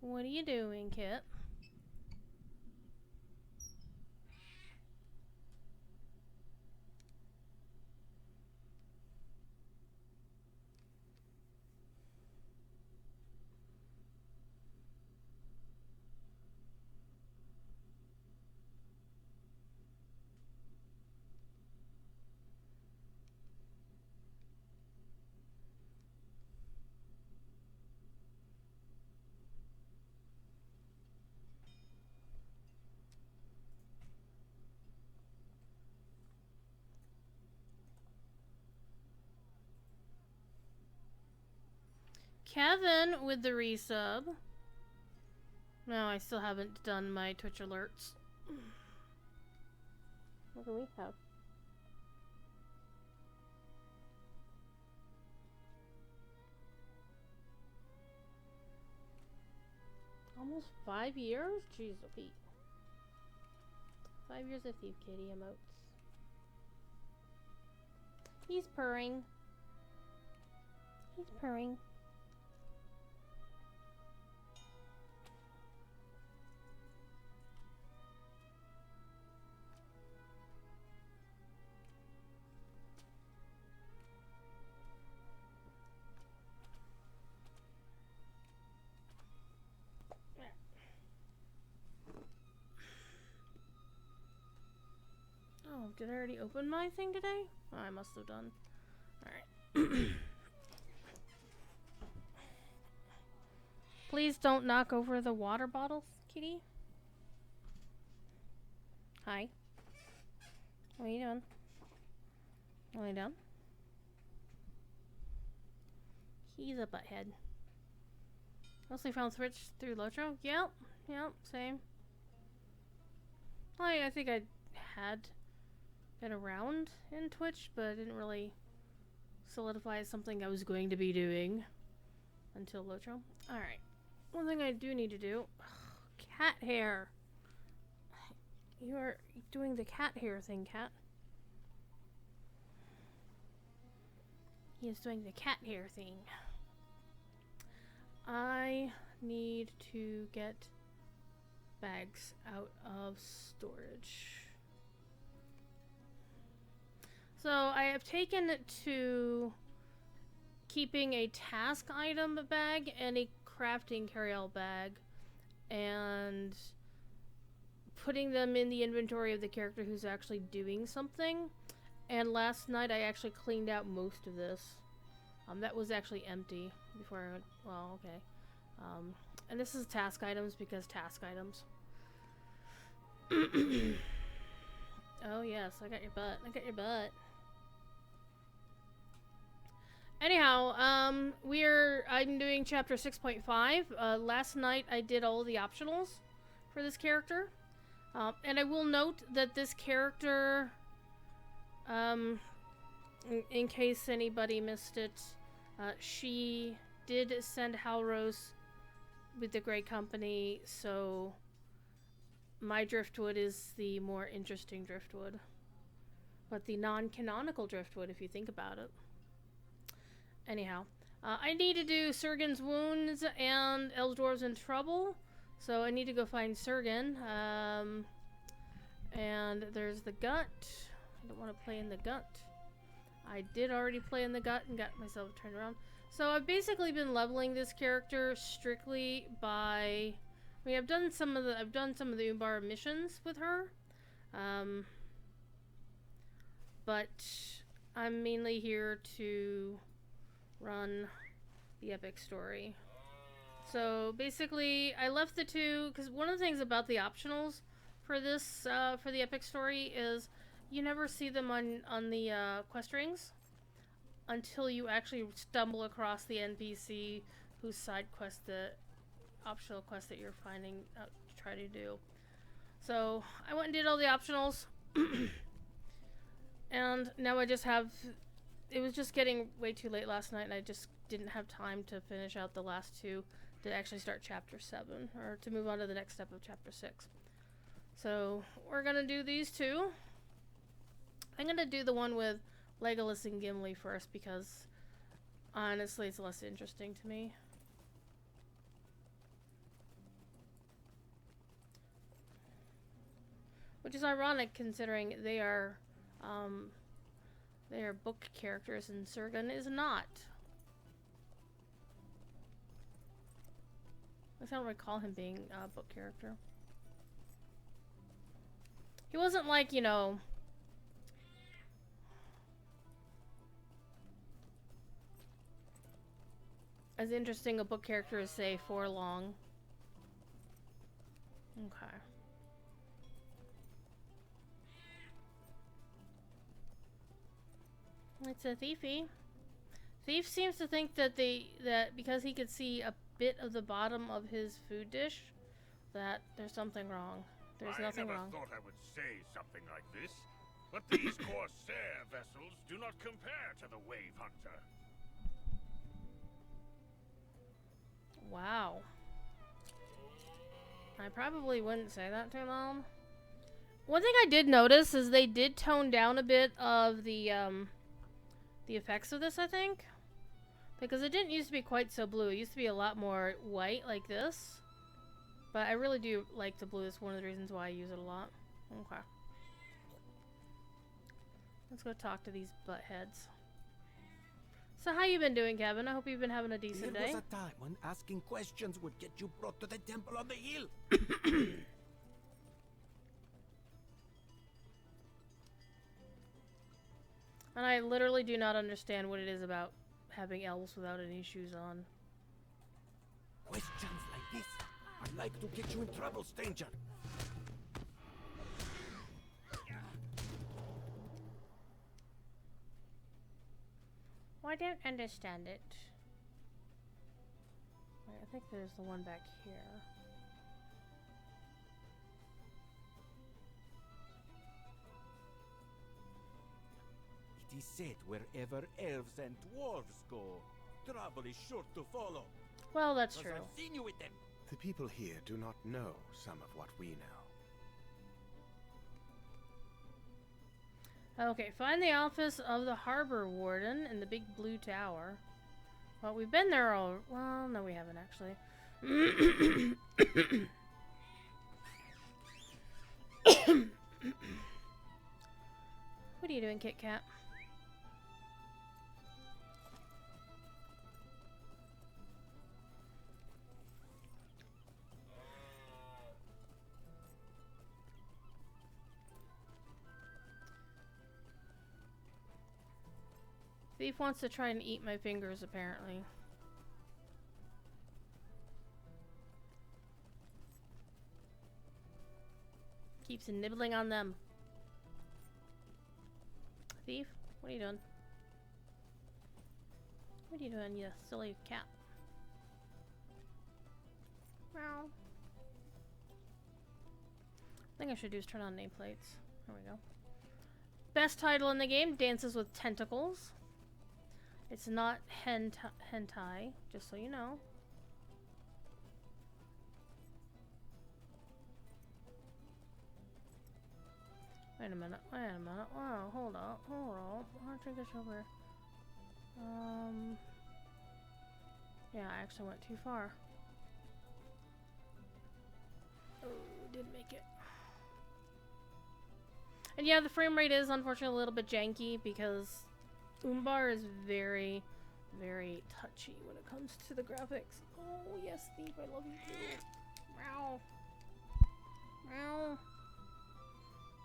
What are you doing, Kit? Kevin with the resub. No, I still haven't done my Twitch alerts. What do we have? Almost 5 years? Jeez, Pete. 5 years of Thief Kitty emotes. He's purring. He's purring. Oh, did I already open my thing today? Oh, I must have done. Alright. Please don't knock over the water bottles, kitty. Hi. What are you doing? Lay down. He's a butthead. Mostly found Switch through Lotro? Yep, same. I think I had been around in Twitch, but I didn't really solidify as something I was going to be doing until Lotro. Alright. One thing I do need to do. Ugh, cat hair. You are doing the cat hair thing, cat. He is doing the cat hair thing. I need to get bags out of storage. So I have taken to keeping a task item bag and a crafting carry-all bag and putting them in the inventory of the character who's actually doing something. And last night I actually cleaned out most of this. That was actually empty before I went, well, okay. And this is task items because task items. Oh yes, I got your butt. I got your butt. Anyhow, I'm doing chapter 6.5. Last night I did all the optionals for this character. And I will note that this character, in case anybody missed it, she did send Halros with the Grey Company, so my driftwood is the more interesting driftwood. But the non-canonical driftwood, if you think about it. Anyhow, I need to do Sergen's wounds and Eldor's in trouble, so I need to go find Sergen. And there's the gut. I don't want to play in the gut. I did already play in the gut and got myself turned around. So I've basically been leveling this character strictly by, I mean, I've done some of the Umbar missions with her, but I'm mainly here to run the epic story. So basically, I left the two because one of the things about the optionals for this for the epic story is you never see them on the quest rings until you actually stumble across the NPC whose side quest, the optional quest that you're finding out to try to do. So I went and did all the optionals, and now I just have. It was just getting way too late last night, and I just didn't have time to finish out the last two to actually start chapter 7, or to move on to the next step of chapter 6. So we're gonna do these two. I'm gonna do the one with Legolas and Gimli first because honestly it's less interesting to me. Which is ironic considering um, they are book characters and Sergen is not. I don't recall him being a book character. He wasn't like, you know, as interesting a book character as, say, Forlong. Okay. It's a thiefy. Thief seems to think that that because he could see a bit of the bottom of his food dish, that there's something wrong. There's nothing wrong. I never thought I would say something like this, but these Corsair vessels do not compare to the Wave Hunter. Wow. I probably wouldn't say that too loud. One thing I did notice is they did tone down a bit of the effects of this, I think. Because it didn't used to be quite so blue. It used to be a lot more white, like this. But I really do like the blue. It's one of the reasons why I use it a lot. Okay. Let's go talk to these buttheads. So how you been doing, Kevin? I hope you've been having a decent day. There was a time when asking questions would get you brought to the temple on the hill. And I literally do not understand what it is about having elves without any shoes on. Questions like this are like to get you in trouble, stranger. Well, I don't understand it. Wait, I think there's the one back here. It is said wherever elves and dwarves go, trouble is sure to follow. Well, that's true. I've seen you with them. The people here do not know some of what we know. Okay, find the office of the harbor warden in the big blue tower. Well, we've been there all... Well, no, we haven't, actually. What are you doing, Kit Kat? Thief wants to try and eat my fingers, apparently. Keeps nibbling on them. Thief, what are you doing? What are you doing, you silly cat? Meow. I think I should do is turn on nameplates. There we go. Best title in the game, Dances with Tentacles. It's not hentai, just so you know. Wait a minute, wait a minute. Wow, hold up, hold up. I want to take this over. Yeah, I actually went too far. Oh, didn't make it. And yeah, the frame rate is unfortunately a little bit janky because Umbar is very, very touchy when it comes to the graphics. Oh, yes, Steve, I love you too. Meow. Meow.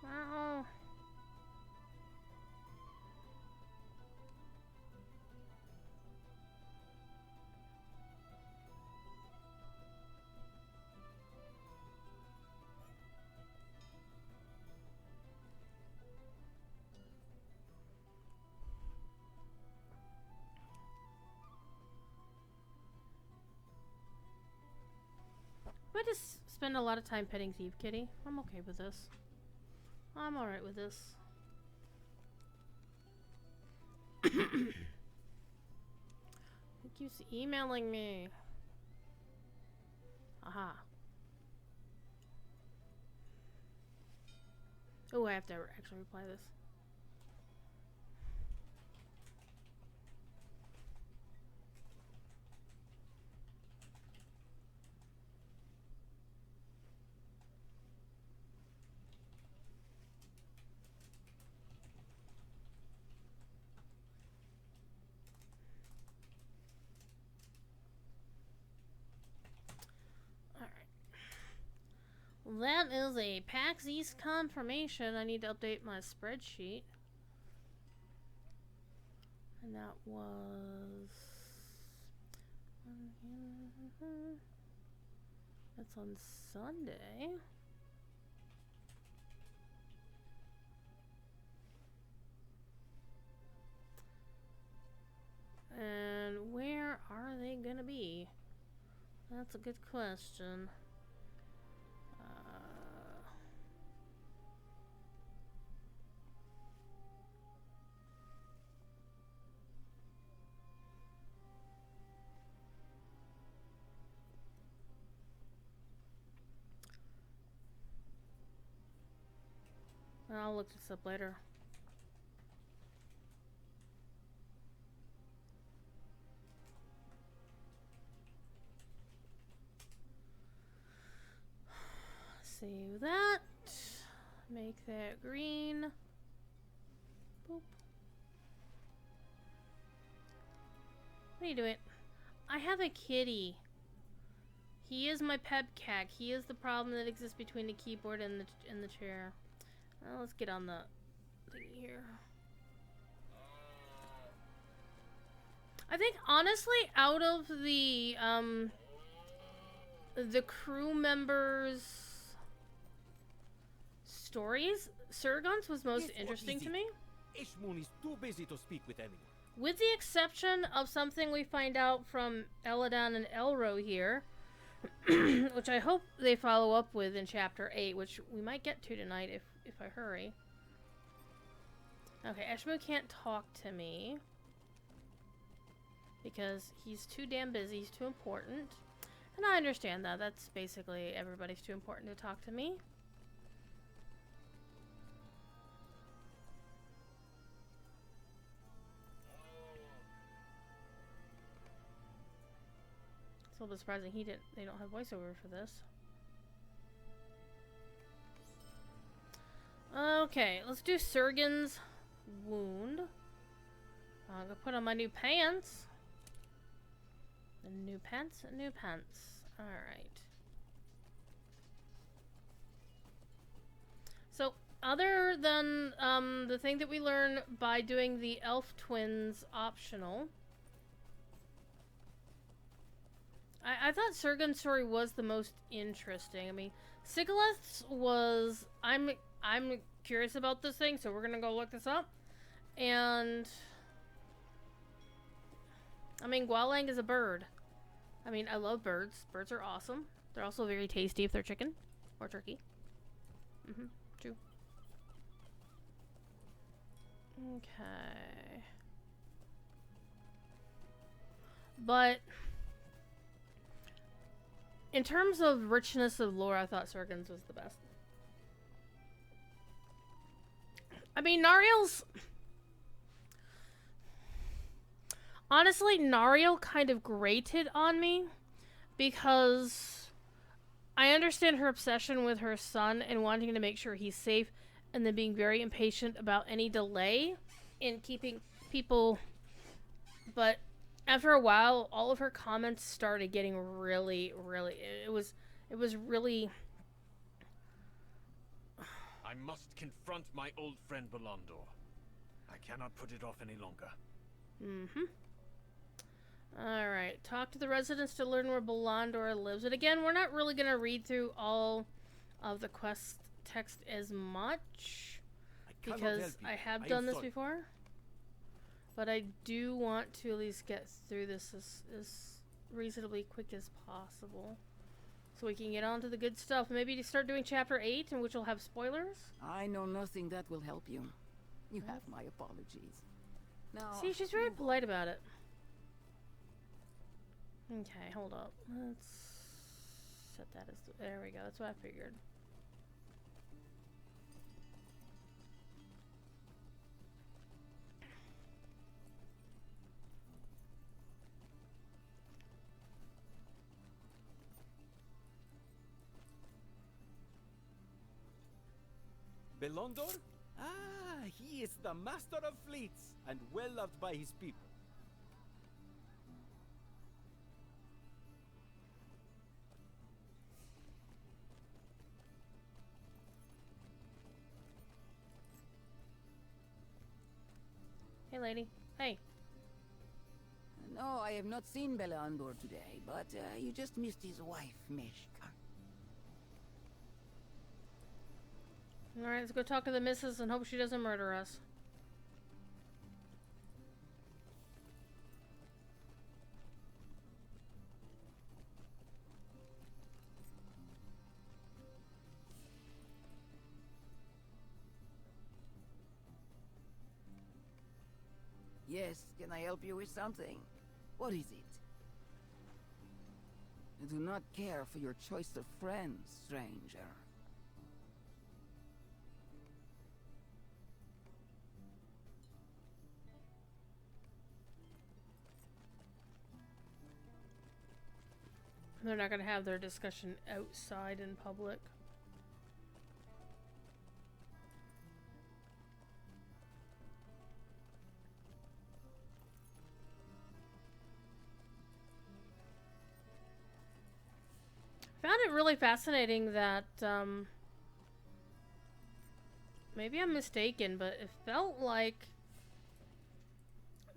Meow. I just spend a lot of time petting Thief Kitty. I'm okay with this. I'm alright with this. Who keeps emailing me? Aha. Oh, I have to actually reply this. That is a PAX East confirmation. I need to update my spreadsheet. And that was... That's on Sunday. And where are they gonna be? That's a good question. I'll look this up later. Save that. Make that green. Boop. What are you doing? I have a kitty. He is my pepcac. He is the problem that exists between the keyboard and the chair. Let's get on the thing here. I think honestly, out of the crew members' stories, Surgon's was most interesting to me. Ishmoon is too busy to speak with anyone. With the exception of something we find out from Eladan and Elro here, which I hope they follow up with in Chapter 8, which we might get to tonight if I hurry. Okay, Ishmoon can't talk to me because he's too damn busy, he's too important. And I understand that. That's basically everybody's too important to talk to me. It's a little bit surprising they don't have voiceover for this. Okay, let's do Surgon's wound. I'm gonna put on my new pants. New pants, new pants. Alright. So, other than the thing that we learn by doing the elf twins optional, I thought Surgon's story was the most interesting. I mean, Sigileth's was... I'm curious about this thing, so we're gonna go look this up. And... I mean, Gwalang is a bird. I mean, I love birds. Birds are awesome. They're also very tasty if they're chicken. Or turkey. True. Okay. But... in terms of richness of lore, I thought Surgon's was the best. I mean, Nariel's... honestly, Nariel kind of grated on me because I understand her obsession with her son and wanting to make sure he's safe and then being very impatient about any delay in keeping people... but after a while, all of her comments started getting really... It was really... I must confront my old friend Belandor. I cannot put it off any longer. Alright, talk to the residents to learn where Belandor lives. And again, we're not really going to read through all of the quest text as much, because I have done this before. But I do want to at least get through this as reasonably quick as possible, so we can get on to the good stuff. Maybe to start doing Chapter 8, in which we'll have spoilers? I know nothing that will help you. You have my apologies. Now, see, she's very polite about it. Okay, hold up. Let's set that as... there we go, that's what I figured. Belondor? Ah, he is the master of fleets and well loved by his people. lady. Hey. No, I have not seen Belandor today, but you just missed his wife, Meshka. Alright, let's go talk to the missus and hope she doesn't murder us. Yes, can I help you with something? What is it? I do not care for your choice of friends, stranger. They're not gonna have their discussion outside in public. I found it really fascinating that, maybe I'm mistaken, but it felt like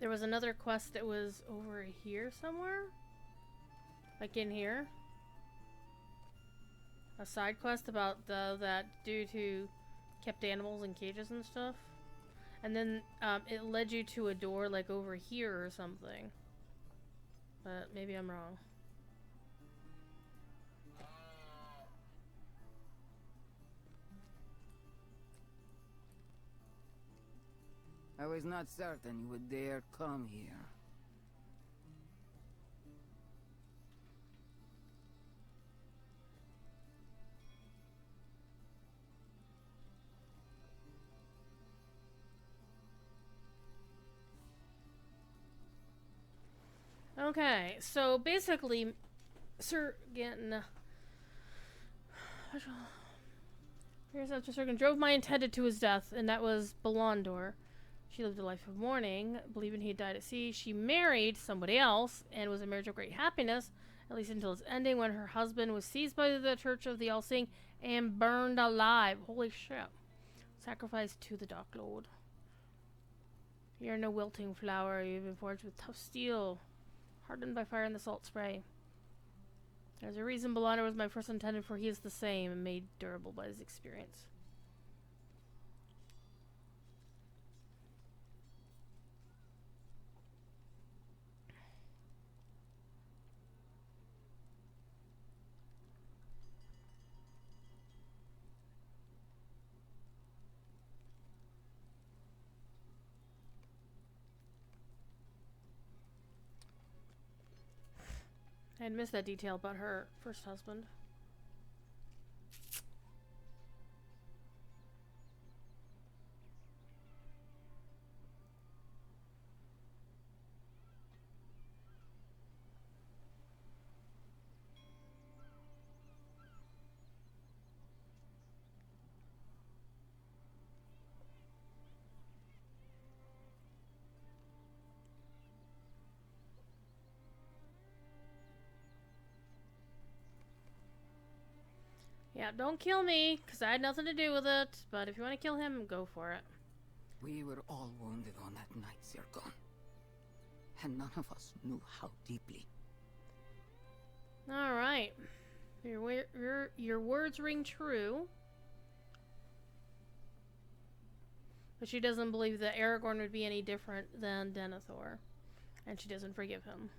there was another quest that was over here somewhere? Like in here? A side quest about that dude who kept animals in cages and stuff? And then, it led you to a door like over here or something. But maybe I'm wrong. I was not certain you would dare come here. Okay, so basically, Sir Ganton, here's after Sir Ganton drove my intended to his death, and that was Belandor. She lived a life of mourning, believing he had died at sea. She married somebody else, and was a marriage of great happiness, at least until its ending, when her husband was seized by the Church of the All-Seeing and burned alive. Holy shit. Sacrificed to the Dark Lord. You're no wilting flower. You've been forged with tough steel, hardened by fire and the salt spray. There's a reason Belandor was my first intended, for he is the same and made durable by his experience. I had missed that detail about her first husband. Yeah, don't kill me, because I had nothing to do with it. But if you want to kill him, go for it. We were all wounded on that night, Zircon. And none of us knew how deeply. Alright. Your words ring true. But she doesn't believe that Aragorn would be any different than Denethor. And she doesn't forgive him.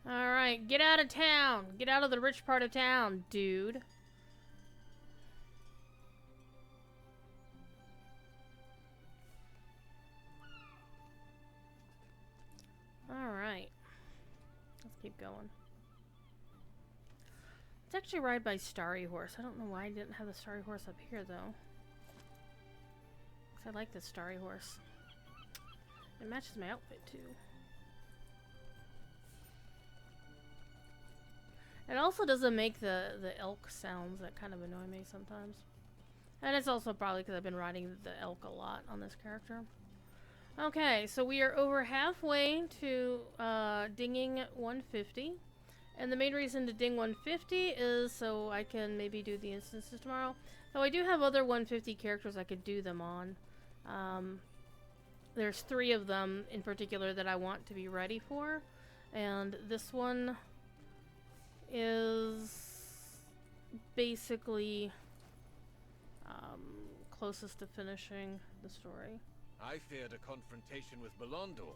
Alright, get out of town. Get out of the rich part of town, dude. Alright. Let's keep going. It's actually ride by Starry Horse. I don't know why I didn't have the Starry Horse up here, though. I like this starry horse. It matches my outfit too. It also doesn't make the elk sounds that kind of annoy me sometimes. And it's also probably because I've been riding the elk a lot on this character. Okay, so we are over halfway to dinging 150. And the main reason to ding 150 is so I can maybe do the instances tomorrow. Though I do have other 150 characters I could do them on. There's 3 of them in particular that I want to be ready for. And this one is basically closest to finishing the story. I feared a confrontation with Belondor,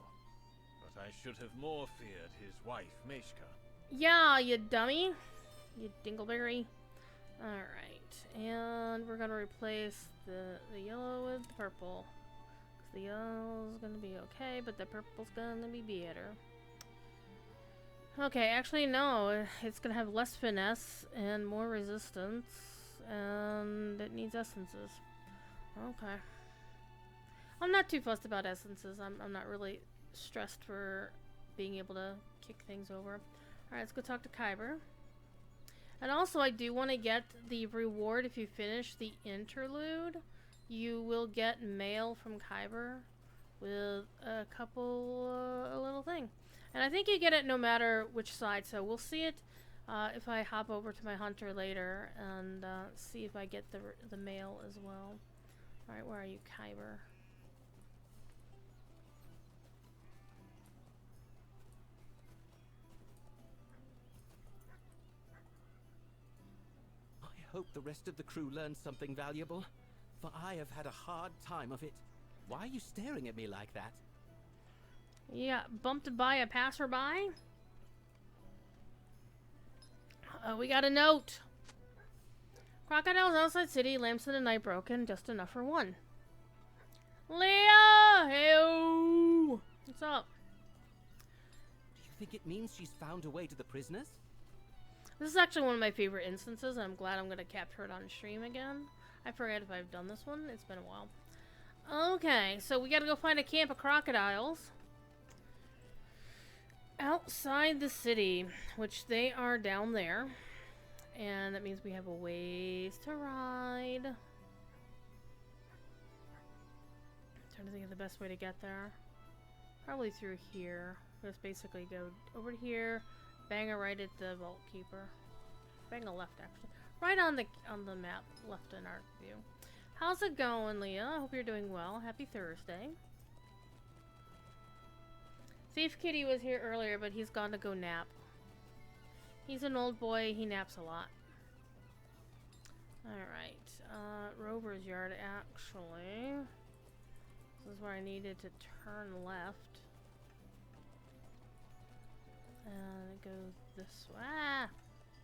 but I should have more feared his wife, Meshka. Yeah, you dummy. You dingleberry. Alright, and we're gonna replace the yellow with the purple. Because the yellow's gonna be okay, but the purple's gonna be better. Okay, actually no, it's gonna have less finesse and more resistance, and it needs essences. Okay. I'm not too fussed about essences. I'm not really stressed for being able to kick things over. Alright, let's go talk to Kyber. And also, I do want to get the reward if you finish the interlude. You will get mail from Kyber with a little thing. And I think you get it no matter which side, so we'll see it if I hop over to my hunter later and see if I get the mail as well. Alright, where are you, Kyber? I hope the rest of the crew learned something valuable, for I have had a hard time of it. Why are you staring at me like that? Yeah, bumped by a passerby. We got a note. Crocodiles outside city, lamps in the night broken, just enough for one. Leah! Hey-o! What's up? Do you think it means she's found her way to the prisoners? This is actually one of my favorite instances, and I'm glad I'm going to capture it on stream again. I forget if I've done this one. It's been a while. Okay, so we gotta go find a camp of crocodiles outside the city, which they are down there. And that means we have a ways to ride. Trying to think of the best way to get there. Probably through here. Just basically go over to here, bang a right at the Vault Keeper. Bang a left, actually. Right on the map, left in our view. How's it going, Leah? I hope you're doing well. Happy Thursday. Thief Kitty was here earlier, but he's gone to go nap. He's an old boy. He naps a lot. Alright. Rover's Yard, actually. This is where I needed to turn left. And it goes this way. Ah!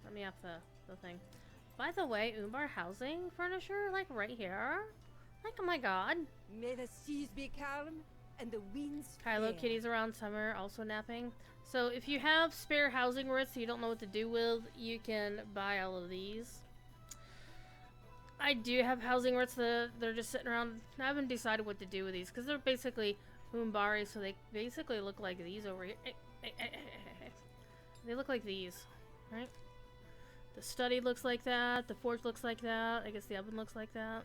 Let me off the thing. By the way, Umbar housing furniture, like right here. Like, oh my god. May the seas be calm and the winds Kylo fair. Kitty's around summer, also napping. So if you have spare housing writs you don't know what to do with, you can buy all of these. I do have housing writs that they're just sitting around. I haven't decided what to do with these because they're basically Umbari, so they basically look like these over here. They look like these, right? The study looks like that. The forge looks like that. I guess the oven looks like that.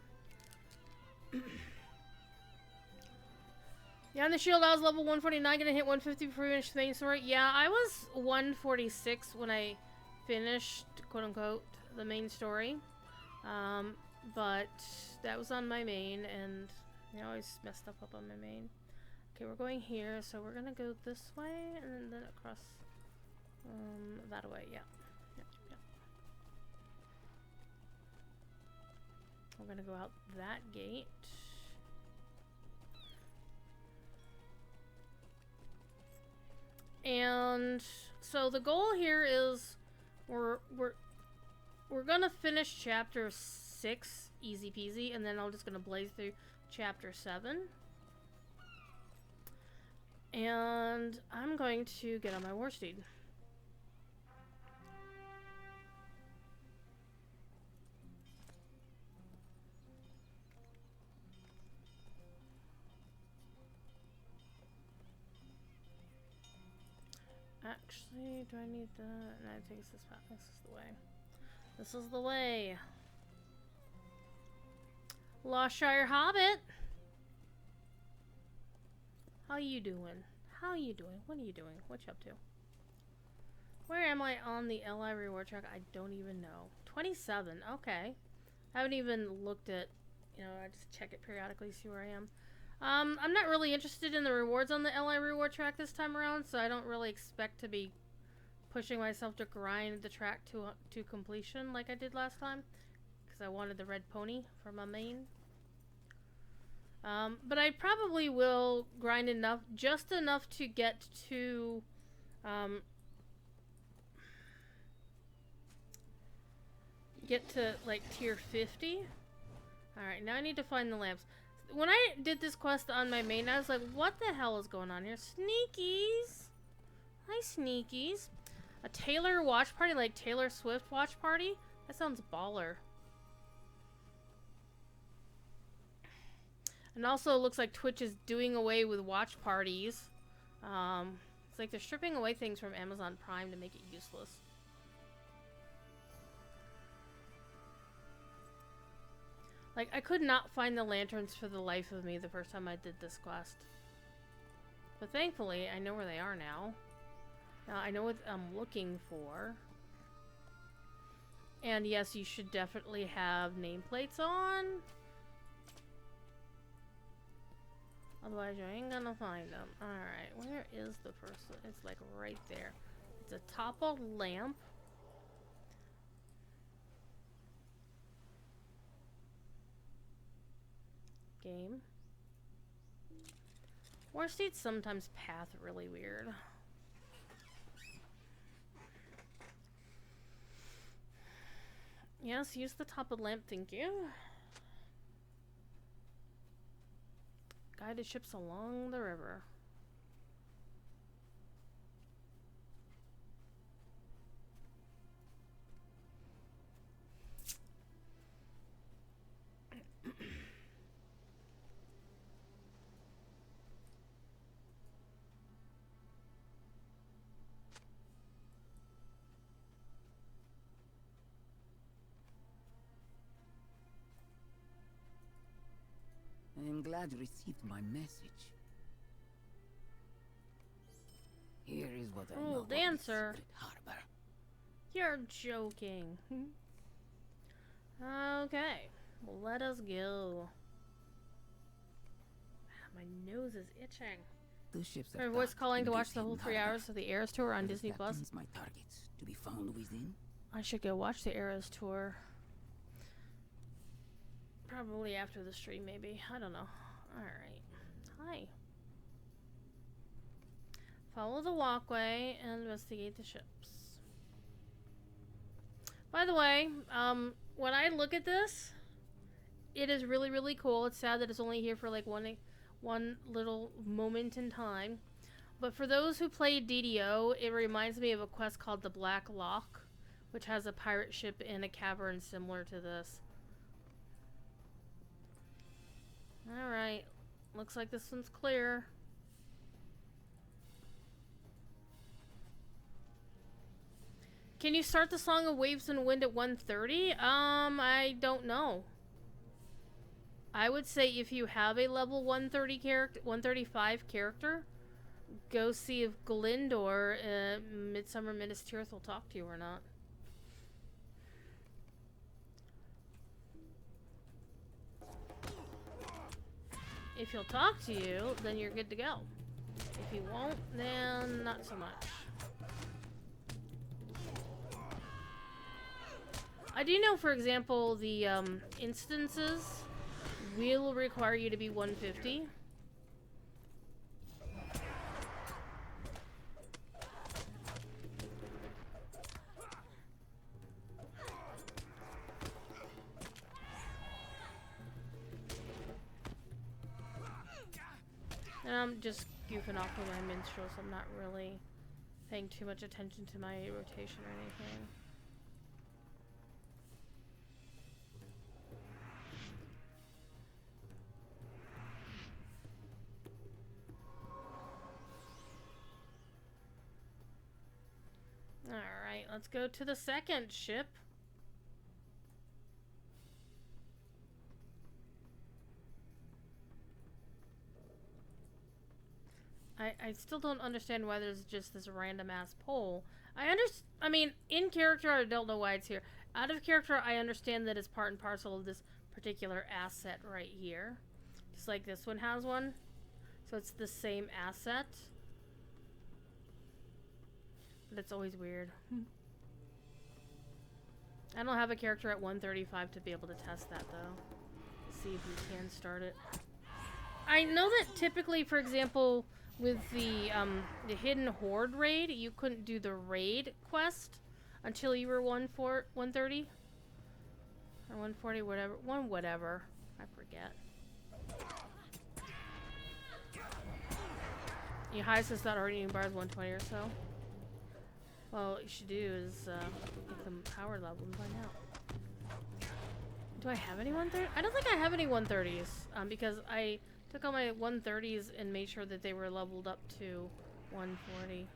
Yeah, on the shield I was level 149, gonna hit 150 for finish the main story. Yeah, I was 146 when I finished, quote unquote, the main story. But that was on my main, and I always messed up on my main. Okay, we're going here, so we're gonna go this way, and then across that way, yeah. We're gonna go out that gate. And so the goal here is we're gonna finish chapter 6 easy peasy, and then I'm just gonna blaze through chapter 7. And I'm going to get on my war steed. Actually, do I need that? No, I think it's this path. This is the way. This is the way. Lostshire Hobbit! How you doing? How you doing? What are you doing? What you up to? Where am I on the LI reward track? I don't even know. 27. Okay. I haven't even looked at, you know, I just check it periodically, see where I am. I'm not really interested in the rewards on the LI reward track this time around, so I don't really expect to be pushing myself to grind the track to completion like I did last time, because I wanted the red pony for my main. But I probably will grind enough, just enough to get to, like tier 50. Alright, now I need to find the lamps. When I did this quest on my main, I was like, what the hell is going on here? Sneakies! Hi, Sneakies. A Taylor watch party, like Taylor Swift watch party? That sounds baller. And also, it looks like Twitch is doing away with watch parties. It's like they're stripping away things from Amazon Prime to make it useless. Like, I could not find the lanterns for the life of me the first time I did this quest. But thankfully, I know where they are now. Now, I know what I'm looking for. And yes, you should definitely have nameplates on. Otherwise, you ain't gonna find them. Alright, where is the first one? It's like right there. It's a toppled lamp. Game. War states sometimes path really weird. Yes, use the toppled lamp, thank you. Guided ships along the river. I am glad you received my message. Here is what I know Oh, of the dancer. secret harbor. You're joking. Okay, well, let us go. My nose is itching. Two ships My are voice docked calling in to watch this the whole hidden 3 harbor. hours of the Eras Tour on Are the Disney Plus. captains my targets to be found within? I should go watch the Eras Tour. Probably after the stream, maybe. I don't know. Alright. Hi. Follow the walkway and investigate the ships. By the way, when I look at this, it is really, really cool. It's sad that it's only here for like one little moment in time. But for those who play DDO, it reminds me of a quest called the Black Lock, which has a pirate ship in a cavern similar to this. Alright. Looks like this one's clear. Can you start the Song of Waves and Wind at 130? I don't know. I would say if you have a level 130 character, 135 character, go see if Glindor, Midsummer Minas Tirith will talk to you or not. If he'll talk to you, then you're good to go. If he won't, then not so much. I do know, for example, the instances will require you to be 150. And I'm just goofing off with my minstrel, so I'm not really paying too much attention to my rotation or anything. let's go to the second ship. I still don't understand why there's just this random ass pole. I mean, in character, I don't know why it's here. Out of character, I understand that it's part and parcel of this particular asset right here. Just like this one has one. So it's the same asset. But it's always weird. I don't have a character at 135 to be able to test that, though. Let's see if we can start it. I know that typically, for example, with the Hidden Horde raid, you couldn't do the raid quest until you were 130 or 140, whatever. I forget. Your highest is not already in bars 120 or so. Well, what you should do is get them power level and find out. Do I have any 130? I don't think I have any 130s because I took all my 130s and made sure that they were leveled up to 140.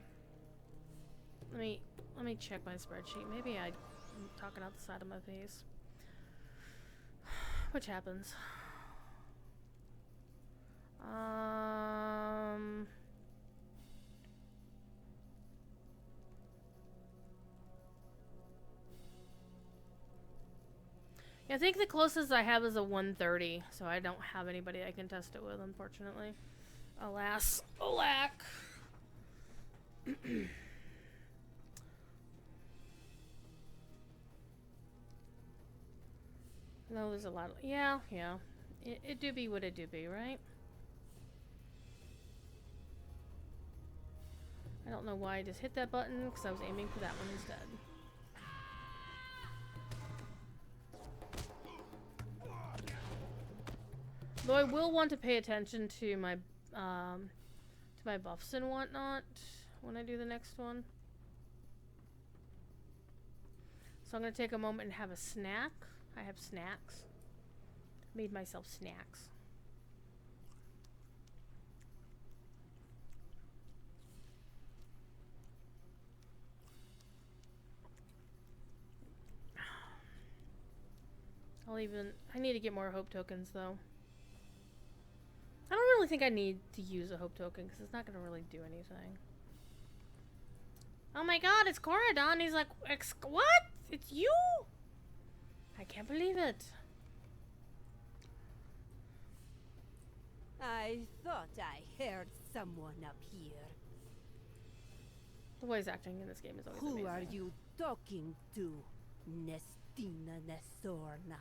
Let me check my spreadsheet. Maybe I'm talking out the side of my face. Which happens. I think the closest I have is a 130, so I don't have anybody I can test it with, unfortunately. Alas. Alack. No, there's a lot of... Yeah. It do be what it do be, right? I don't know why I just hit that button, because I was aiming for that one instead. Though I will want to pay attention to my buffs and whatnot when I do the next one. So I'm gonna take a moment and have a snack. I have snacks. Made myself snacks. I need to get more hope tokens though. I don't really think I need to use a hope token because it's not going to really do anything. Oh my god, it's Corridon. He's like, what? It's you? I can't believe it. I thought I heard someone up here. The voice acting in this game is always amazing. Who are you talking to, Nestina Nesorna?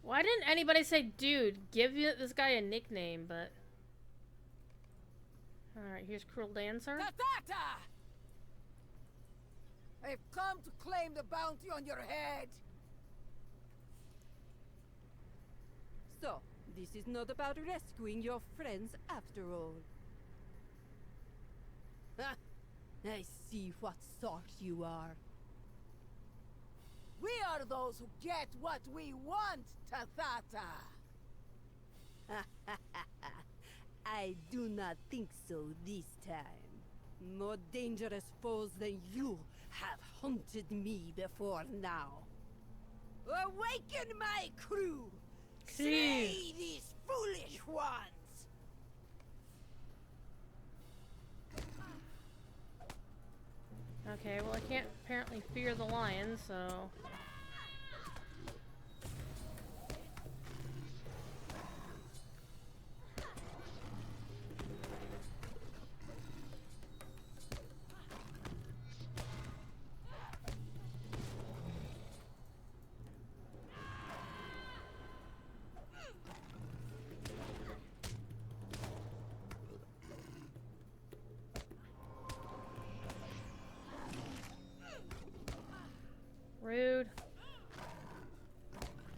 Why didn't anybody say, dude, give this guy a nickname, but... Alright, here's Cruel Dancer. Tatata! I've come to claim the bounty on your head. So, this is not about rescuing your friends after all. I see what sort you are. We are those who get what we want, Tatata. I do not think so this time. More dangerous foes than you have hunted me before now. Awaken my crew! See. Slay these foolish ones! Okay, well I can't apparently fear the lion, so... Rude.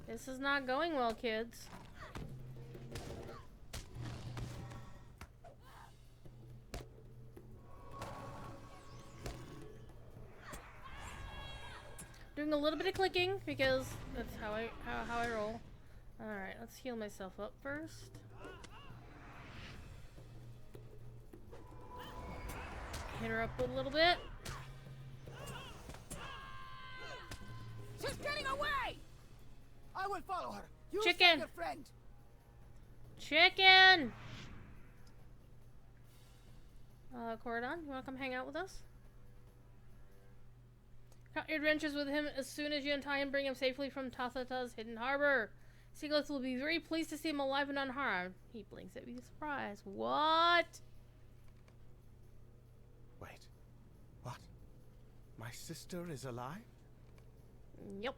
This is not going well, kids. Doing a little bit of clicking because that's how I roll. All right, let's heal myself up first. Hit her up a little bit. She's getting away! I will follow her. You Chicken. save your friend. Chicken! Cordon, you wanna come hang out with us? Count your adventures with him as soon as you untie him, bring him safely from Tathata's hidden harbor. Seagulls will be very pleased to see him alive and unharmed. He blinks at me with surprise. What? Wait. What? My sister is alive? Yep.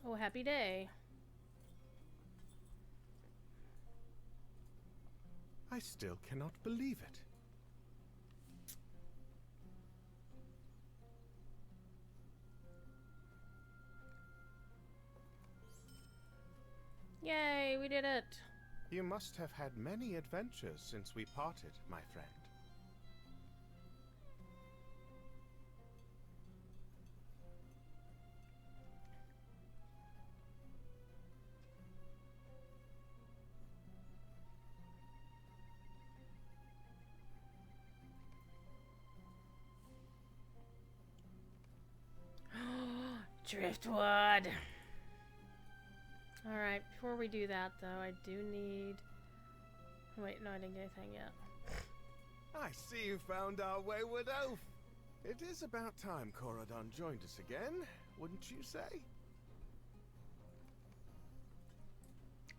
Oh, happy day. I still cannot believe it. Yay, we did it. You must have had many adventures since we parted, my friend. Driftwood. Alright, before we do that though, I do need... Wait, no, I didn't get anything yet. I see you found our wayward oaf. It is about time Corodon joined us again, wouldn't you say?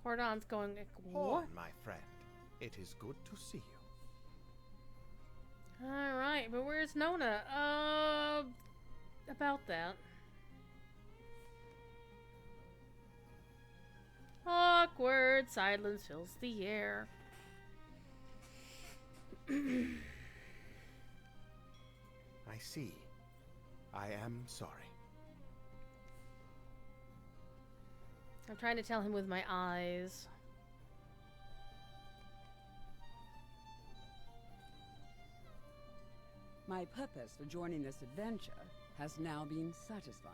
Cordon's going like, what? Horn, my friend. It is good to see you. Alright, but where's Nona? About that. Awkward silence fills the air. I see. I am sorry. I'm trying to tell him with my eyes. My purpose for joining this adventure has now been satisfied.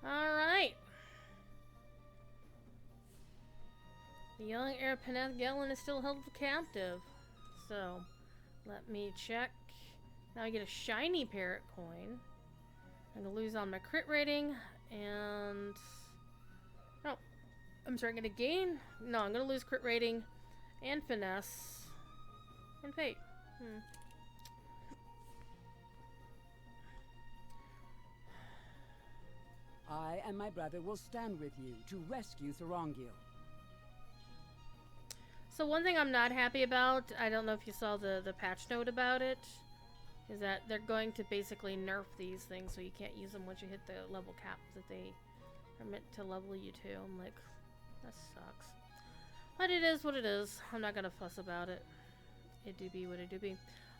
Alright. The young heir Peneth Gellin is still held captive. So, let me check. Now I get a shiny parrot coin. I'm gonna lose on my crit rating, and... No. I'm sorry, I'm gonna gain... No, I'm gonna lose crit rating, and finesse, and fate. I and my brother will stand with you to rescue Thorongil. So one thing I'm not happy about, I don't know if you saw the patch note about it, is that they're going to basically nerf these things so you can't use them once you hit the level cap that they are meant to level you to. I'm like, that sucks. But it is what it is. I'm not gonna fuss about it. It do be what it do be.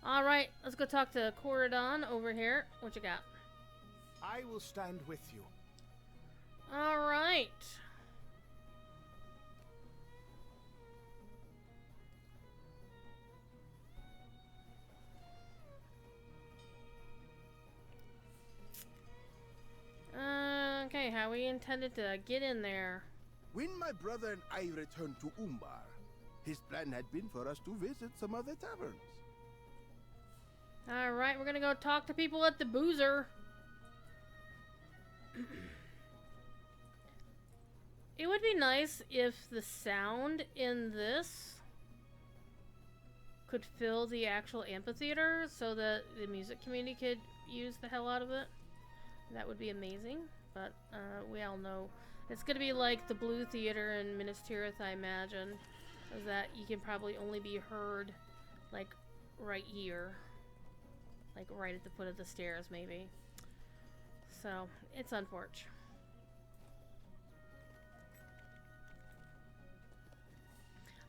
Alright, let's go talk to Corodon over here. What you got? I will stand with you. Alright. Okay, how we intended to get in there? When my brother and I returned to Umbar, his plan had been for us to visit some other taverns. Alright, we're gonna go talk to people at the Boozer. It would be nice if the sound in this could fill the actual amphitheater so that the music community could use the hell out of it. That would be amazing, but we all know it's gonna be like the Blue Theater in Minas Tirith, I imagine, is that you can probably only be heard like right here, like right at the foot of the stairs maybe. So it's unfortunate.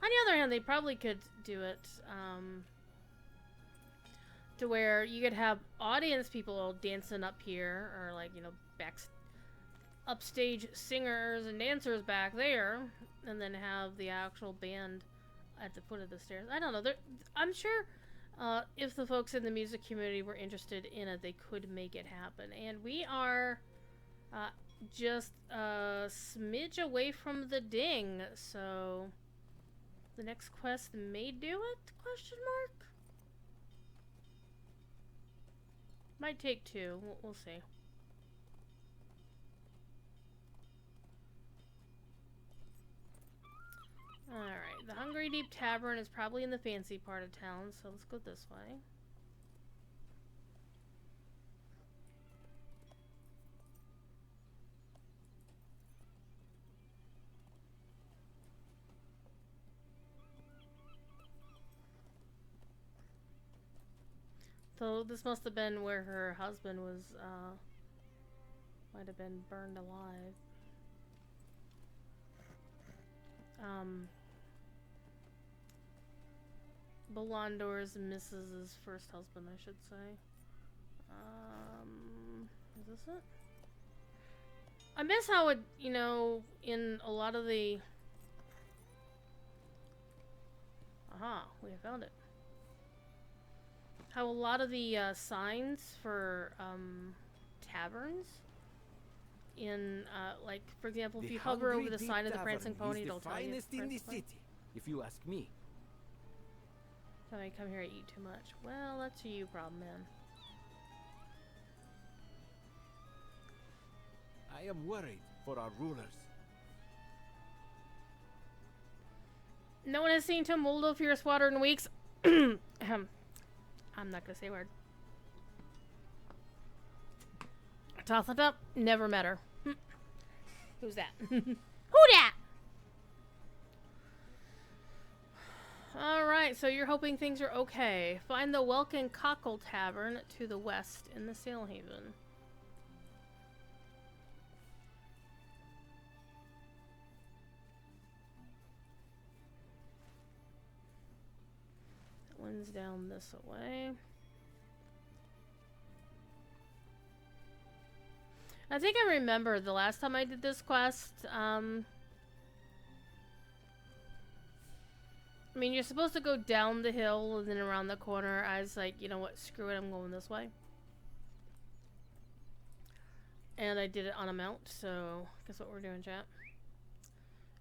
On the other hand, they probably could do it to where you could have audience people dancing up here, or like, you know, upstage singers and dancers back there, and then have the actual band at the foot of the stairs. I don't know. I'm sure if the folks in the music community were interested in it, they could make it happen. And we are just a smidge away from the ding, so the next quest may do it? Question mark? Might take two. We'll see. Alright, the Hungry Deep Tavern is probably in the fancy part of town, so let's go this way. So this must have been where her husband was, might have been burned alive. Belondor's Mrs.'s first husband, I should say. Is this it? I miss how it, you know, in a lot of the... Aha, we have found it. How a lot of the signs for taverns in, like, for example, if you hover over the sign of the Prancing Pony, it'll tell you. It's the finest in the city, if you ask me. Tell me, come here, I eat too much. Well, that's a you problem, man. I am worried for our rulers. No one has seen Tom Moldo Fierce Water in weeks. I'm not gonna say a word. Toss it up. Never met her. Who's that? Who dat? Alright, so you're hoping things are okay. Find the Welkin Cockle Tavern to the west in the Sail Haven. That one's down this way. I think I remember the last time I did this quest, I mean, you're supposed to go down the hill and then around the corner. I was like, you know what, screw it, I'm going this way. And I did it on a mount, so guess what we're doing, chat?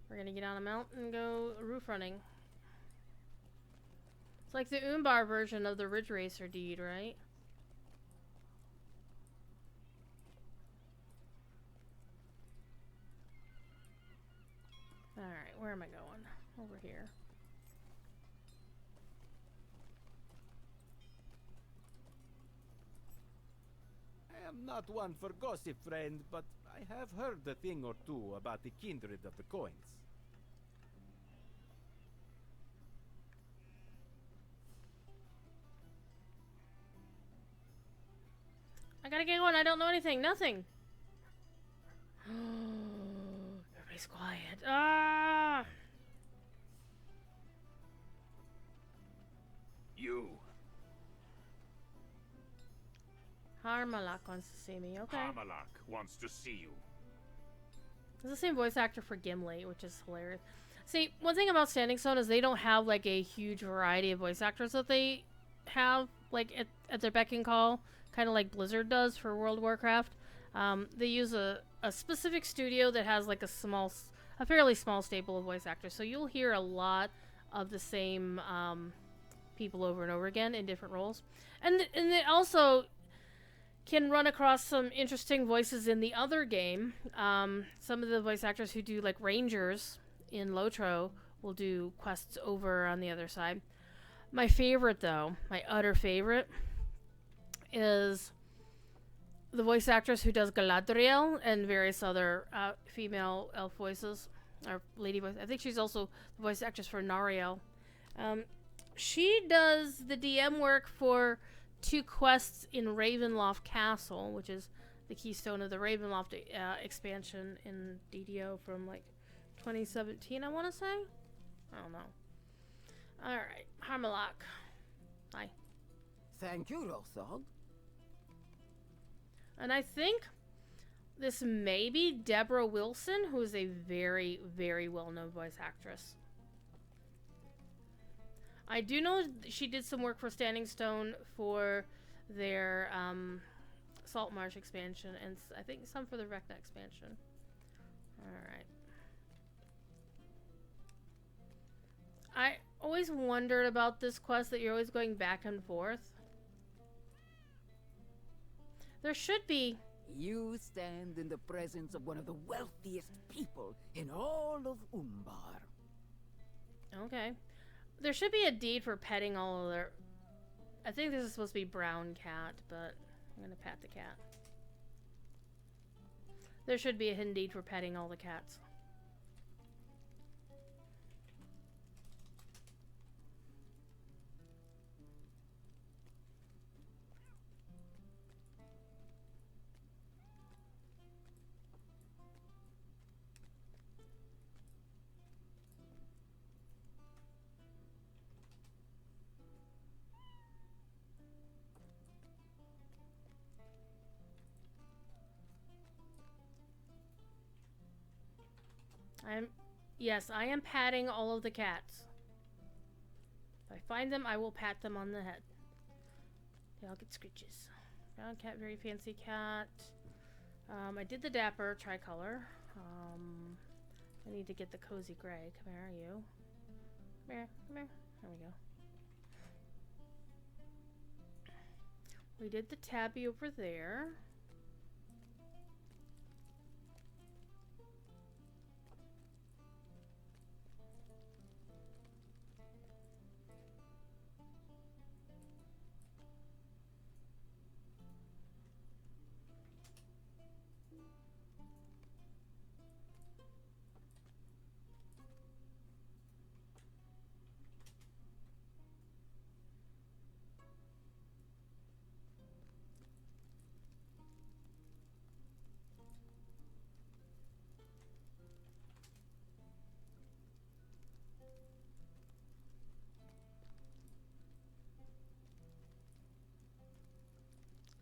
We're gonna get on a mount and go roof running. It's like the Umbar version of the Ridge Racer deed, right? Alright, where am I going? Over here. I am not one for gossip, friend, but I have heard a thing or two about the kindred of the coins. I gotta get going, I don't know anything, nothing! Everybody's quiet. Ah! You. Harmalak wants to see me, okay. Parmalak wants to see you. It's the same voice actor for Gimli, which is hilarious. See, one thing about Standing Stone is they don't have, like, a huge variety of voice actors that they have, like, at their beck and call. Kind of like Blizzard does for World of Warcraft. They use a specific studio that has, like, a fairly small stable of voice actors. So you'll hear a lot of the same people over and over again in different roles. And they also can run across some interesting voices in the other game. Some of the voice actors who do, like, Rangers in Lotro will do quests over on the other side. My favorite, though, my utter favorite, is the voice actress who does Galadriel and various other female elf voices, or lady voice. I think she's also the voice actress for Nariel. She does the DM work for 2 quests in Ravenloft Castle, which is the keystone of the Ravenloft expansion in DDO from, like, 2017, I want to say? I don't know. Alright, Harmalak. Hi. Thank you, Rothald. And I think this may be Deborah Wilson, who is a very, very well-known voice actress. I do know she did some work for Standing Stone for their Salt Marsh expansion, and I think some for the Vecna expansion. Alright. I always wondered about this quest that you're always going back and forth. There should be. You stand in the presence of one of the wealthiest people in all of Umbar. Okay. There should be a deed for petting all of their... I think this is supposed to be brown cat, but I'm gonna pat the cat. There should be a hidden deed for petting all the cats. Yes, I am patting all of the cats. If I find them, I will pat them on the head. They all get scritches. Brown cat, very fancy cat. I did the dapper tricolor. I need to get the cozy gray. Come here, you. Come here, come here. There we go. We did the tabby over there.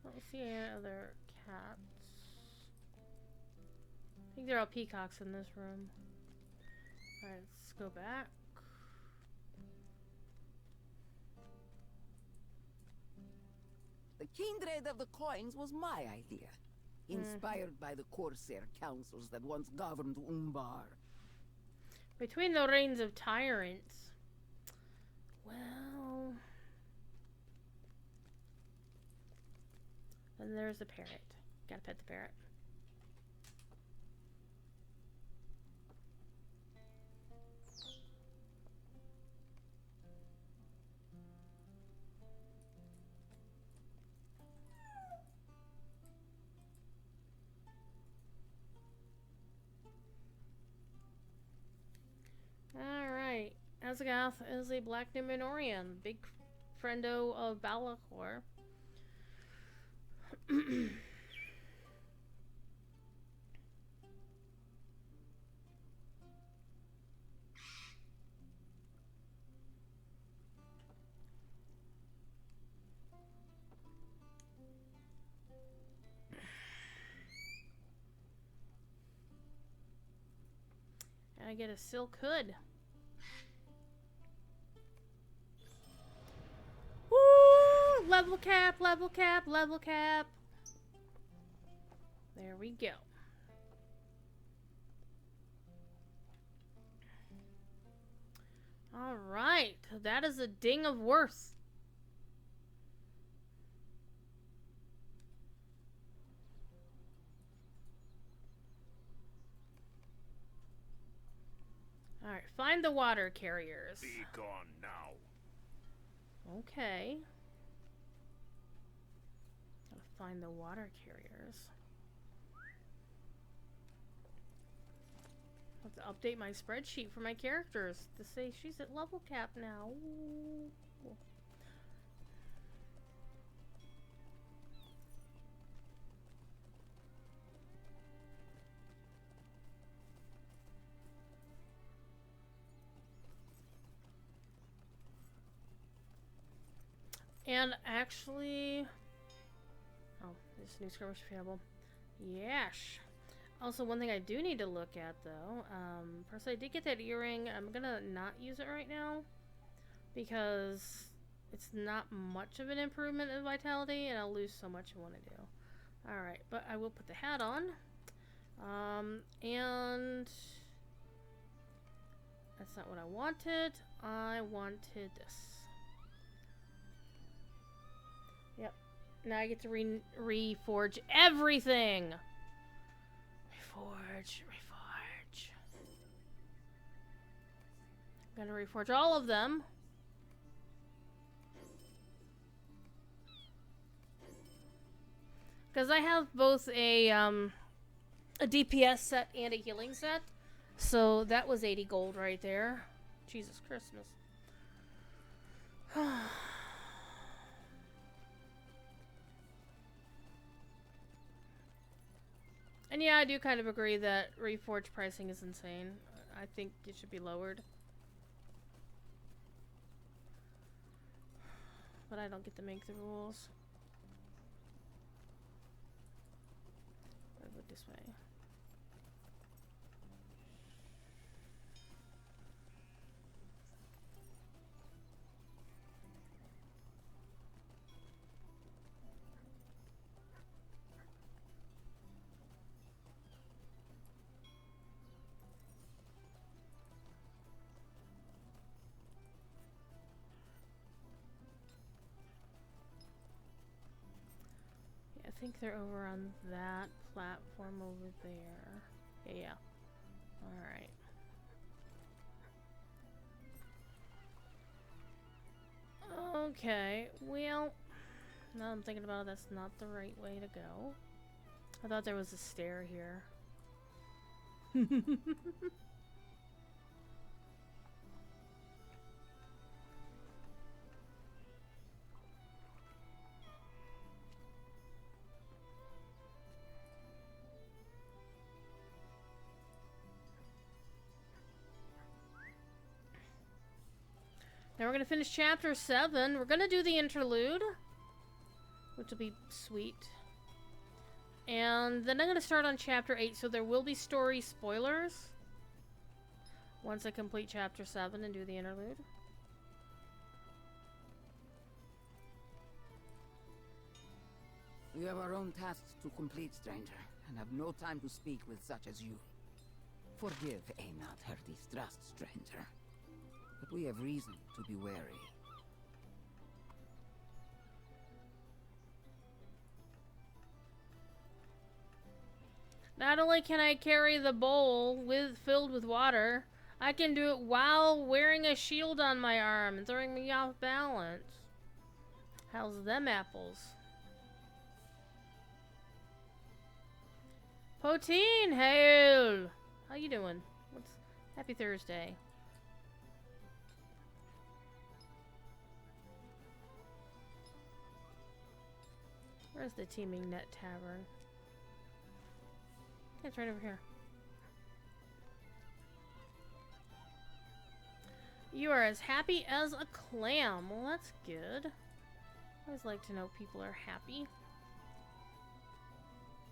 I don't see any other cats. I think they're all peacocks in this room. Alright, let's go back. The kindred of the coins was my idea. Inspired by the Corsair councils that once governed Umbar. Between the reigns of tyrants. Well... And there's the parrot. Gotta pet the parrot. Alright. Azagath is a black Numenorian. Big friendo of Balakor. I get a silk hood. Woo! Level cap, level cap, level cap. There we go. Alright, that is a ding of worth. Alright, find the water carriers. Be gone now. Okay. Gotta find the water carriers. I have to update my spreadsheet for my characters to say she's at level cap now. Ooh. And actually, oh, this new skirmish available. Yes. Also, one thing I do need to look at though, first I did get that earring. I'm gonna not use it right now because it's not much of an improvement in vitality, and I'll lose so much I want to do. Alright, but I will put the hat on. And that's not what I wanted. I wanted this. Yep. Now I get to reforge everything. Reforge. I'm gonna reforge all of them. Because I have both a DPS set and a healing set. So that was 80 gold right there. Jesus Christmas. And yeah, I do kind of agree that Reforge pricing is insane. I think it should be lowered. But I don't get to make the rules. I'll go this way. I think they're over on that platform over there. Yeah. Alright. Okay, well, now I'm thinking about it, that's not the right way to go. I thought there was a stair here. Now we're gonna finish chapter 7. We're gonna do the interlude, which will be sweet. And then I'm gonna start on chapter 8, so there will be story spoilers once I complete chapter 7 and do the interlude. We have our own tasks to complete, stranger, and have no time to speak with such as you. Forgive Einat her distrust, stranger. But we have reason to be wary. Not only can I carry the bowl filled with water, I can do it while wearing a shield on my arm and throwing me off balance. How's them apples? Poteen, hail! How you doing? Happy Thursday. Where's the Teeming Net Tavern? It's right over here. You are as happy as a clam. Well, that's good. I always like to know people are happy.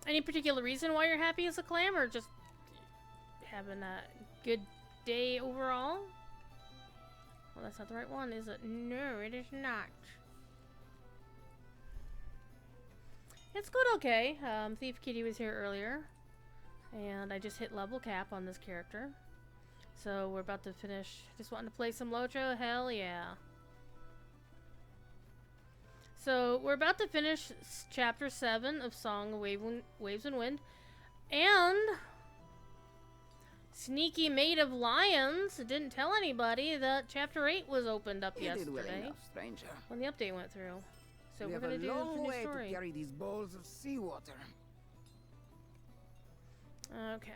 Any particular reason why you're happy as a clam, or just having a good day overall? Well, that's not the right one, is it? No, it is not. It's good, okay. Thief Kitty was here earlier, and I just hit level cap on this character. So we're about to finish. Just wanting to play some Locho? Hell yeah. So we're about to finish chapter 7 of Song of Waves and Wind, and Sneaky Maid of Lions didn't tell anybody that chapter 8 was opened up yesterday when the update went through. So we're gonna do the new story. To carry these bowls of seawater. Okay.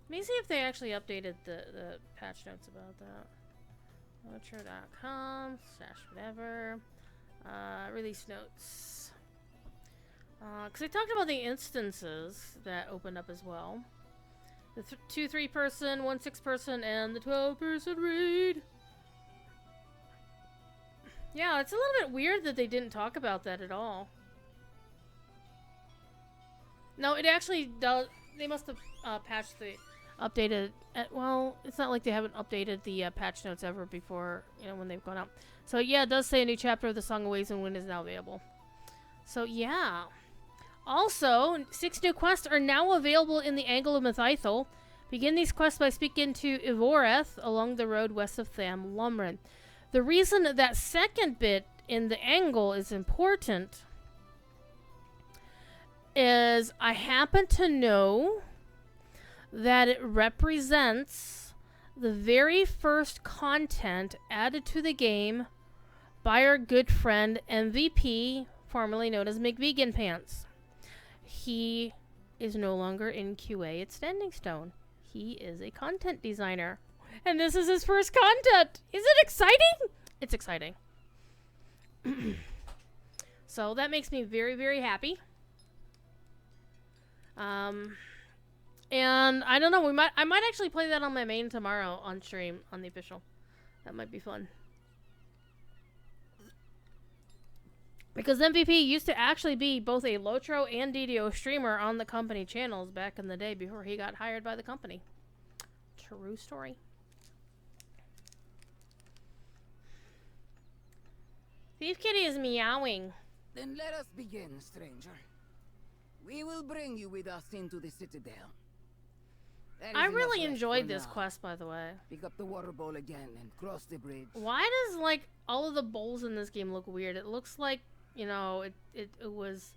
Let me see if they actually updated the patch notes about that. Watcher.com/whatever. Release notes. Because they talked about the instances that opened up as well. The 2 3-person, 1 6-person, and the 12-person raid. Yeah, it's a little bit weird that they didn't talk about that at all. No, it actually does. They must have patched the updated. Well, it's not like they haven't updated the patch notes ever before, you know, when they've gone out. So yeah, it does say a new chapter of the Song of Waves and Wind is now available. So yeah, Also, 6 new quests are now available in the Angle of Mythithel. Begin these quests by speaking to Ivoreth along the road west of Tham Lumrin. The reason that second bit in the Angle is important is I happen to know that it represents the very first content added to the game by our good friend MVP, formerly known as McVegan Pants. He is no longer in QA at Standing Stone. He is a content designer. And this is his first content! Is it exciting? It's exciting. So that makes me very, very happy. And I don't know, I might actually play that on my main tomorrow on stream on the official. That might be fun. Because MVP used to actually be both a Lotro and DDO streamer on the company channels back in the day before he got hired by the company. True story. Thief Kitty is meowing. Then let us begin, stranger. We will bring you with us into the Citadel. I really enjoyed this quest, by the way. Pick up the water bowl again and cross the bridge. Why does, like, all of the bowls in this game look weird? It looks like, you know, it was...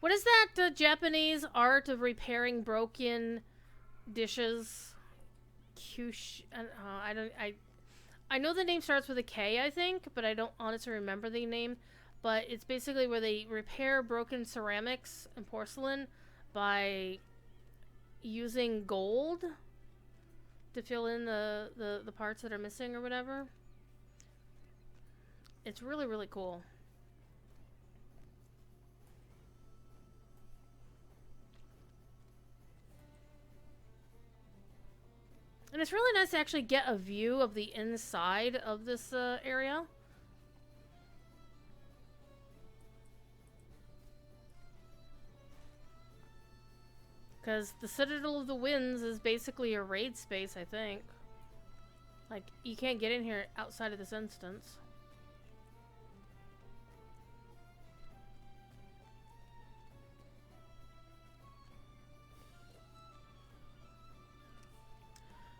What is that Japanese art of repairing broken dishes? Kyush... I know the name starts with a K, I think, but I don't honestly remember the name. But it's basically where they repair broken ceramics and porcelain by using gold to fill in the parts that are missing or whatever. It's really, really cool. And it's really nice to actually get a view of the inside of this area. Because the Citadel of the Winds is basically a raid space, I think. Like, you can't get in here outside of this instance.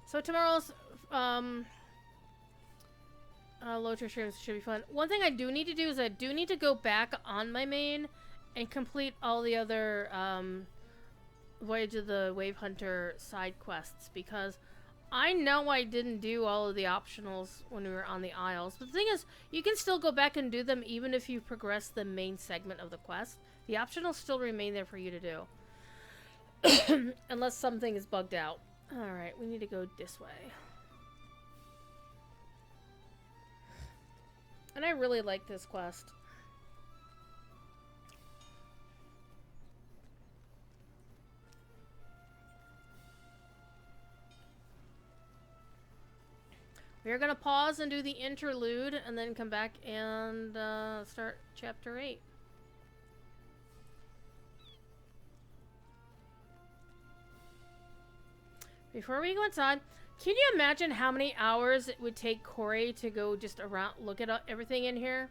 So tomorrow's Lotro streams should be fun. One thing I do need to do is I do need to go back on my main and complete all the other Voyage of the Wave Hunter side quests, because I know I didn't do all of the optionals when we were on the Isles. But the thing is, you can still go back and do them even if you progress the main segment of the quest. The optionals still remain there for you to do. Unless something is bugged out. Alright, we need to go this way. And I really like this quest. We're gonna pause and do the interlude and then come back and start chapter 8. Before we go inside, can you imagine how many hours it would take Corey to go just around, look at everything in here?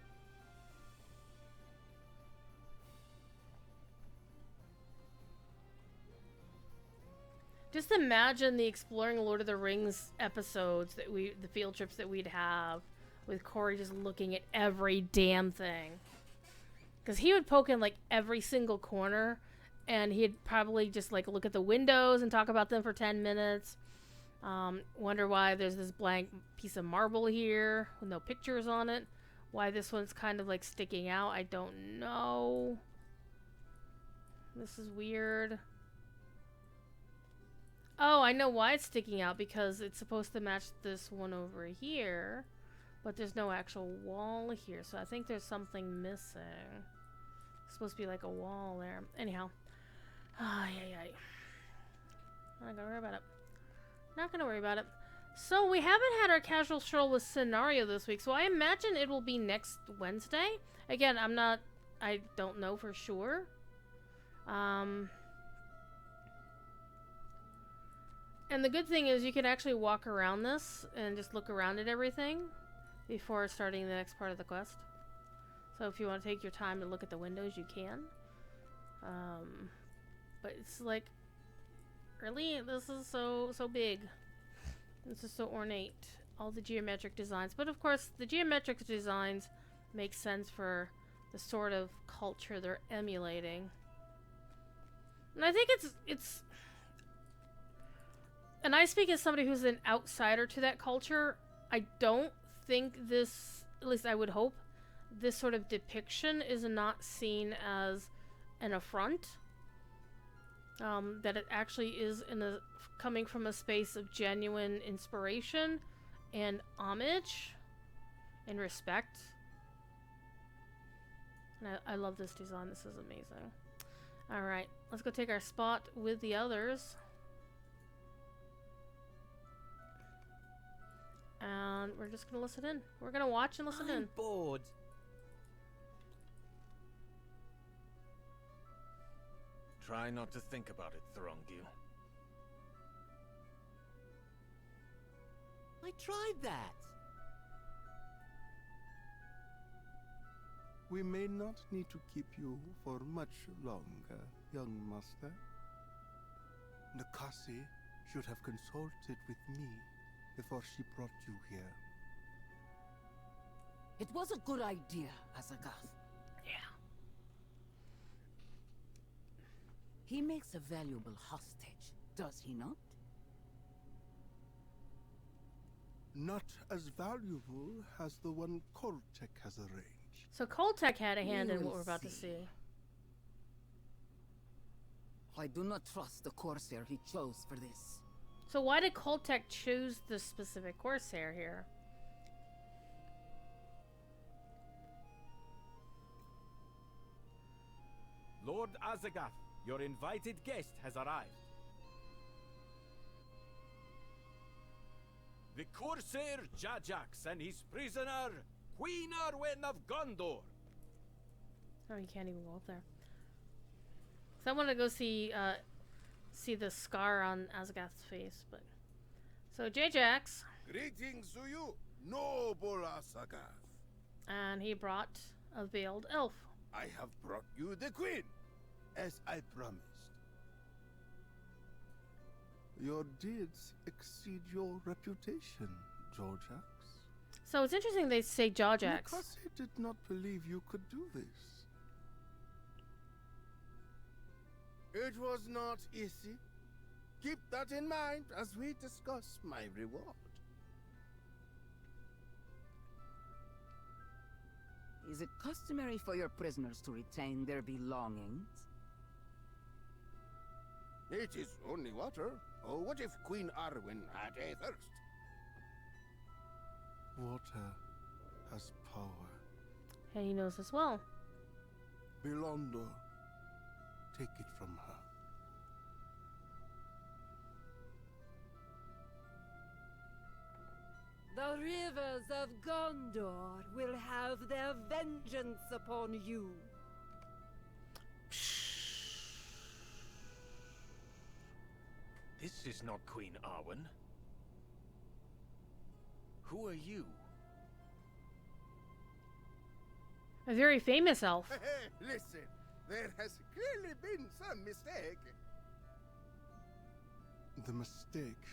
Just imagine the Exploring Lord of the Rings episodes that the field trips that we'd have with Corey just looking at every damn thing. Because he would poke in like every single corner, and he'd probably just like look at the windows and talk about them for 10 minutes. Wonder why there's this blank piece of marble here with no pictures on it. Why this one's kind of like sticking out, I don't know. This is weird. Oh, I know why it's sticking out, because it's supposed to match this one over here, but there's no actual wall here, so I think there's something missing. It's supposed to be like a wall there. Anyhow. Ay, ay, ay. I'm not gonna worry about it. Not gonna worry about it. So, we haven't had our casual stroll with scenario this week, so I imagine it will be next Wednesday. Again, I don't know for sure. And the good thing is you can actually walk around this and just look around at everything before starting the next part of the quest. So if you want to take your time to look at the windows, you can. But it's like, really, this is so big. This is so ornate. All the geometric designs, but of course, the geometric designs make sense for the sort of culture they're emulating. And I think it's. And I speak as somebody who's an outsider to that culture. I don't think this, at least I would hope, this sort of depiction is not seen as an affront. That it actually is coming from a space of genuine inspiration and homage and respect. And I love this design. This is amazing. Alright, let's go take our spot with the others. And we're just gonna listen in. We're gonna watch and listen in. I'm bored. Try not to think about it, Thorongil. I tried that. We may not need to keep you for much longer, young master. Nakasi should have consulted with me before she brought you here. It was a good idea, Azagath. Yeah. He makes a valuable hostage, does he not? Not as valuable as the one Koltek has arranged. So Koltek had a hand We in what will we're about to see. see. I do not trust the Corsair he chose for this. So why did Koltek choose this specific Corsair here? Lord Azagath, your invited guest has arrived. The Corsair Jajax and his prisoner, Queen Arwen of Gondor. Oh, you can't even go up there. So I want to go see the scar on Azagath's face, but so Jajax, Greetings to you, noble Azagath. and he brought a veiled elf. I have brought you the queen, as I promised. Your deeds exceed your reputation, Jajax. So it's interesting they say Jajax. Nakasi did not believe you could do this. It was not easy. Keep that in mind as we discuss my reward. Is it customary for your prisoners to retain their belongings? It is only water. Oh, what if Queen Arwen had a thirst? Water has power. And he knows as well. Belondor, take it from her. The rivers of Gondor will have their vengeance upon you. This is not Queen Arwen. Who are you? A very famous elf. Listen, there has clearly been some mistake. The mistake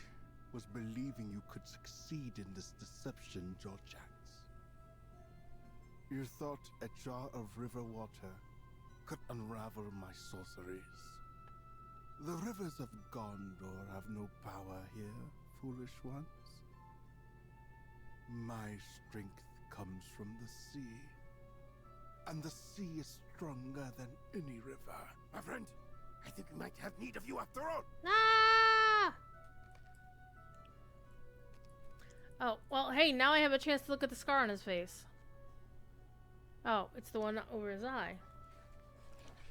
was believing you could succeed in this deception, Jajax. You thought a jar of river water could unravel my sorceries. The rivers of Gondor have no power here, foolish ones. My strength comes from the sea. And the sea is stronger than any river. My friend, I think we might have need of you after all. Ah! Oh, well, hey, now I have a chance to look at the scar on his face. Oh, it's the one over his eye.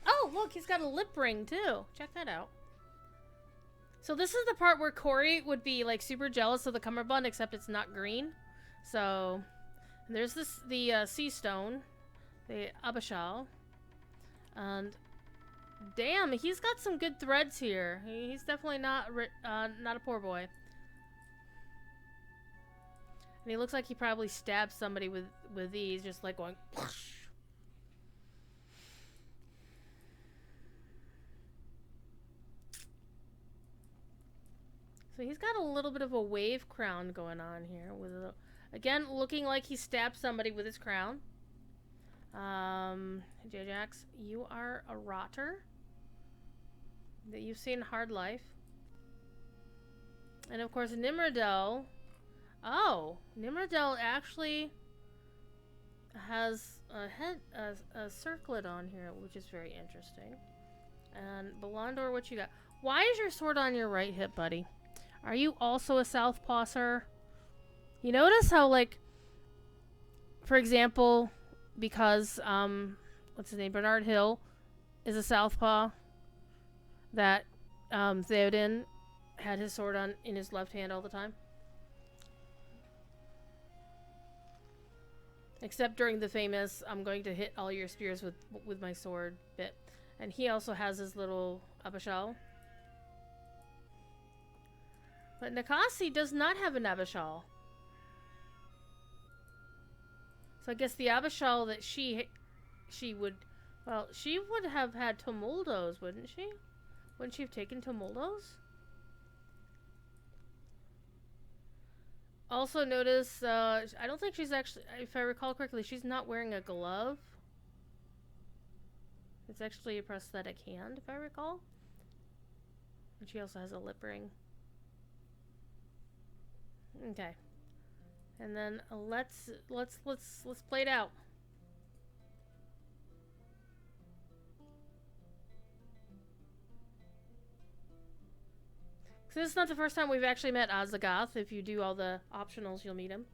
Oh, look, he's got a lip ring, too. Check that out. So this is the part where Corey would be, like, super jealous of the cummerbund, except it's not green. So, there's the sea stone, the Abashal. And, damn, he's got some good threads here. He's definitely not a poor boy. And he looks like he probably stabbed somebody with these, just like going. So he's got a little bit of a wave crown going on here. With a, again, looking like he stabbed somebody with his crown. J-Jax, you are a rotter. That you've seen hard life. And of course, Nimrodel. Oh, Nimrodel actually has a circlet on here, which is very interesting. And Belondor, what you got? Why is your sword on your right hip, buddy? Are you also a southpaw, sir? You notice how, like, for example, because what's his name, Bernard Hill, is a southpaw. That Theoden had his sword on in his left hand all the time. Except during the famous "I'm going to hit all your spears with my sword" bit. And he also has his little Abishal. But Nikasi does not have an Abishal. So I guess the Abishal that she would... Well, she would have had Tumuldos, wouldn't she? Wouldn't she have taken Tumuldos? Also notice, I don't think she's actually, if I recall correctly, she's not wearing a glove. It's actually a prosthetic hand, if I recall. And she also has a lip ring. Okay. And then let's play it out. So this is not the first time we've actually met Azagath. If you do all the optionals, you'll meet him.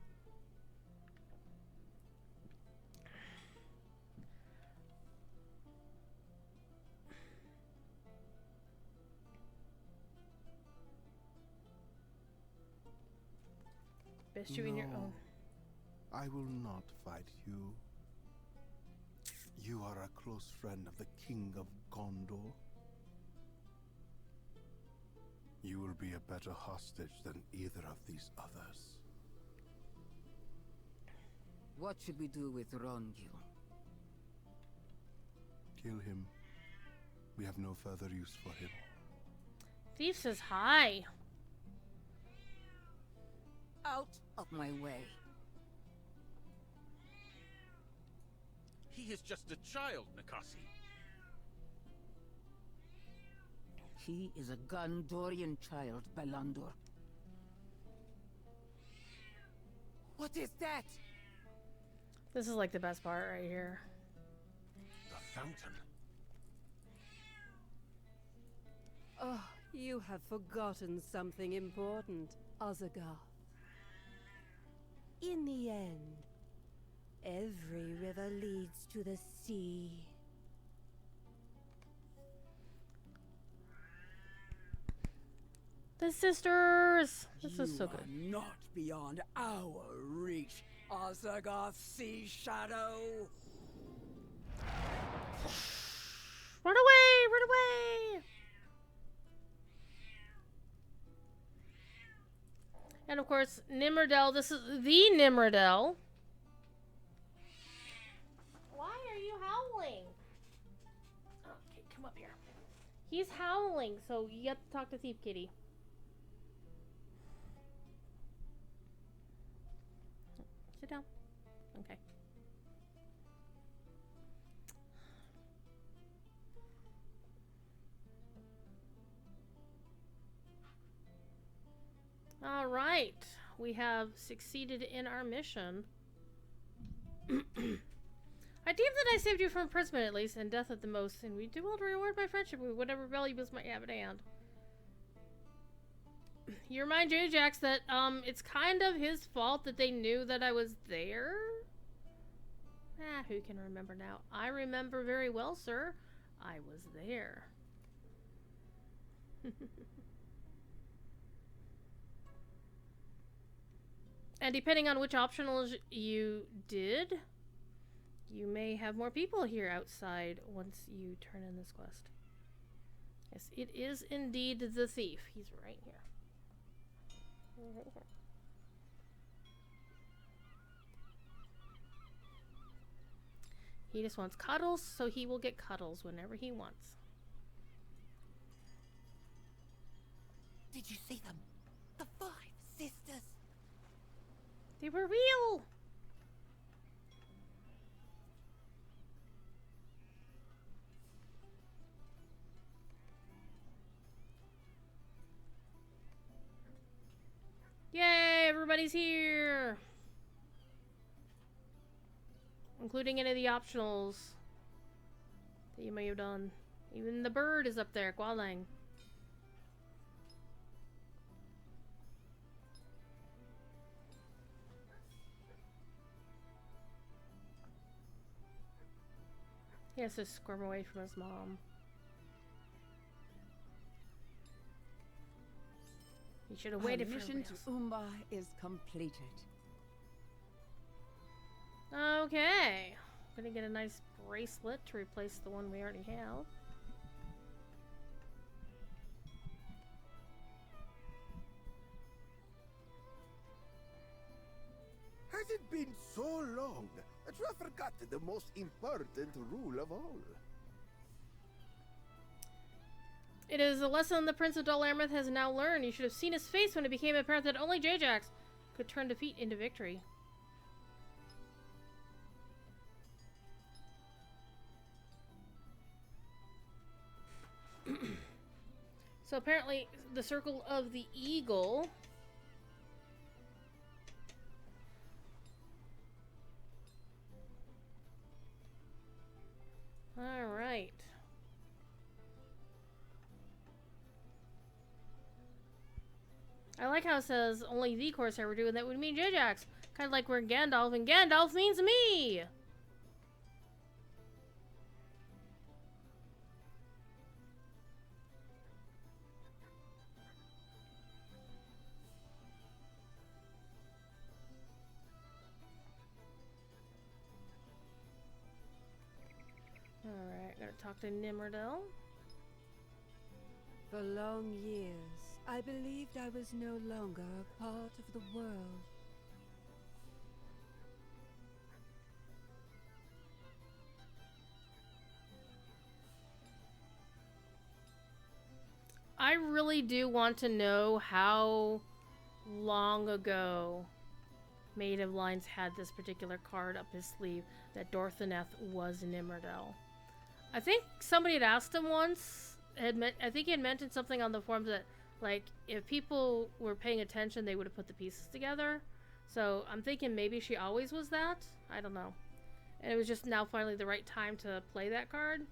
Best you in your own. I will not fight you. You are a close friend of the King of Gondor. You will be a better hostage than either of these others. What should we do with Rongil? Kill him. We have no further use for him. Thief says hi. Out of my way. He is just a child, Nikasi. He is a Gondorian child, Belondor. What is that? This is like the best part right here. The fountain. Oh, you have forgotten something important, Azagath. In the end, every river leads to the sea. The sisters! This is so You good. are not beyond our reach, Azagath Sea Shadow. Run away! Run away! And of course, Nimrodel. This is the Nimrodel. Why are you howling? Okay, come up here. He's howling, so you have to talk to Thief Kitty. Sit down. Okay. Alright. We have succeeded in our mission. I deem that I saved you from imprisonment at least, and death at the most, and we do well to reward my friendship with whatever valuables might have at hand. You remind J-Jax that, it's kind of his fault that they knew that I was there? Who can remember now? I remember very well, sir. I was there. And depending on which optionals you did, you may have more people here outside once you turn in this quest. Yes, it is indeed the thief. He's right here. Right here. He just wants cuddles, so he will get cuddles whenever he wants. Did you see them? They were real! Yay, everybody's here! Including any of the optionals that you may have done. Even the bird is up there, Gualang. He has to squirm away from his mom. He should have waited for mission everybody to Umba is completed. else. Okay. Gonna get a nice bracelet to replace the one we already have. Has it been so long that you have forgotten the most important rule of all? It is a lesson the Prince of Dol Amroth has now learned. You should have seen his face when it became apparent that only Jajax could turn defeat into victory. So apparently, the Circle of the Eagle. Alright. I like how it says only the Corsair would do, and that would mean Jajax. Kind of like we're Gandalf, and Gandalf means me! Alright, gotta talk to Nimrodel. For long years, I believed I was no longer a part of the world. I really do want to know how long ago Maid of Lines had this particular card up his sleeve that Dorthaneth was Nimrodel. I think somebody had asked him once. I think he had mentioned something on the forums that, like, if people were paying attention, they would have put the pieces together. So I'm thinking maybe she always was that. I don't know. And it was just now finally the right time to play that card.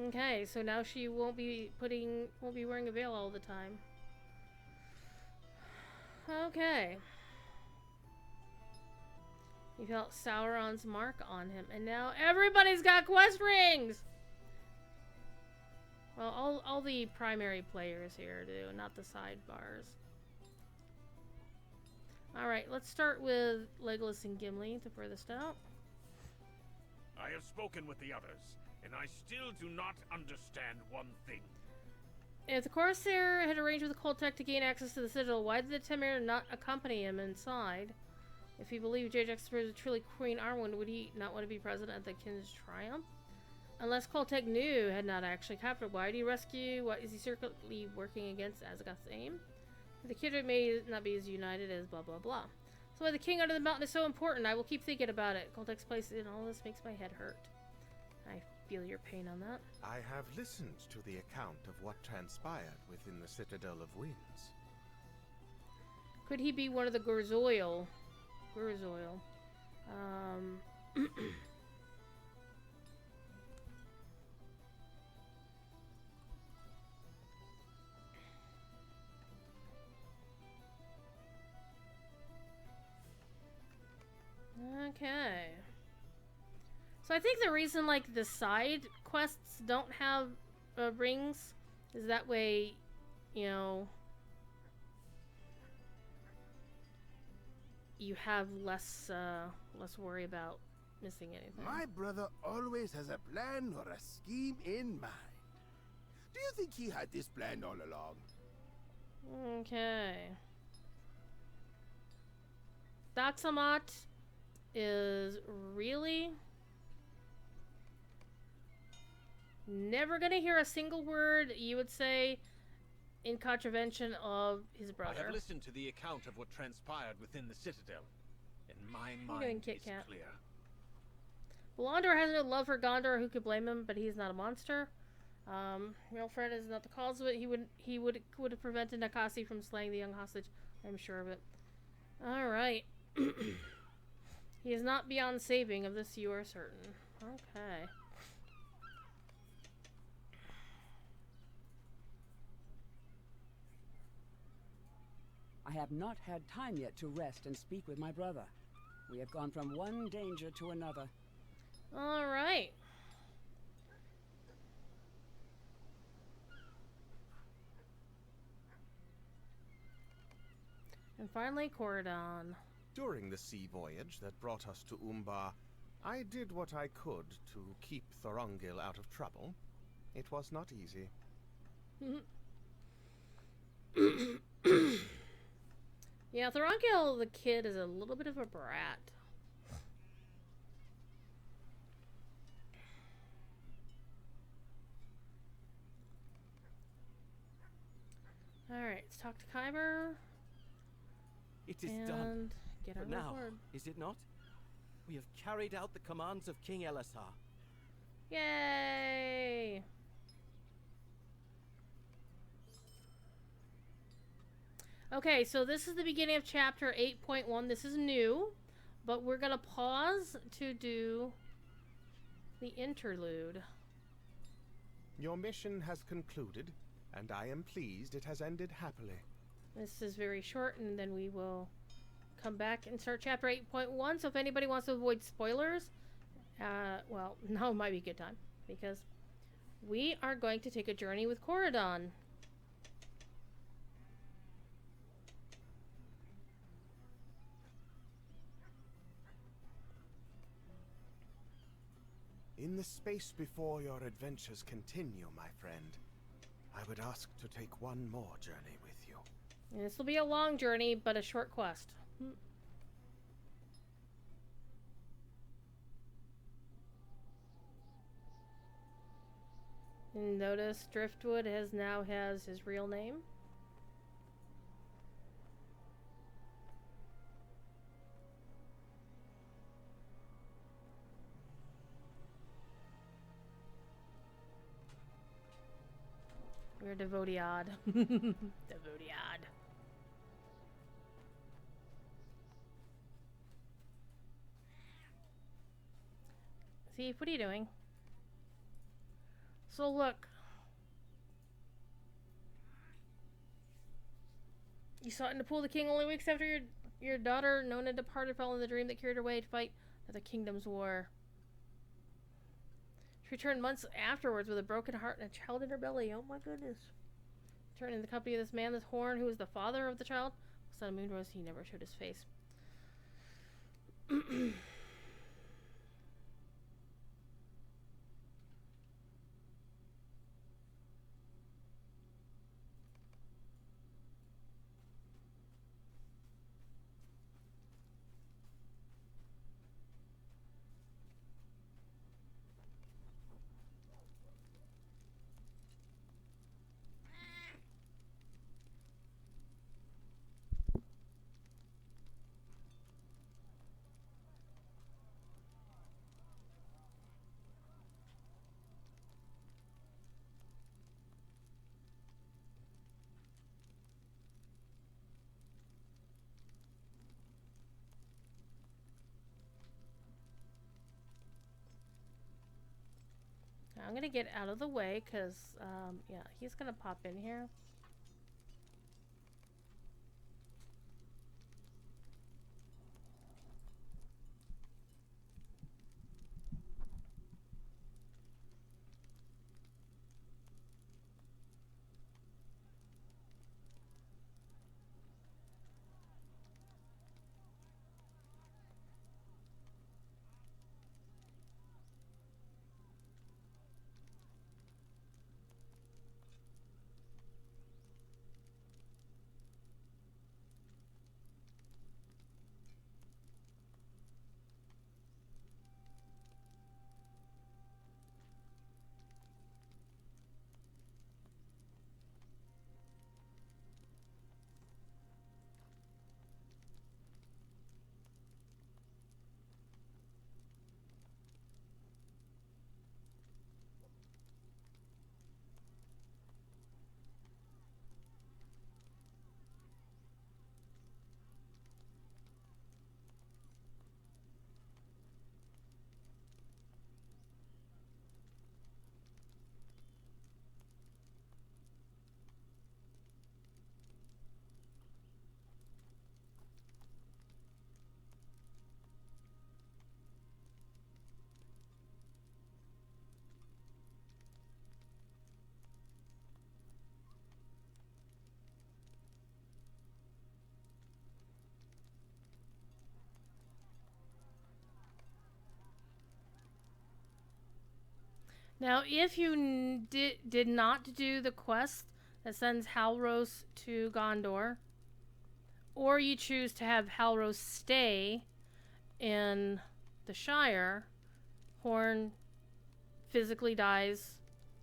Okay, so now she won't be wearing a veil all the time. Okay. He felt Sauron's mark on him, and now everybody's got quest rings! Well, all the primary players here do, not the sidebars. Alright, let's start with Legolas and Gimli, the furthest out. I have spoken with the others, and I still do not understand one thing. If the Corsair had arranged with the Koltec to gain access to the Citadel, why did the Temir not accompany him inside? If he believed Jajax was truly Queen Arwen, would he not want to be present at the King's triumph? Unless Koltec knew had not actually captured, why did he rescue? What is he secretly working against Azagath's aim? The Kindred may not be as united as blah blah blah. So why the king under the mountain is so important, I will keep thinking about it. Koltec's place in all this makes my head hurt. I feel your pain on that. I have listened to the account of what transpired within the Citadel of Winds. Could he be one of the Gurzoil? Okay. So I think the reason, like, the side quests don't have rings is that way, you know, you have less worry about missing anything. My brother always has a plan or a scheme in mind. Do you think he had this planned all along? Okay. Daxamat is really never gonna hear a single word you would say in contravention of his I brother. have listened to the account of what transpired within the Citadel, and my What are you doing, mind Kit is Kat? clear. Belondor has no love for Gondor. Who could blame him? But he's not a monster. Wilfred is not the cause of it. He would have prevented Nakasi from slaying the young hostage. I'm sure of it. All right. He is not beyond saving. Of this, you are certain. Okay. I have not had time yet to rest and speak with my brother. We have gone from one danger to another. All right. And finally, Corridon. During the sea voyage that brought us to Umbar, I did what I could to keep Thorongil out of trouble. It was not easy. Yeah, Thorongil the kid is a little bit of a brat. Alright, let's talk to Kyber. It is and done. Get For our now, reward. is it not? We have carried out the commands of King Elisar. Yay! Okay, so this is the beginning of chapter 8.1. This is new, but we're gonna pause to do the interlude. Your mission has concluded, and I am pleased it has ended happily. This is very short, and then we will come back and start chapter 8.1. So if anybody wants to avoid spoilers, well, now might be a good time, because we are going to take a journey with Corridon. In the space before your adventures continue, my friend, I would ask to take one more journey with you. And this will be a long journey, but a short quest. And notice Driftwood now has his real name. We're Devodiad. Devodiad. See, what are you doing? So look. You saw it in the pool of the king only weeks after your daughter, Nona, departed following the dream that carried her away to fight the kingdom's war. She returned months afterwards with a broken heart and a child in her belly. Oh my goodness. Returned in the company of this man, this Horn, who was the father of the child. Son of Moonrose, he never showed his face. I'm gonna get out of the way because, yeah, he's gonna pop in here. Now, if you did not do the quest that sends Halros to Gondor, or you choose to have Halros stay in the Shire, Horn physically dies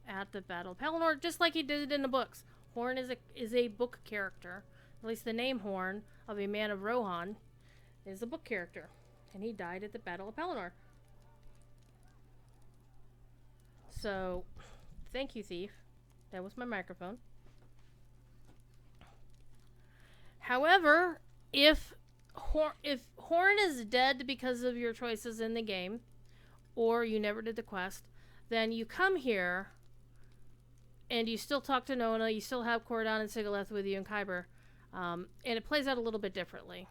at the Battle of Pelennor, just like he did it in the books. Horn is a book character. At least the name Horn of a Man of Rohan is a book character. And he died at the Battle of Pelennor. So, thank you, Thief. That was my microphone. However, if Horn is dead because of your choices in the game, or you never did the quest, then you come here and you still talk to Nona, you still have Cordon and Sigileth with you and Kyber, and it plays out a little bit differently.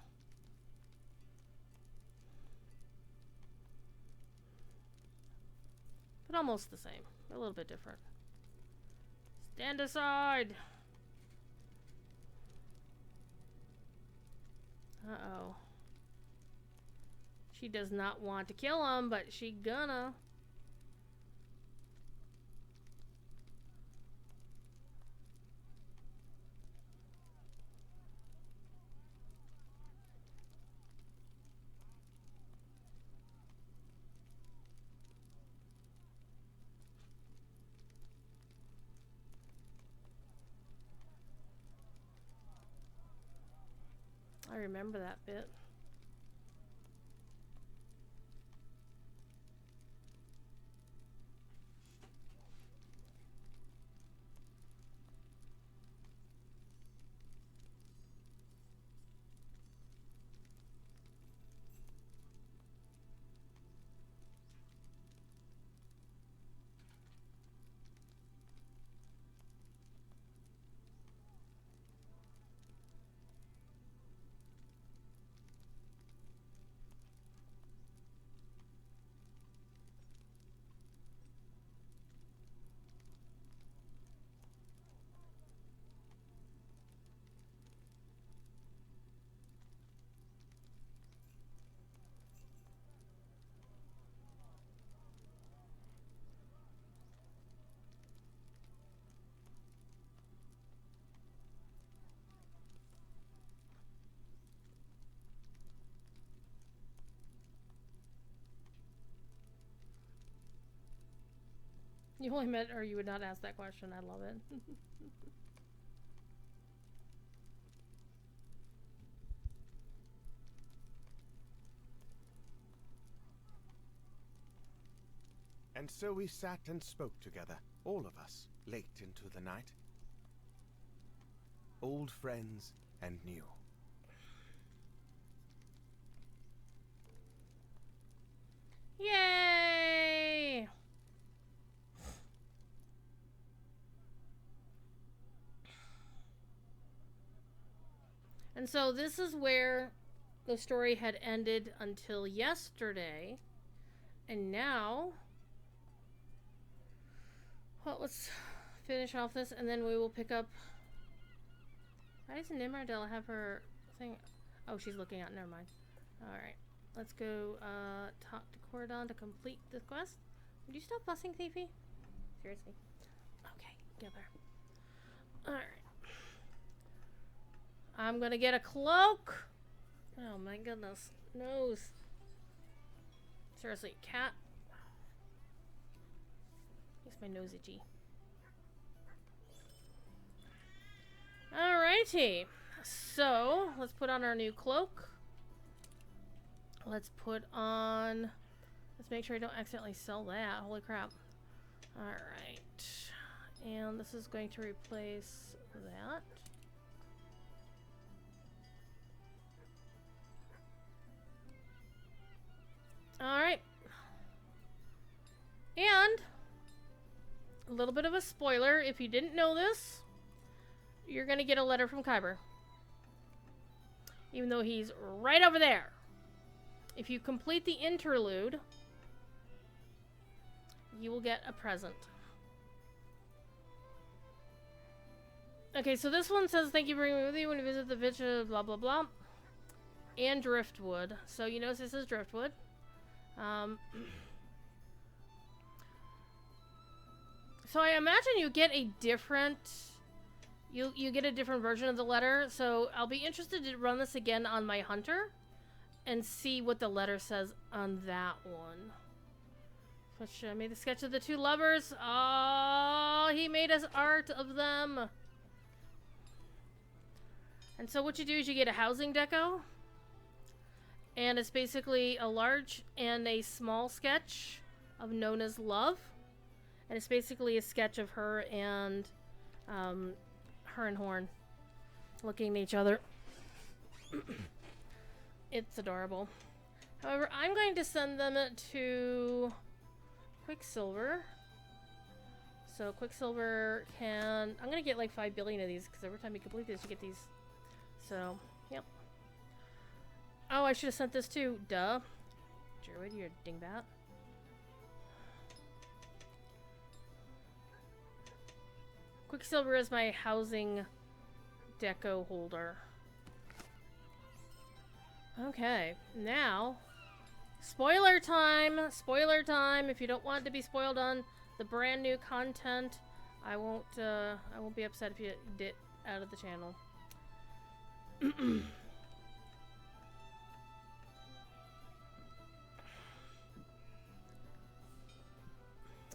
But almost the same. A little bit different. Stand aside! Uh-oh. She does not want to kill him, but she gonna. I remember that bit. You only meant, or you would not ask that question. I love it. And so we sat and spoke together, all of us, late into the night. Old friends and new. Yay! And so this is where the story had ended until yesterday. And now, well, let's finish off this and then we will pick up. Why doesn't Nimardel have her thing? Oh, she's looking out. Never mind. Alright. Let's go talk to Cordon to complete the quest. Would you stop fussing, Thiefy? Seriously. Okay, get there. Alright. I'm gonna get a cloak. Oh my goodness. Nose. Seriously, cat. Makes my nose itchy. Alrighty. So, let's put on our new cloak. Let's put on... Let's make sure I don't accidentally sell that. Holy crap. Alright. And this is going to replace that. Alright. And a little bit of a spoiler, if you didn't know this, you're gonna get a letter from Kyber. Even though he's right over there. If you complete the interlude, you will get a present. Okay, so this one says, thank you for bringing me with you when you visit the Vitch, blah blah blah. And Driftwood. So you notice this is Driftwood. So I imagine you get a different... You get a different version of the letter, so I'll be interested to run this again on my hunter and see what the letter says on that one. Which I made the sketch of the two lovers. Oh, he made us art of them. And so what you do is you get a housing deco, and it's basically a large and a small sketch of Nona's love, and it's basically a sketch of her and Horn looking at each other. It's adorable. However, I'm going to send them to Quicksilver. So Quicksilver can... I'm going to get like 5 billion of these, because every time you complete this, you get these. So, yep. Oh, I should have sent this too. Duh. Druid, you're a dingbat. Quicksilver is my housing deco holder. Okay, now... Spoiler time! Spoiler time! If you don't want to be spoiled on the brand new content, I won't be upset if you dip out of the channel.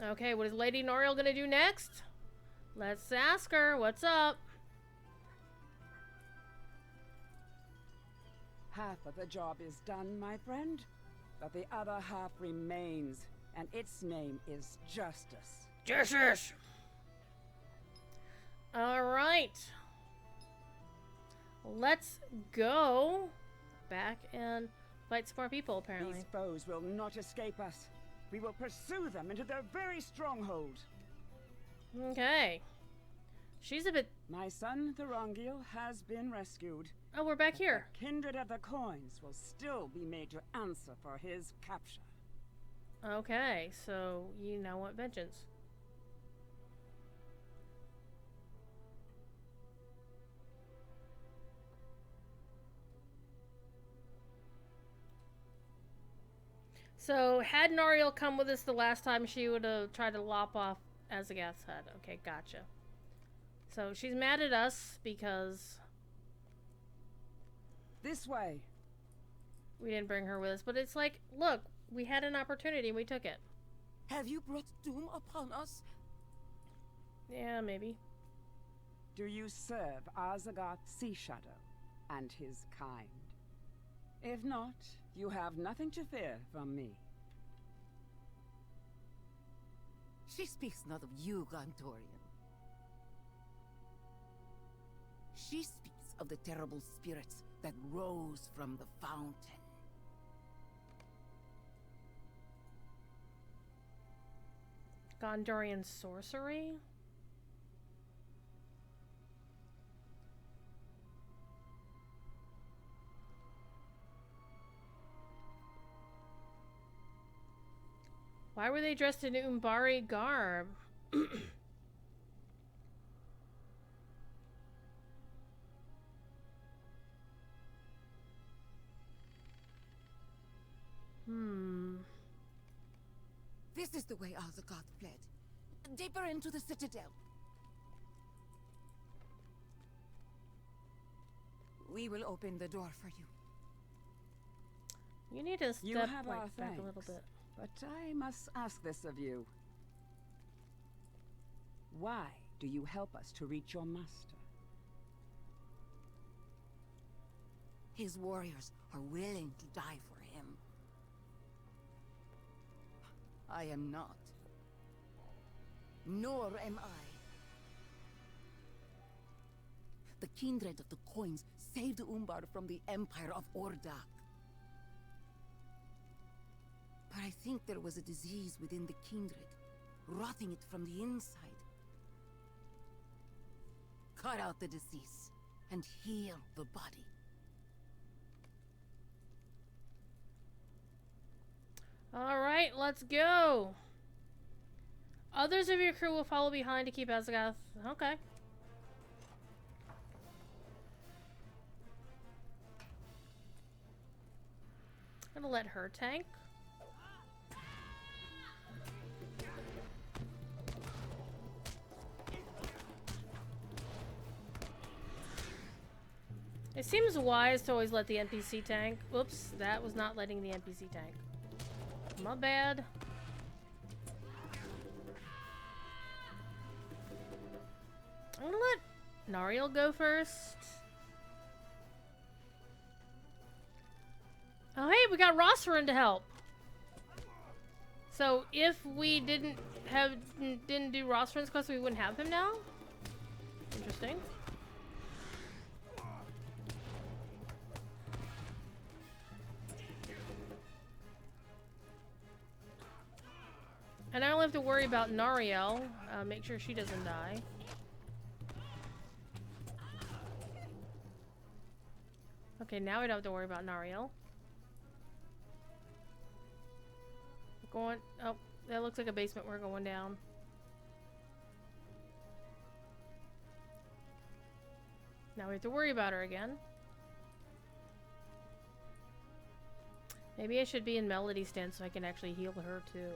Okay, what is Lady Noriel gonna do next? Let's ask her. What's up? Half of the job is done, my friend, but the other half remains, and its name is justice. Justice! Alright. Let's go back and fight some more people, apparently. These foes will not escape us. We will pursue them into their very stronghold. Okay. She's a bit... My son, Thorongil, has been rescued. Oh, we're back here. The kindred of the coins will still be made to answer for his capture. Okay, so you now want vengeance. So, had Noriel come with us the last time, she would have tried to lop off Azagath's head. Okay, gotcha. So, she's mad at us because... This way. We didn't bring her with us, but it's like, look, we had an opportunity and we took it. Have you brought doom upon us? Yeah, maybe. Do you serve Azagath Sea Shadow and his kind? If not, you have nothing to fear from me. She speaks not of you, Gondorian. She speaks of the terrible spirits that rose from the fountain. Gondorian sorcery? Why were they dressed in Umbari garb? This is the way Azagath fled. Deeper into the citadel. We will open the door for you. You need to step You have our like, back thanks, a little bit. but I must ask this of you. Why do you help us to reach your master? His warriors are willing to die for him. I am not. Nor am I. The kindred of the coins saved Umbar from the Empire of Ordak. But I think there was a disease within the kindred, rotting it from the inside. Cut out the disease and heal the body. Alright, let's go. Others of your crew will follow behind to keep Azagath. Okay. I'm gonna let her tank. It seems wise to always let the NPC tank. Oops, that was not letting the NPC tank. My bad. I'm gonna let Nariel go first. Oh hey, we got Rossarin to help. So if we didn't do Rossarin's quest, we wouldn't have him now? Interesting. And I only have to worry about Nariel. Make sure she doesn't die. Okay, now we don't have to worry about Nariel. We're going... Oh, that looks like a basement. We're going down. Now we have to worry about her again. Maybe I should be in Melody Stand so I can actually heal her too.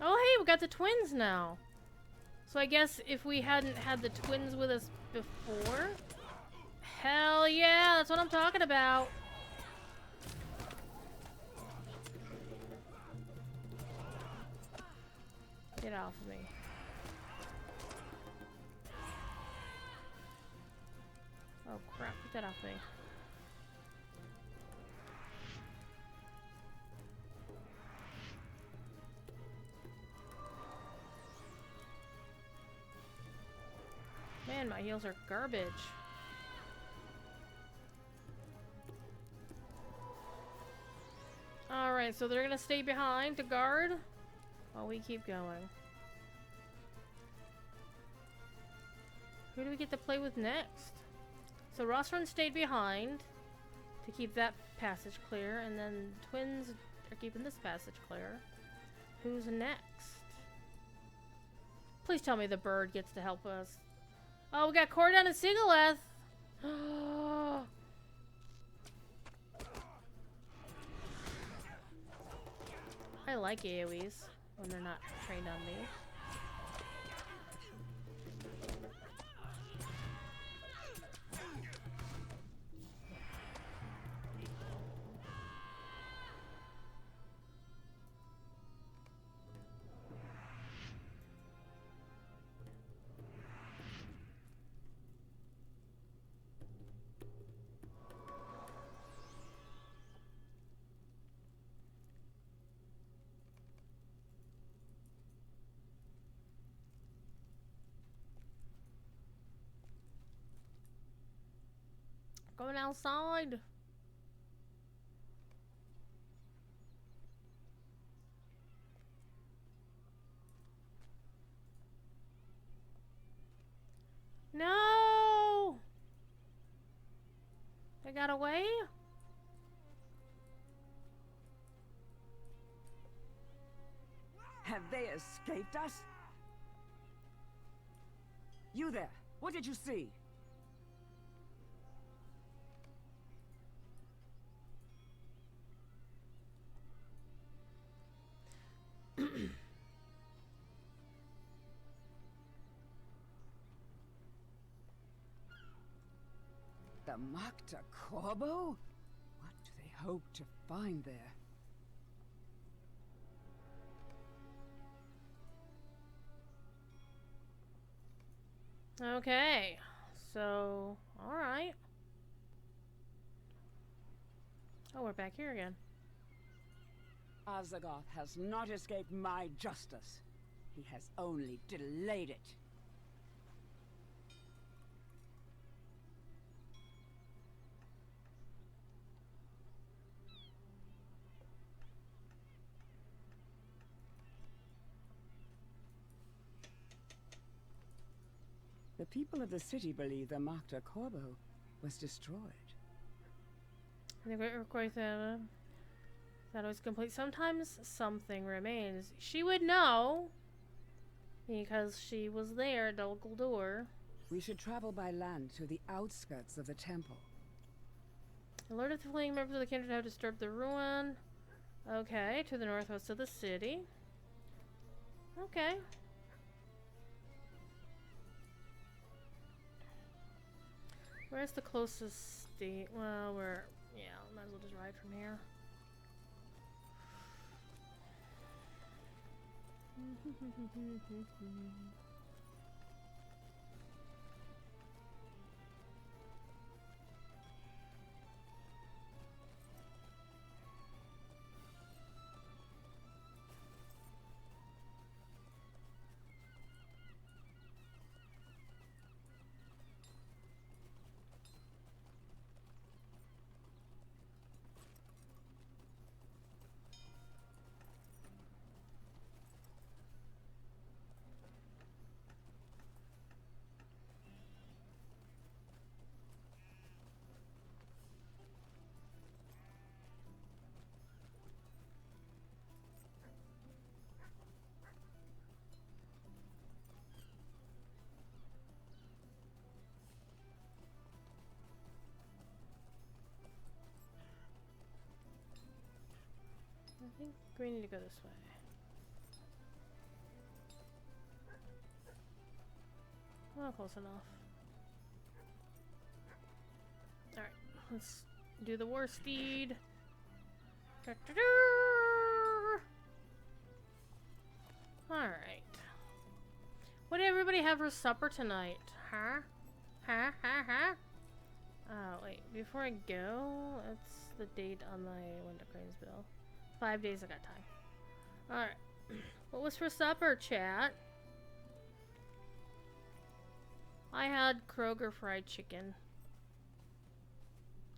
Oh hey, we got the twins now. So I guess if we hadn't had the twins with us before... Hell yeah, that's what I'm talking about. Get off of me. Oh crap, get that off me. Man, my heals are garbage. Alright, so they're gonna stay behind to guard while we keep going. Who do we get to play with next? So Rossarin stayed behind to keep that passage clear, and then twins are keeping this passage clear. Who's next? Please tell me the bird gets to help us. Oh, we got Cordon and Sigaleth. I like AoEs when they're not trained on me. Going outside. No! They got away? Have they escaped us? You there, what did you see? The Makta Corbo? What do they hope to find there? Okay, so, alright. Oh, we're back here again. Azagoth has not escaped my justice. He has only delayed it. The people of the city believe the Makta Corbo was destroyed. And the Great Earthquake that was complete. Sometimes something remains. She would know because she was there at the local door. We should travel by land to the outskirts of the temple. Alert of the fleeing members of the kindred have disturbed the ruin. Okay, to the northwest of the city. Okay. Where's the closest state? Well, yeah, might as well just ride from here. I think we need to go this way. Well, close enough. Alright, let's do the war steed. Alright. What did everybody have for supper tonight? Huh? Huh? Huh? Huh? Oh, wait. Before I go, that's the date on my window cranes bill. 5 days, I got time. Alright. What was for supper, chat? I had Kroger fried chicken.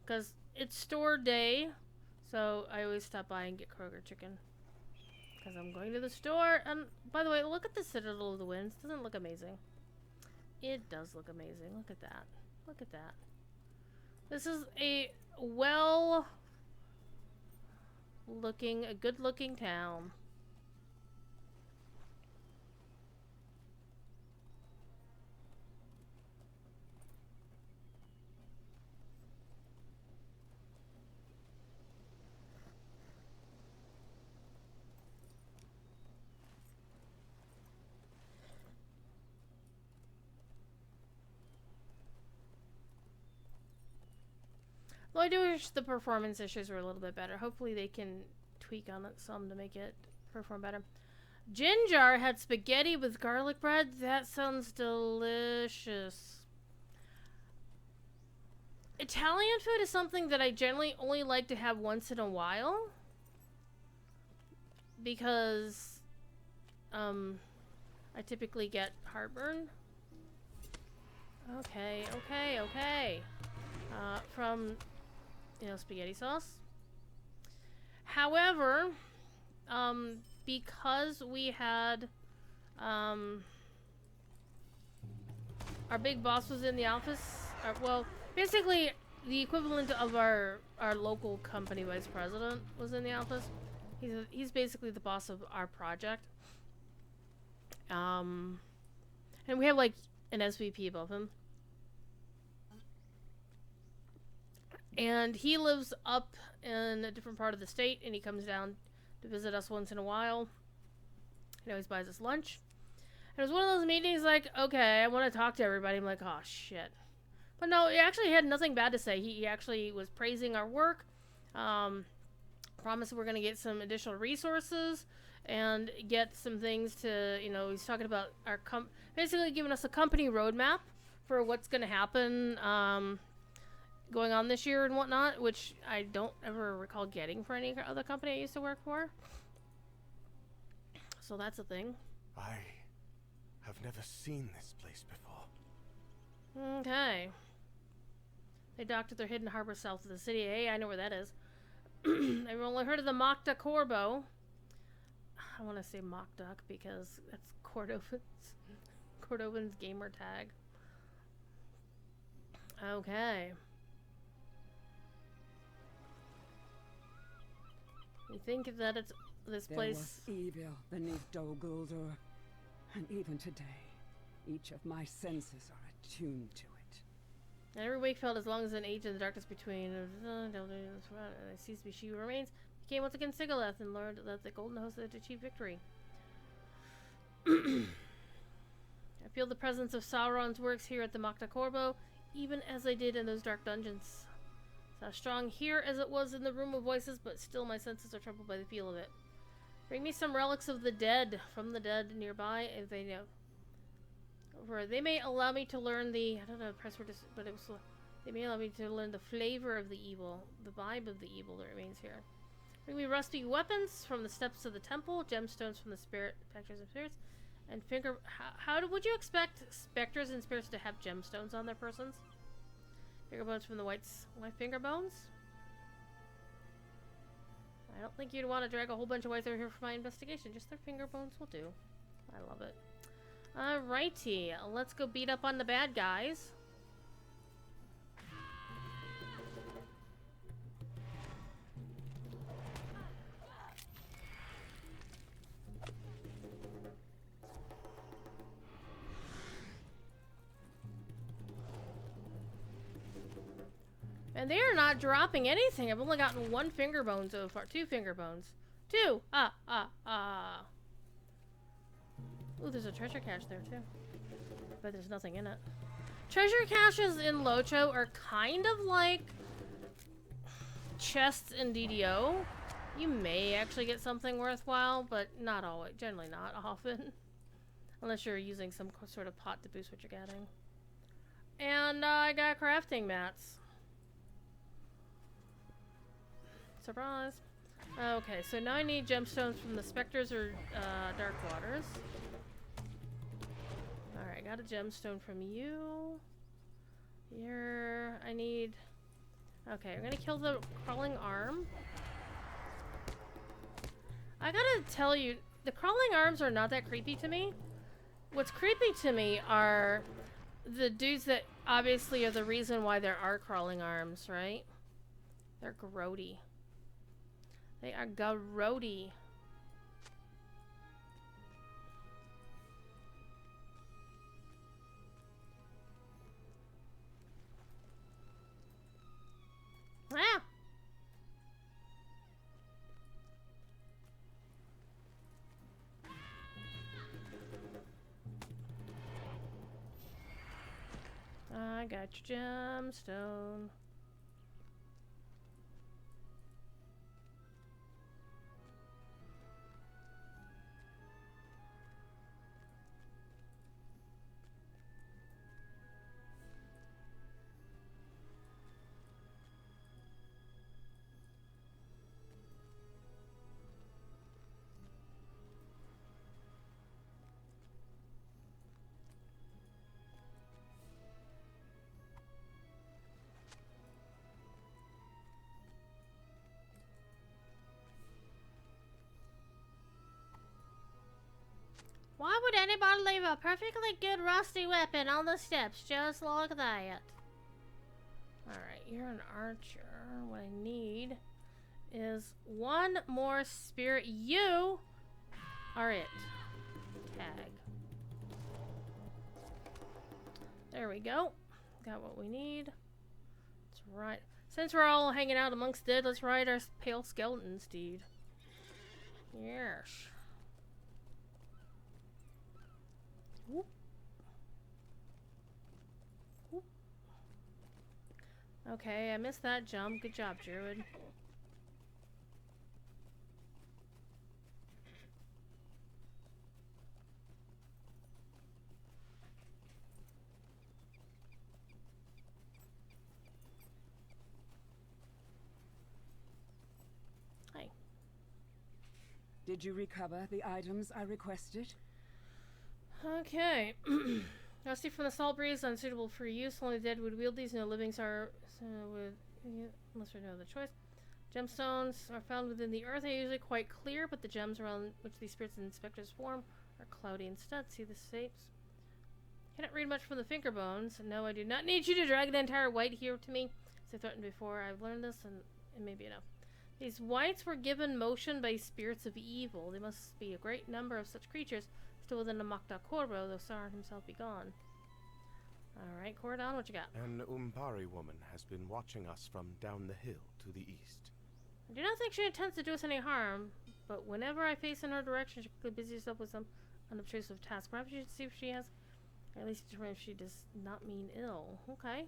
Because it's store day, so I always stop by and get Kroger chicken. Because I'm going to the store. And by the way, look at the Citadel of the Winds. Doesn't it look amazing? It does look amazing. Look at that. Look at that. This is a a good looking town. Though I do wish the performance issues were a little bit better. Hopefully they can tweak on it some to make it perform better. Ginger had spaghetti with garlic bread. That sounds delicious. Italian food is something that I generally only like to have once in a while. Because I typically get heartburn. Okay. From spaghetti sauce. However, because we had our big boss was in the office, well, basically the equivalent of our local company vice president was in the office. He's basically the boss of our project. And we have like an SVP above him. And he lives up in a different part of the state, and he comes down to visit us once in a while. He always buys us lunch. And it was one of those meetings like, okay, I want to talk to everybody. I'm like, oh, shit. But no, he actually had nothing bad to say. He actually was praising our work. Promised we're going to get some additional resources and get some things to, he's talking about our basically giving us a company roadmap for what's going to happen going on this year and whatnot, which I don't ever recall getting for any other company I used to work for. So that's a thing. I have never seen this place before. Okay. They docked at their hidden harbor south of the city. Hey, I know where that is. I've only heard of the Mokta Corbo. I want to say Mock Duck because that's Cordovan's gamer tag. Okay. You think that it's this There place? was evil beneath Dol Guldur, and even today, each of my senses are attuned to it. And every wake felt as long as an age in the darkness between. And I seized me, she who remains, became once again Sigileth, and learned that the Golden Host had achieved victory. I feel the presence of Sauron's works here at the Mokta Corbo, even as I did in those dark dungeons. It's as strong here as it was in the Room of Voices, but still my senses are troubled by the feel of it. Bring me some relics of the dead, from the dead nearby, if they know. For they may allow me to learn the, I don't know the press word, but it was, they may allow me to learn the flavor of the evil, the vibe of the evil that remains here. Bring me rusty weapons from the steps of the temple, gemstones from the spirit, pictures of spirits, and finger. Would you expect specters and spirits to have gemstones on their persons? Finger bones from the white finger bones? I don't think you'd want to drag a whole bunch of whites over here for my investigation. Just their finger bones will do. I love it. Alrighty, let's go beat up on the bad guys. And they are not dropping anything. I've only gotten one finger bone so far. 2 finger bones. 2! Ooh, there's a treasure cache there, too. But there's nothing in it. Treasure caches in Locho are kind of like chests in DDO. You may actually get something worthwhile, but not always. Generally not often. Unless you're using some sort of pot to boost what you're getting. And I got crafting mats. Surprise. Okay, so now I need gemstones from the Spectres or Dark Waters. Alright, got a gemstone from you. Here, I need... Okay, I'm gonna kill the crawling arm. I gotta tell you, the crawling arms are not that creepy to me. What's creepy to me are the dudes that obviously are the reason why there are crawling arms, right? They're grody. They are grody. Ah! I got your gemstone. Why would anybody leave a perfectly good rusty weapon on the steps just like that? Alright, you're an archer. What I need is one more spirit. You are it. Tag. There we go. Got what we need. Let's ride. Since we're all hanging out amongst dead, let's ride our pale skeleton steed. Yes. Whoop. Whoop. Okay, I missed that jump. Good job, Druid. Did you recover the items I requested? Okay. Rusty from the salt breeze, unsuitable for use. Only the dead would wield these. No livings are unless there's no other choice. Gemstones are found within the earth. They are usually quite clear, but the gems around which these spirits and inspectors form are cloudy instead. See the shapes. Cannot read much from the finger bones. No, I do not need you to drag an entire white here to me. As I threatened before, I've learned this, and it may be enough. These whites were given motion by spirits of evil. There must be a great number of such creatures still within the Makta Corbo, though Sauron himself be gone. Alright, Cordon, what you got? An Umbari woman has been watching us from down the hill to the east. I do not think she intends to do us any harm, but whenever I face in her direction, she could busy herself with some unobtrusive task. Perhaps you should see if she has, or at least determine if she does not mean ill. Okay.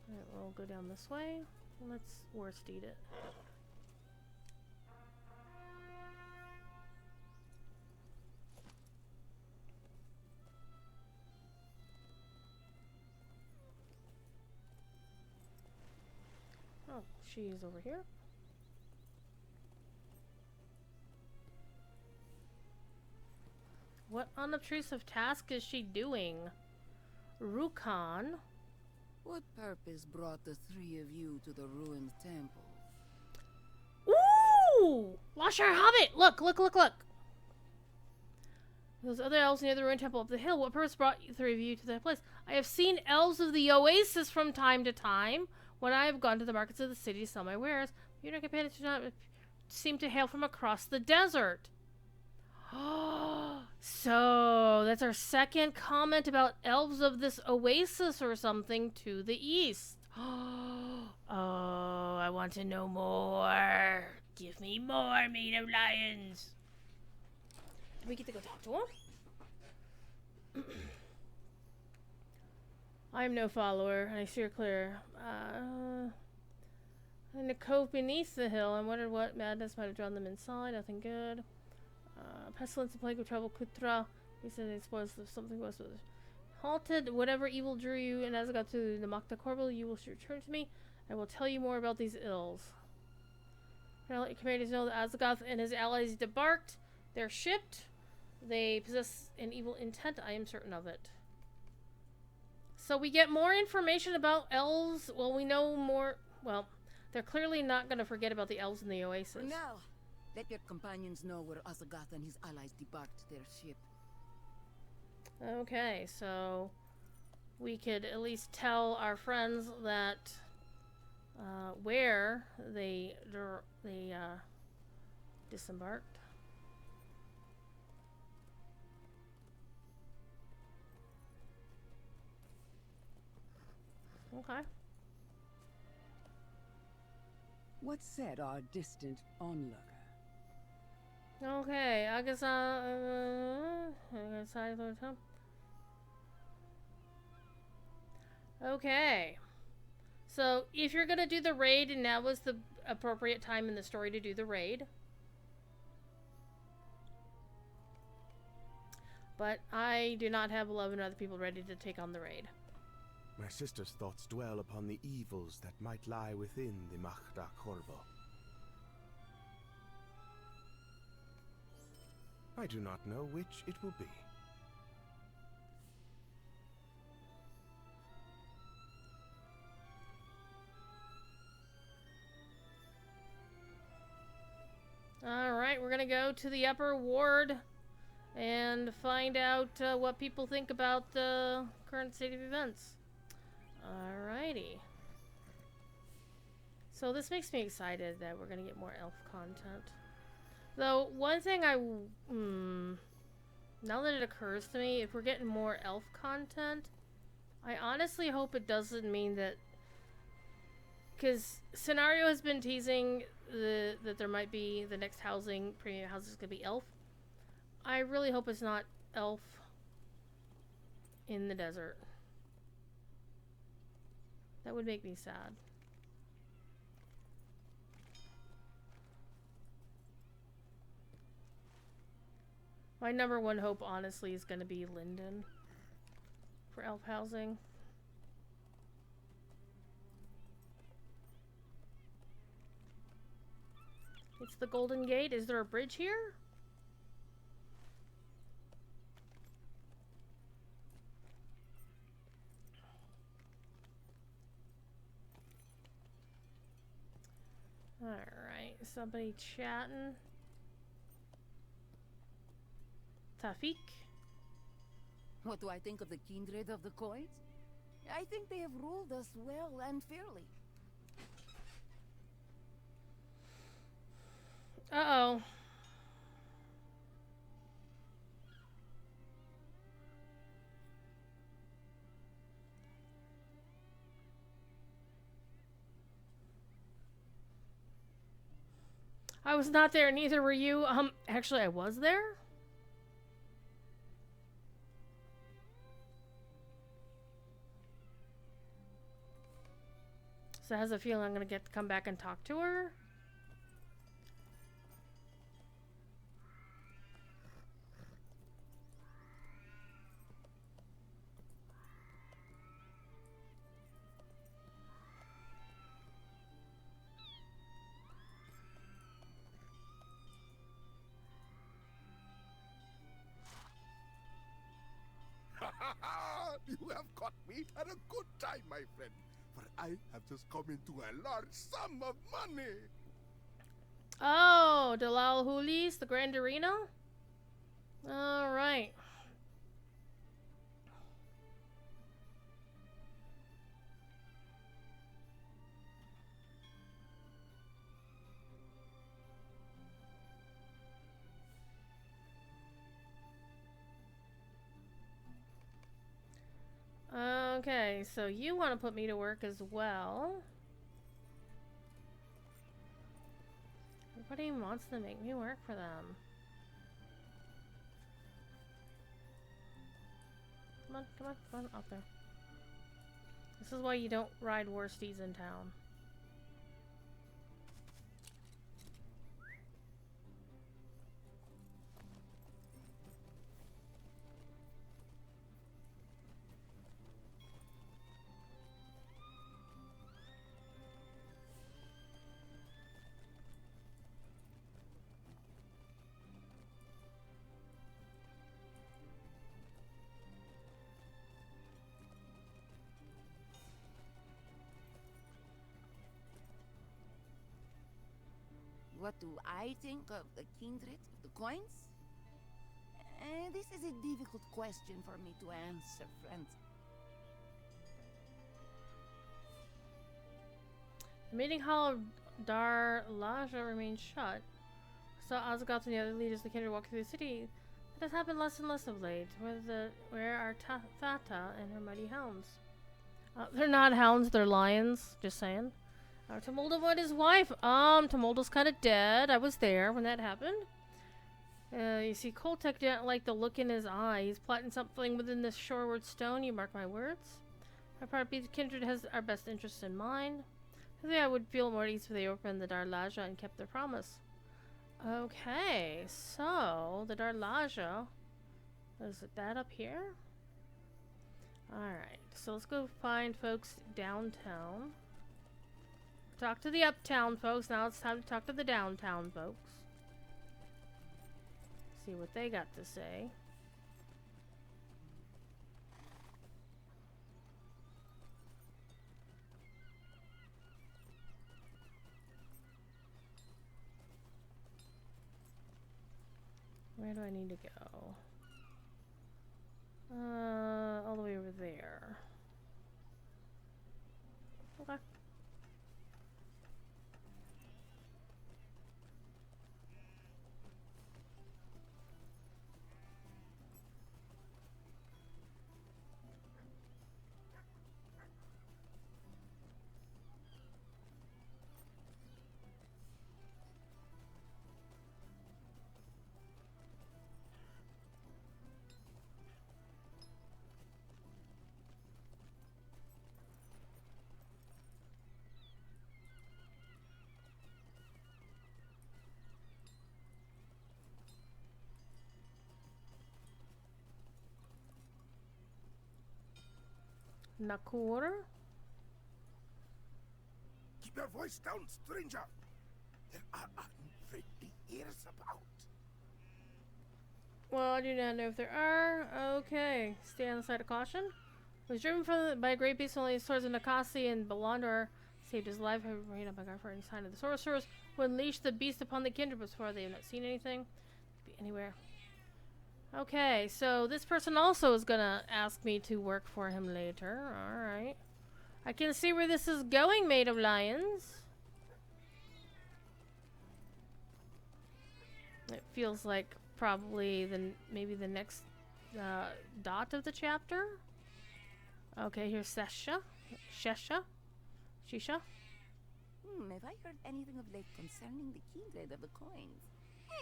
Alright, we'll go down this way. Let's worst eat it. Oh, she's over here. What unobtrusive task is she doing? Rukon? What purpose brought the three of you to the ruined temple? Ooh! Lasher Hobbit! Look, look, look, look! Those other elves near the ruined temple up the hill. What purpose brought you three of you to that place? I have seen elves of the oasis from time to time when I have gone to the markets of the city to sell my wares. You and your companions do not seem to hail from across the desert. So, that's our second comment about elves of this oasis or something to the east. Oh, I want to know more. Give me more, Maid of Lions. Do we get to go talk to him? I am no follower, and I steer clear. In the cove beneath the hill, I wondered what madness might have drawn them inside. Nothing good. Pestilence and plague of trouble, Kutra. He said it spoils something was halted. Whatever evil drew you, and as I got to the Makta Corbo, you will return to me. I will tell you more about these ills. I'll let your commanders know that Azagoth and his allies debarked. They're shipped. They possess an evil intent. I am certain of it. So we get more information about elves. Well, we know more. Well, they're clearly not going to forget about the elves in the oasis. Now, let your companions know where Azagoth and his allies debarked their ship. Okay, so we could at least tell our friends that where they disembarked. Okay. What said our distant onlooker? Okay, I guess okay. So, if you're gonna do the raid, and now was the appropriate time in the story to do the raid. But I do not have 11 other people ready to take on the raid. My sister's thoughts dwell upon the evils that might lie within the Makta Corbo. I do not know which it will be. Alright, we're gonna go to the upper ward and find out what people think about the current state of events. Alrighty. So this makes me excited that we're gonna get more elf content. Though, one thing now that it occurs to me, if we're getting more elf content, I honestly hope it doesn't mean that... Because Scenario has been teasing that there might be the next premium house is going to be elf. I really hope it's not elf in the desert. That would make me sad. My number one hope, honestly, is going to be Linden for elf housing. It's the Golden Gate. Is there a bridge here? Alright, somebody chatting. Tafik. What do I think of the kindred of the coins? I think they have ruled us well and fairly. Uh-oh. I was not there, neither were you. Actually, I was there? So it has a feeling I'm gonna get to come back and talk to her? You have caught me at a good time, my friend. For I have just come into a large sum of money. Oh, Dalal Hulis, the Grand Arena? Alright. Okay, so you want to put me to work as well. Everybody wants to make me work for them. Come on, come on, come on, out there. This is why you don't ride worsties in town. What do I think of the kindred of the coins? This is a difficult question for me to answer, friends. The meeting hall of Dar Laja remains shut. I saw Osgoth and the other leaders of the kindred walk through the city. It has happened less and less of late. Where are Thata and her mighty hounds? They're not hounds, they're lions. Just saying. Tumulda and his wife. Tumulda's kind of dead. I was there when that happened. You see, Koltek didn't like the look in his eye. He's plotting something within this shoreward stone, you mark my words. Our party kindred has our best interests in mind. I think I would feel more at ease if they opened the Darlaja and kept their promise. Okay, so the Darlaja. Is it that up here? Alright, so let's go find folks downtown. Talk to the uptown folks. Now it's time to talk to the downtown folks. See what they got to say. Where do I need to go? All the way over there. Okay. Nakur? Keep your voice down, stranger. There are unfriendly ears about. Well, I do not know if there are. Okay, stay on the side of caution. Was driven by a great beast only towards the Nakasi and Balandor Saved his life. I ran up my guard for any sign of the sorcerers who unleashed the beast upon the kindred before they have not seen anything. Be anywhere. Okay, so this person also is gonna ask me to work for him later. Alright. I can see where this is going, Maid of Lions. It feels like probably maybe the next dot of the chapter. Okay, here's Sesha. Shisha. Have I heard anything of late concerning the kindred of the coins?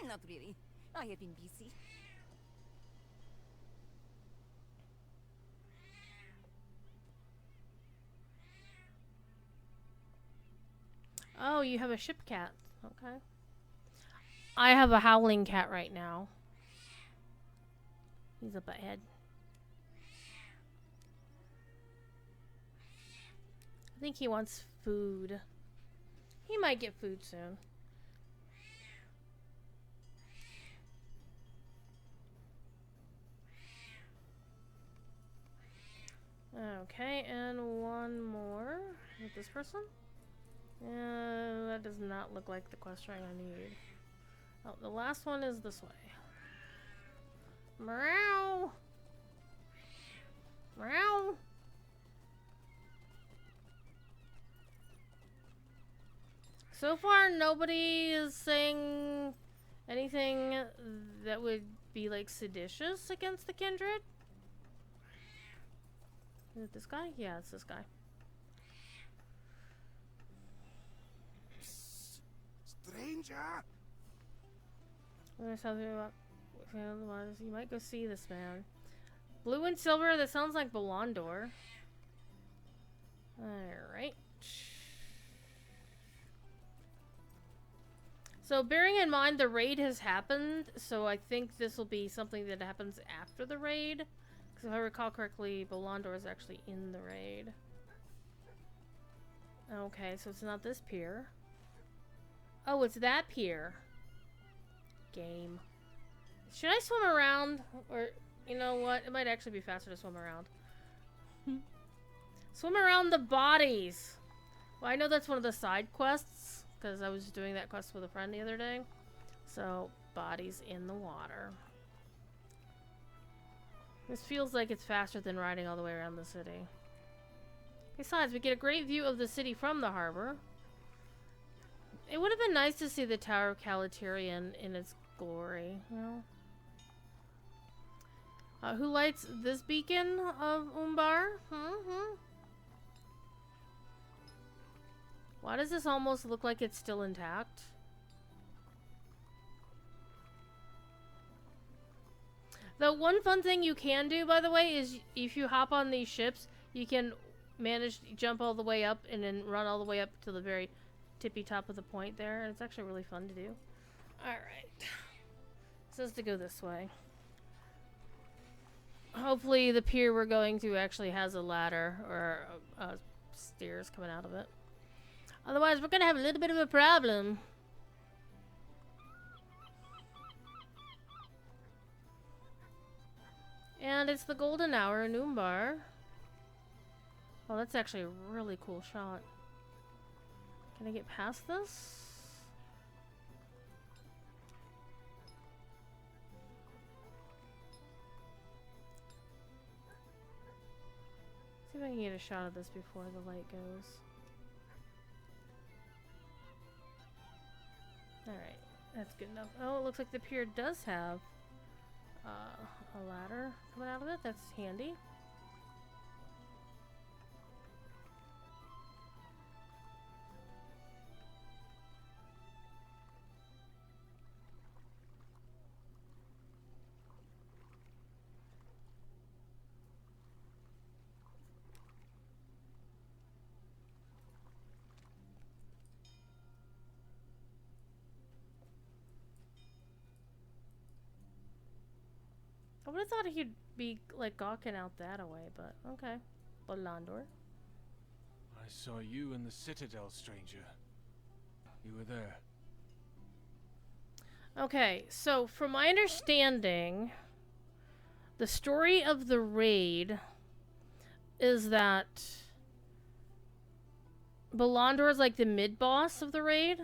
Not really. I have been busy. Oh, you have a ship cat. Okay. I have a howling cat right now. He's up ahead. I think he wants food. He might get food soon. Okay, and one more with this person. That does not look like the quest ring I need. Oh, the last one is this way. Meow! Meow! So far, nobody is saying anything that would be, like, seditious against the kindred. Is it this guy? Yeah, it's this guy. Stranger! There's something about you might go see this man. Blue and silver, that sounds like Belondor. Alright. So bearing in mind the raid has happened, so I think this will be something that happens after the raid. Because if I recall correctly, Belondor is actually in the raid. Okay, so it's not this pier. Oh, it's that pier. Game. Should I swim around? Or, you know what? It might actually be faster to swim around. Swim around the bodies! Well, I know that's one of the side quests, because I was doing that quest with a friend the other day. So, bodies in the water. This feels like it's faster than riding all the way around the city. Besides, we get a great view of the city from the harbor. It would have been nice to see the Tower of Calaterian in its glory, you know? Who lights this beacon of Umbar? Why does this almost look like it's still intact? The one fun thing you can do, by the way, is if you hop on these ships, you can manage to jump all the way up and then run all the way up to the very tippy top of the point there. It's actually really fun to do. Alright. It says to go this way. Hopefully the pier we're going to actually has a ladder or stairs coming out of it. Otherwise, we're going to have a little bit of a problem. And it's the golden hour in Umbar. Oh, that's actually a really cool shot. Can I get past this? See if I can get a shot of this before the light goes. Alright, that's good enough. Oh, it looks like the pier does have a ladder coming out of it. That's handy. I would have thought he'd be, like, gawking out that away, but okay. Belondor. I saw you in the Citadel, stranger. You were there. Okay, so from my understanding, the story of the raid is that Belandor is like the mid-boss of the raid.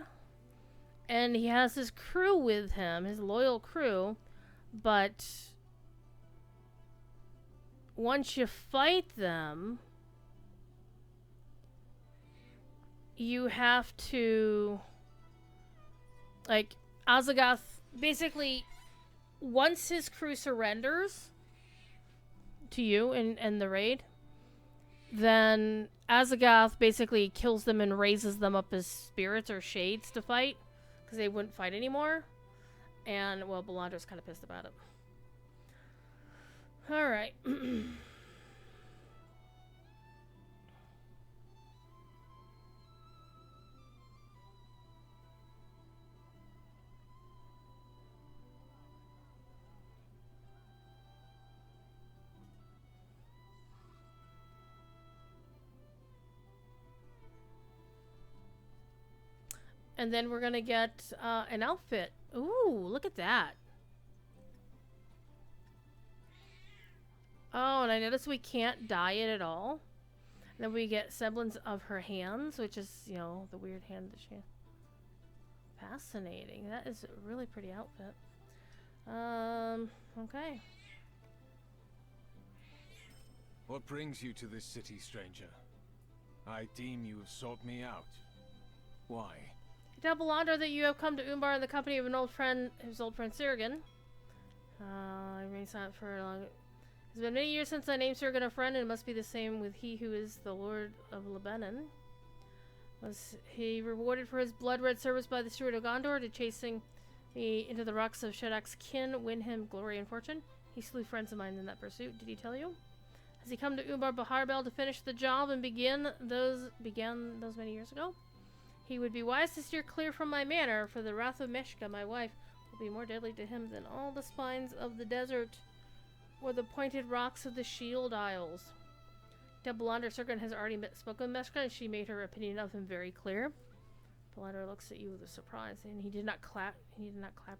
And he has his crew with him, his loyal crew. But once you fight them, you have to, like, Azagoth, basically, once his crew surrenders to you in the raid, then Azagoth basically kills them and raises them up as spirits or shades to fight, because they wouldn't fight anymore. And, well, Belandor's kind of pissed about it. Alright. And then we're gonna get an outfit. Ooh, look at that. Oh, and I noticed we can't dye it at all. And then we get semblance of her hands, which is, you know, the weird hand that she has. Fascinating. That is a really pretty outfit. Okay. What brings you to this city, stranger? I deem you have sought me out. Why? Tell Belandor that you have come to Umbar in the company of an old friend, his old friend Sirgan. I remain silent for a long... It's been many years since I named Sirgan a friend, and it must be the same with he who is the Lord of Lebanon. Was he rewarded for his blood-red service by the Steward of Gondor to chasing me into the rocks of Shadak's kin, win him glory and fortune? He slew friends of mine in that pursuit. Did he tell you? Has he come to Umbar Baharbel to finish the job and began those many years ago? He would be wise to steer clear from my manor, for the wrath of Meshka, my wife, will be more deadly to him than all the spines of the desert or the pointed rocks of the Shield Isles. Belandor Sirgan has already spoken with Meshka, and she made her opinion of him very clear. Belandor looks at you with a surprise, and he did not clap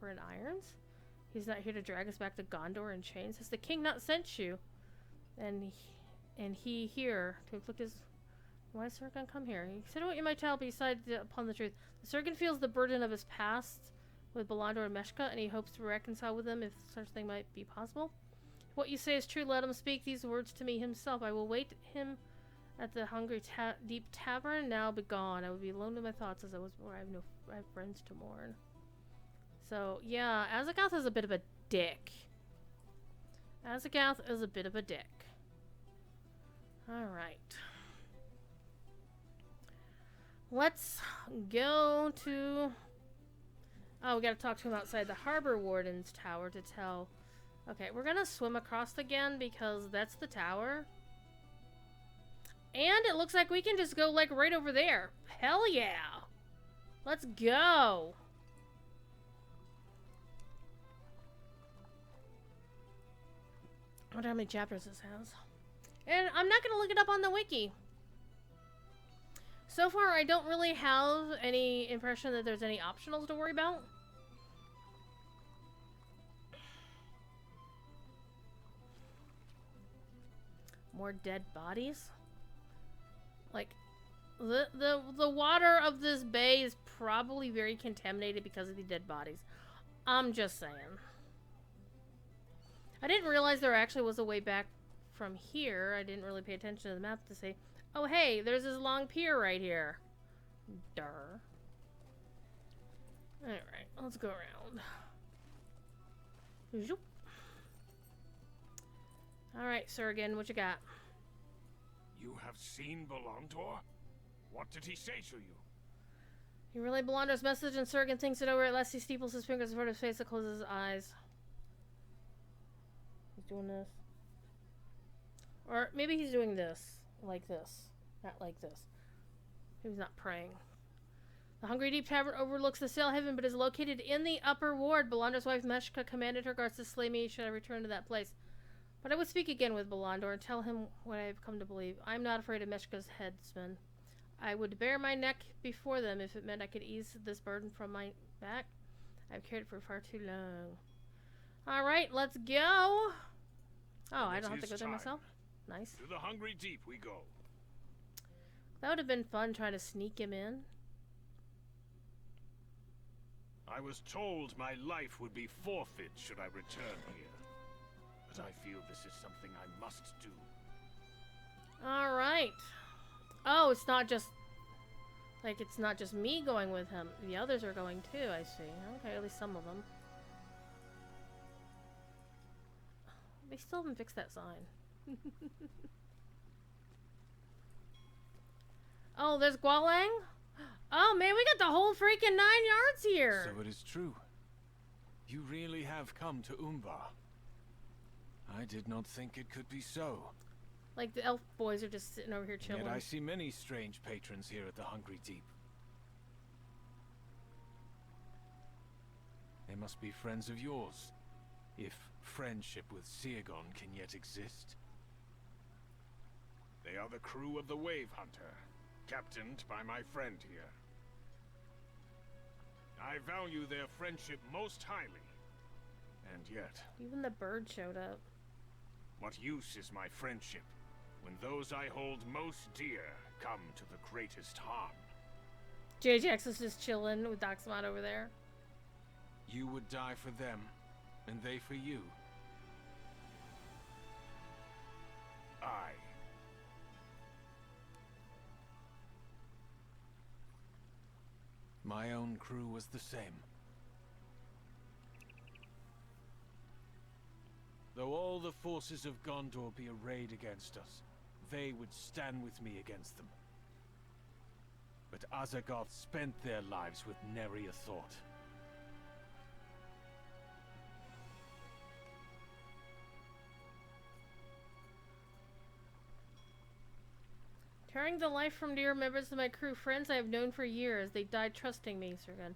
her in irons. He's not here to drag us back to Gondor in chains. Has the king not sent you? And he here to inflict his... Why has Sirgan come here? Consider what you might tell, but decide upon the truth. The Sirgan feels the burden of his past with Belandor and Meshka, and he hopes to reconcile with them if such thing might be possible. If what you say is true, let him speak these words to me himself. I will wait him at the Hungry Deep Tavern. Now be gone. I will be alone with my thoughts as I was before. I have friends to mourn. So, yeah, Azagoth is a bit of a dick. Azagoth is a bit of a dick. Alright. Let's go to... Oh, we gotta talk to him outside the Harbor Warden's tower to tell... Okay, we're gonna swim across again because that's the tower. And it looks like we can just go, like, right over there. Hell yeah! Let's go! I wonder how many chapters this has. And I'm not gonna look it up on the wiki. So far, I don't really have any impression that there's any optionals to worry about. More dead bodies? Like, the water of this bay is probably very contaminated because of the dead bodies. I'm just saying. I didn't realize there actually was a way back from here. I didn't really pay attention to the map to say, oh, hey, there's this long pier right here. Durr. Alright, let's go around. Zoop. Alright, Sirgan, what you got? You have seen Belandor? What did he say to you? He relayed Belandor's message, and Sirgan thinks it over at last he steeples his fingers in front of his face and closes his eyes. He's doing this. Or maybe he's doing this. Like this. Not like this. Maybe he's not praying. The Hungry Deep Tavern overlooks the sail haven, but is located in the upper ward. Belandor's wife Meshka commanded her guards to slay me should I return to that place. But I would speak again with Belandor and tell him what I have come to believe. I am not afraid of Meshka's headsmen. I would bare my neck before them if it meant I could ease this burden from my back. I've carried it for far too long. Alright, let's go! Oh, I don't have to go there myself? Nice. To the Hungry Deep we go. That would have been fun trying to sneak him in. I was told my life would be forfeit should I return here. But I feel this is something I must do. Alright. Oh, it's not just... Like, it's not just me going with him. The others are going too, I see. Okay, at least some of them. They still haven't fixed that sign. Oh, there's Gualang? Oh man, we got the whole freaking 9 yards here! So it is true. You really have come to Umbar. I did not think it could be so. Like, the elf boys are just sitting over here chilling. Yet I see many strange patrons here at the Hungry Deep. They must be friends of yours, if friendship with Seagon can yet exist. They are the crew of the Wave Hunter, captained by my friend here. I value their friendship most highly, and yet... Even the bird showed up. What use is my friendship when those I hold most dear come to the greatest harm? JJX is just chilling with Doxmod over there. You would die for them, and they for you. I. My own crew was the same. Though all the forces of Gondor be arrayed against us, they would stand with me against them. But Azagoth spent their lives with nary a thought. Tearing the life from dear members of my crew, friends I have known for years. They died trusting me, Sergen.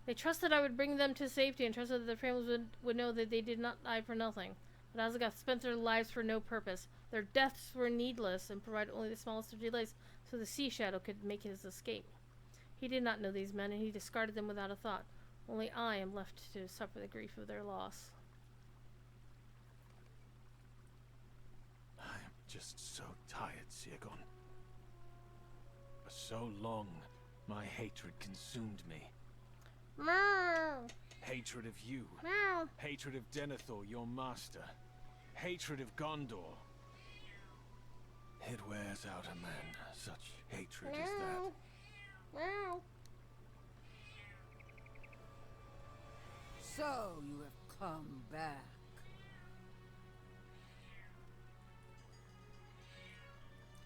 They trusted I would bring them to safety and trusted that their families would know that they did not die for nothing. But Azagoth spent their lives for no purpose. Their deaths were needless and provided only the smallest of delays so the Sea Shadow could make his escape. He did not know these men and he discarded them without a thought. Only I am left to suffer the grief of their loss. I am just so tired, Seagon. For so long, my hatred consumed me. Meow. Hatred of you. Meow. Hatred of Denethor, your master. Hatred of Gondor. It wears out a man, such hatred as that. Meow. So you have come back.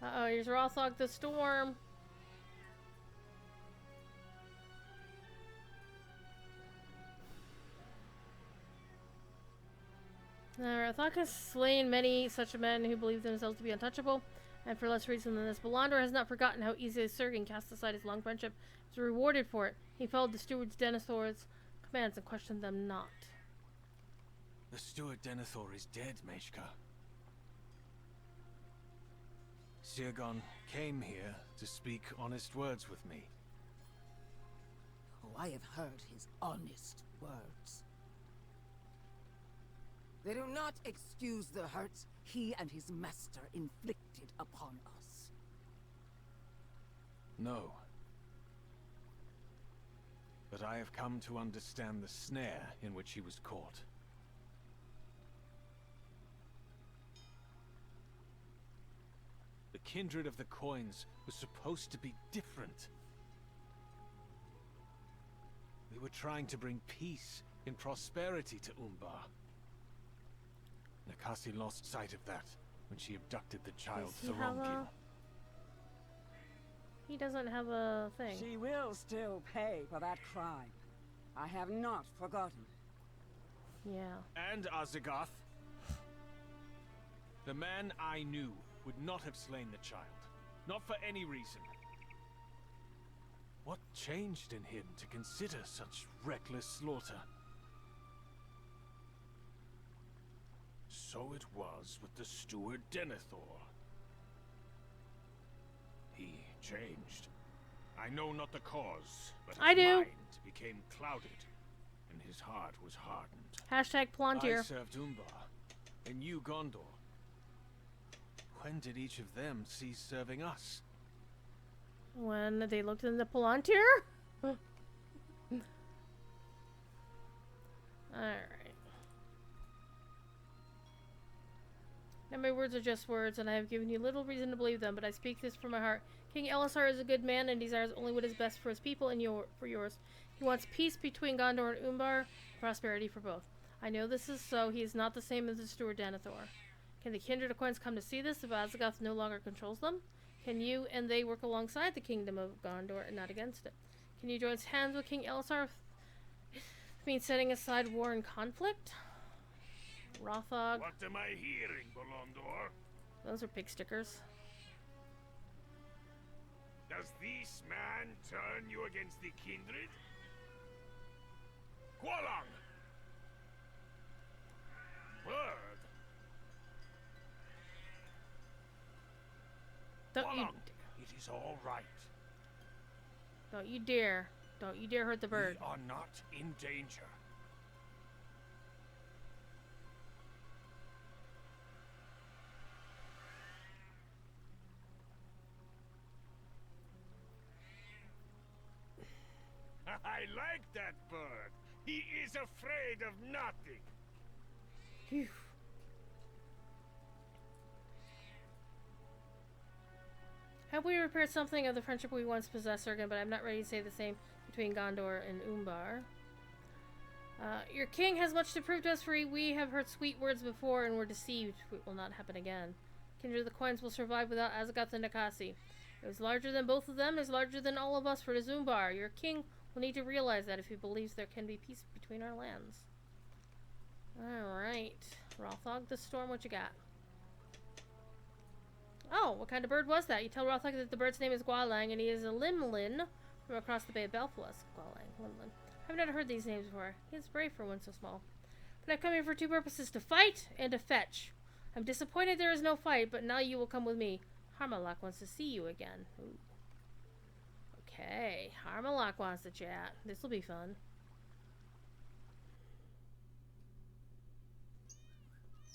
Uh-oh, here's Rothog the Storm. Rothog has slain many such men who believe themselves to be untouchable, and for less reason than this. Belandor has not forgotten how easily Sergen cast aside his long friendship. He was rewarded for it. He followed the stewards Denethor's commands and questioned them not. The steward Denethor is dead, Meshka. Seagon came here to speak honest words with me. Oh, I have heard his honest words. They do not excuse the hurts he and his master inflicted upon us. No. But I have come to understand the snare in which he was caught. The kindred of the coins was supposed to be different. We were trying to bring peace and prosperity to Umbar. Nakasi lost sight of that when she abducted the child Thorongil. He doesn't have a thing. She will still pay for that crime. I have not forgotten. Yeah. And Azagoth. The man I knew would not have slain the child. Not for any reason. What changed in him to consider such reckless slaughter? So it was with the steward Denethor. He changed. I know not the cause, but his I do. mind became clouded, and his heart was hardened. Hashtag I Plantier. served Umbar, and you Gondor. When did each of them cease serving us? when they looked in the Palantir? Alright. Now my words are just words, and I have given you little reason to believe them, but I speak this from my heart. King Elisar is a good man and desires only what is best for his people and for yours. He wants peace between Gondor and Umbar, prosperity for both. I know this is so. He is not the same as the steward Denethor. Can the kindred of Quins come to see this if Azagoth no longer controls them? Can you and they work alongside the kingdom of Gondor and not against it? Can you join hands with King Elisar if it means setting aside war and conflict? Rothog. What am I hearing, Bolondor? Those are pig stickers. Does this man turn you against the kindred? Qualong! Bird! Qualong! It is all right. Don't you dare. Don't you dare hurt the bird. We are not in danger. I like that bird. He is afraid of nothing. Phew. Have we repaired something of the friendship we once possessed, Sergen, but I'm not ready to say the same between Gondor and Umbar. Your king has much to prove to us, for we have heard sweet words before and were deceived. It will not happen again. Kindred of the Quins will survive without Azagoth and Nakasi. It was larger than both of them, is larger than all of us, for it is Umbar. Your king will need to realize that if he believes there can be peace between our lands. Alright. Rothog the Storm, what you got? Oh, what kind of bird was that? You tell Rothog that the bird's name is Gwalang, and he is a Limlin from across the Bay of Belfast. Gwalang, Limlin. I've never heard these names before. He is brave for one so small. But I've come here for two purposes, to fight and to fetch. I'm disappointed there is no fight, but now you will come with me. Harmalak wants to see you again. Ooh. Okay, Harmalak wants to chat. This will be fun.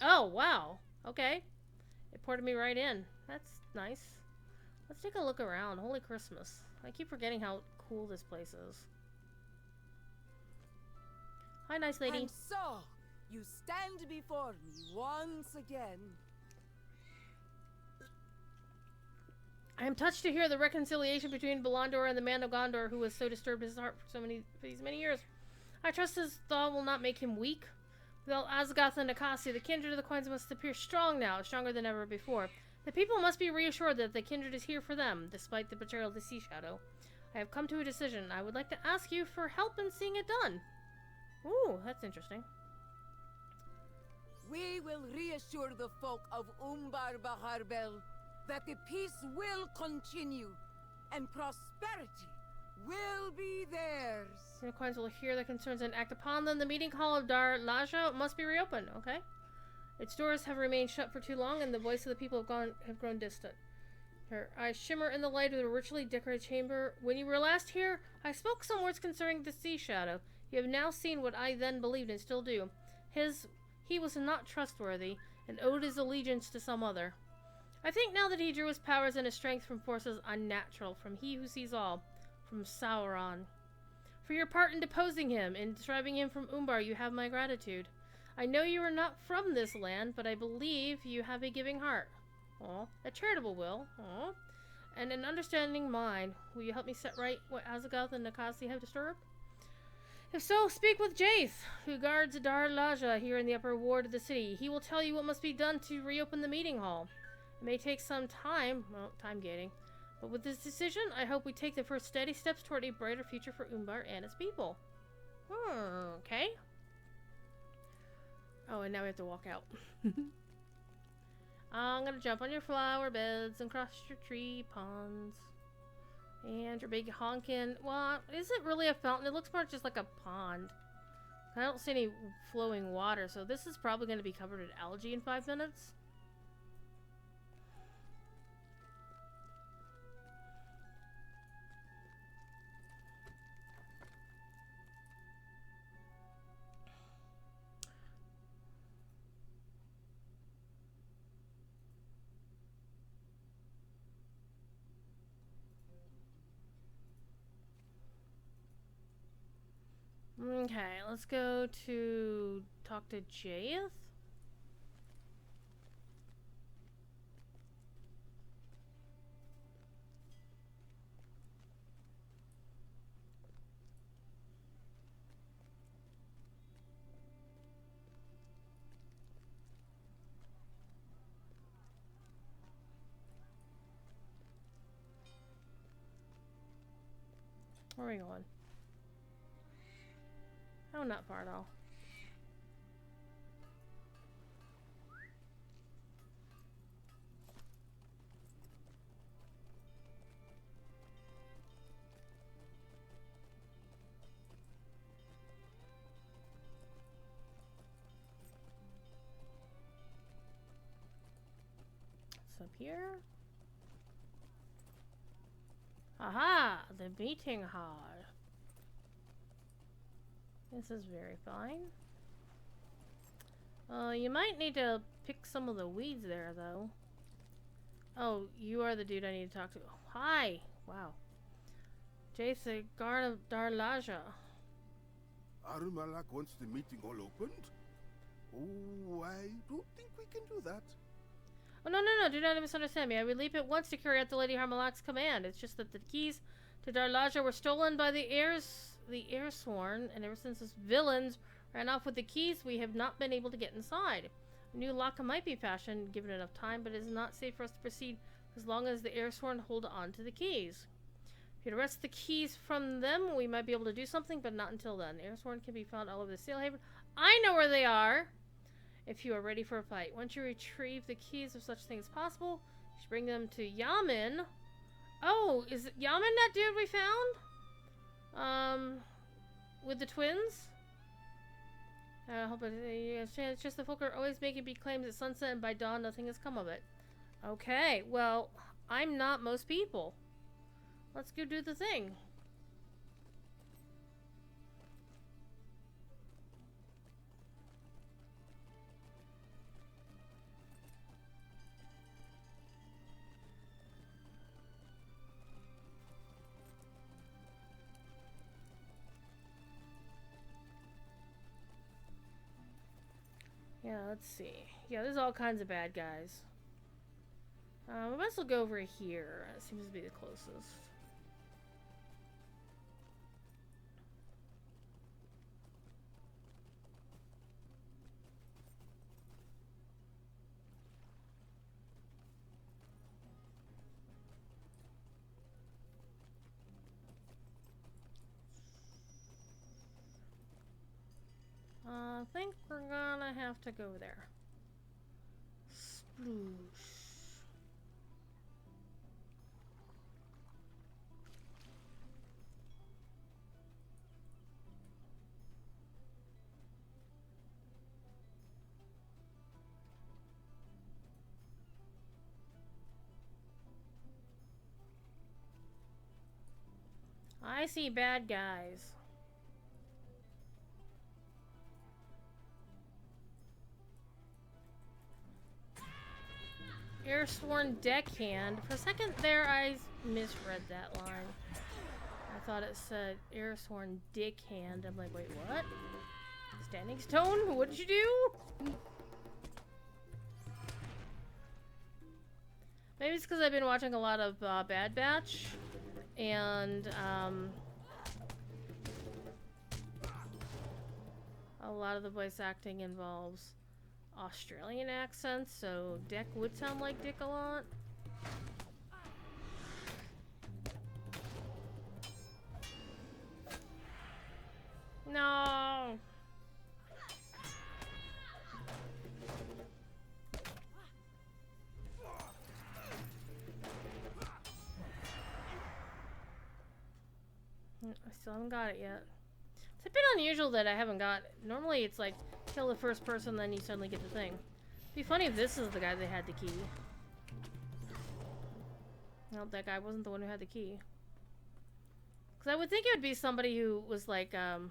Oh, wow. Okay. It ported me right in. That's nice. Let's take a look around. Holy Christmas. I keep forgetting how cool this place is. Hi, nice lady. And so, you stand before me once again. I am touched to hear the reconciliation between Belandor and the man of Gondor who has so disturbed his heart for these many years. I trust his thought will not make him weak. Without Azagoth and Nakasi, the kindred of the Quins must appear strong now, stronger than ever before. The people must be reassured that the kindred is here for them, despite the betrayal of the Sea Shadow. I have come to a decision. I would like to ask you for help in seeing it done. Ooh, that's interesting. We will reassure the folk of Umbar Baharbel that the peace will continue and prosperity will be theirs. The Quins will hear the concerns and act upon them. The meeting hall of Dar Laja must be reopened, okay? Its doors have remained shut for too long, and the voice of the people have grown distant. Her eyes shimmer in the light of the richly decorated chamber. When you were last here, I spoke some words concerning the Sea Shadow. You have now seen what I then believed and still do. He was not trustworthy, and owed his allegiance to some other. I think now that he drew his powers and his strength from forces unnatural, from he who sees all, from Sauron. For your part in deposing him, in driving him from Umbar, you have my gratitude. I know you are not from this land, but I believe you have a giving heart. Aw, a charitable will. Aw. And an understanding mind. Will you help me set right what Azagoth and Nakasi have disturbed? If so, speak with Jaith, who guards Dar Laja here in the upper ward of the city. He will tell you what must be done to reopen the meeting hall. It may take some time, well, time gating. But with this decision, I hope we take the first steady steps toward a brighter future for Umbar and its people. Okay. Oh, and now we have to walk out. I'm gonna jump on your flower beds and cross your tree ponds. And your big honkin'... Well, is it really a fountain? It looks more just like a pond. I don't see any flowing water, so this is probably going to be covered in algae in 5 minutes. Okay, let's go to talk to Jaeth. Where are we going? Oh, not far at all. It's up here. Aha! The meeting hall. This is very fine. You might need to pick some of the weeds there, though. Oh, you are the dude I need to talk to. Oh, hi! Wow. Jace, guard of Darlaja. Arumalak wants the meeting hall opened? Oh, I don't think we can do that. Oh, no, do not misunderstand me. I would leap at once to carry out the Lady Harmalak's command. It's just that the keys to Darlaja were stolen by the Airsworn, and ever since those villains ran off with the keys, we have not been able to get inside. A new lock might be fashioned, given enough time, but it is not safe for us to proceed as long as the Airsworn hold on to the keys. If you wrest the keys from them, we might be able to do something, but not until then. Airsworn can be found all over the Sailhaven. I know where they are! If you are ready for a fight. Once you retrieve the keys of such things as possible, you should bring them to Yamin. Oh, is Yamin that dude we found? With the twins? I hope it's just the folk are always making big claims at sunset, and by dawn nothing has come of it. Okay, well, I'm not most people. Let's go do the thing. Yeah, let's see. Yeah, there's all kinds of bad guys. We might as well go over here. It seems to be the closest. I think we're gonna have to go there. Sploosh. I see bad guys. Airsworn deckhand. For a second there, I misread that line. I thought it said Airsworn dickhand. I'm like, wait, what? Standing Stone? What did you do? Maybe it's because I've been watching a lot of Bad Batch. And, a lot of the voice acting involves Australian accents, so Dick would sound like Dick a lot. No! I still haven't got it yet. It's a bit unusual that I haven't got it. Normally it's like, kill the first person, then you suddenly get the thing. It'd be funny if this is the guy that had the key. No, that guy wasn't the one who had the key. Because I would think it would be somebody who was like, you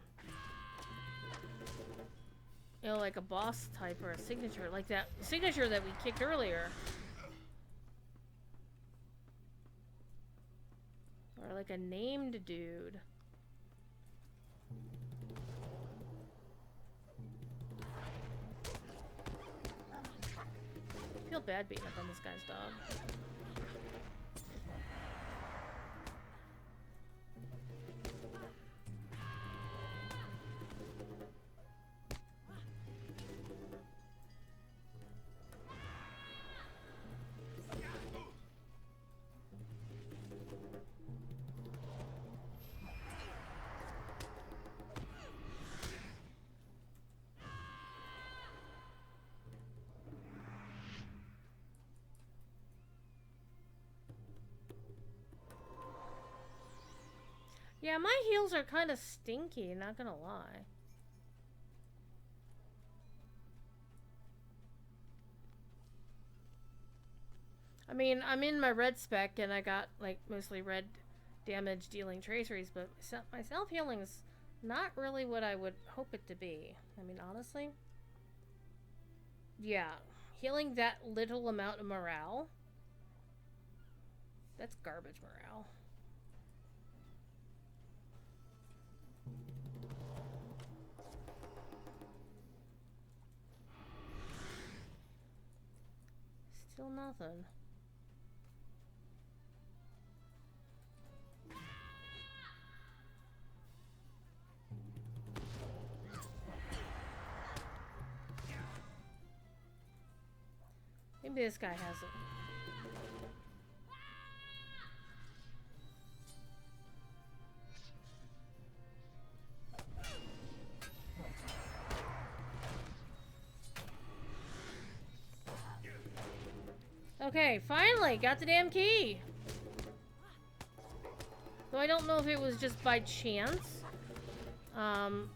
know, like a boss type or a signature. Like that signature that we kicked earlier. Or like a named dude. feel bad beating up on this guy's dog. Yeah, my heels are kind of stinky, not gonna lie. I mean, I'm in my red spec and I got like mostly red damage dealing traceries, but my self healing's not really what I would hope it to be. I mean, honestly. Yeah, healing that little amount of morale, that's garbage morale. Still nothing. Maybe this guy has it. Okay, finally, got the damn key. Though I don't know if it was just by chance,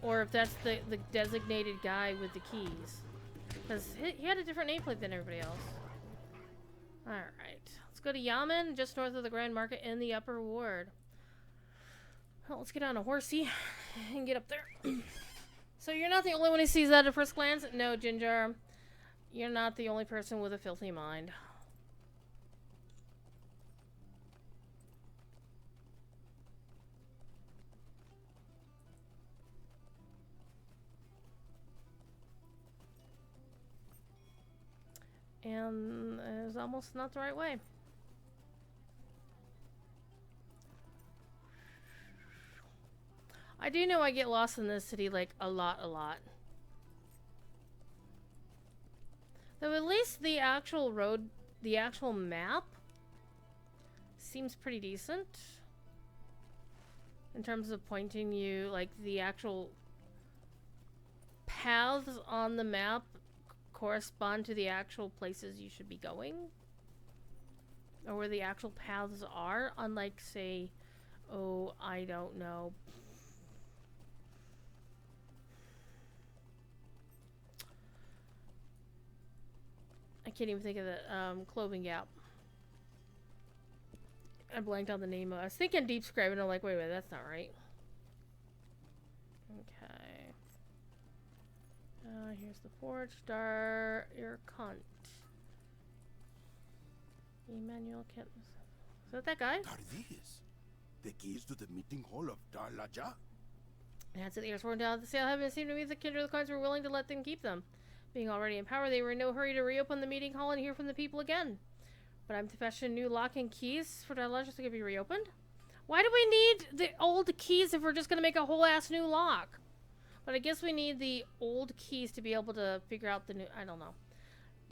or if that's the designated guy with the keys. Because he had a different nameplate than everybody else. Alright, let's go to Yamen, just north of the Grand Market in the Upper Ward. Well, let's get on a horsey and get up there. So you're not the only one who sees that at first glance? No, Ginger. You're not the only person with a filthy mind. And it's almost not the right way. I do know I get lost in this city, like, a lot. Though at least the actual road, the actual map, seems pretty decent. In terms of pointing you, like, the actual paths on the map correspond to the actual places you should be going. Or where the actual paths are, unlike, say, oh, I don't know. I can't even think of the Clothing Gap. I blanked on the name of it. I was thinking Deep Scribe and I'm like, wait, that's not right. Okay. Here's the forge. Dar your cunt. Emmanuel Kent. Is that that guy? Are these the keys to the meeting hall of Darlaja? That's it. The heirs sworn down at the sale heaven. It seemed to me the kindred of the coins were willing to let them keep them. Being already in power, they were in no hurry to reopen the meeting hall and hear from the people again. But I'm to fashion new lock and keys for Darlaja to be reopened? Why do we need the old keys if we're just going to make a whole ass new lock? But I guess we need the old keys to be able to figure out the new... I don't know.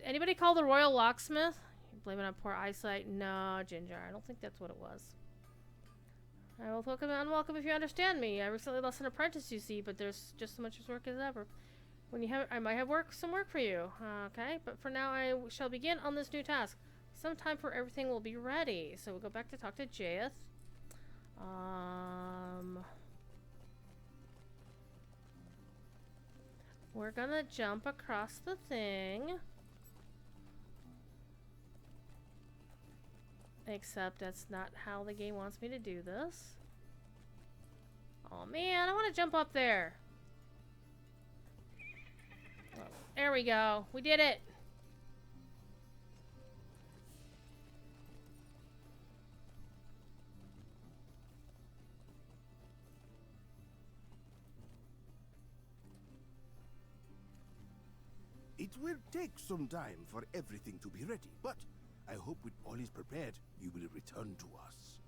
Anybody call the Royal Locksmith? You blame it on poor eyesight? No, Ginger. I don't think that's what it was. I will welcome and unwelcome if you understand me. I recently lost an apprentice, you see, but there's just as much work as ever. When you have, I might have some work for you. Okay, but for now I shall begin on this new task. Sometime for everything will be ready. So we'll go back to talk to Jaeth. We're gonna jump across the thing. Except that's not how the game wants me to do this. Oh man, I want to jump up there. Oh, there we go. We did it. It will take some time for everything to be ready, but I hope when all is prepared, you will return to us.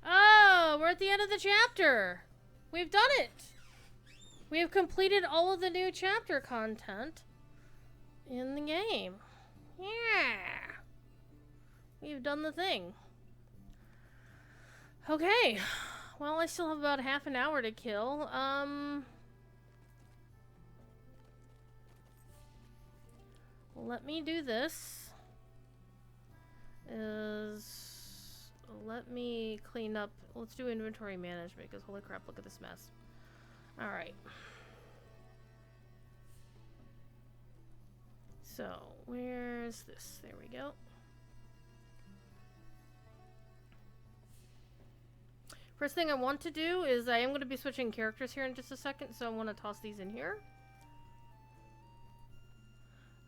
Oh, we're at the end of the chapter. We've done it. We have completed all of the new chapter content in the game. Yeah. We've done the thing. Okay. Well, I still have about half an hour to kill. Let me do this. Let me clean up. Let's do inventory management, because holy crap, look at this mess. Alright. So, where's this? There we go. First thing I want to do is I am going to be switching characters here in just a second, so I want to toss these in here.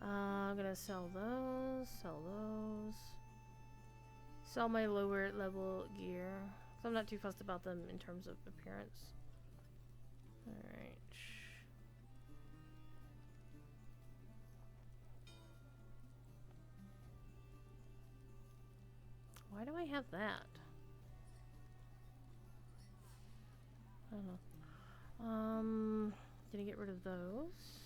I'm going to sell those, sell my lower level gear. So I'm not too fussed about them in terms of appearance. Alright. Why do I have that? I don't know. Gonna get rid of those.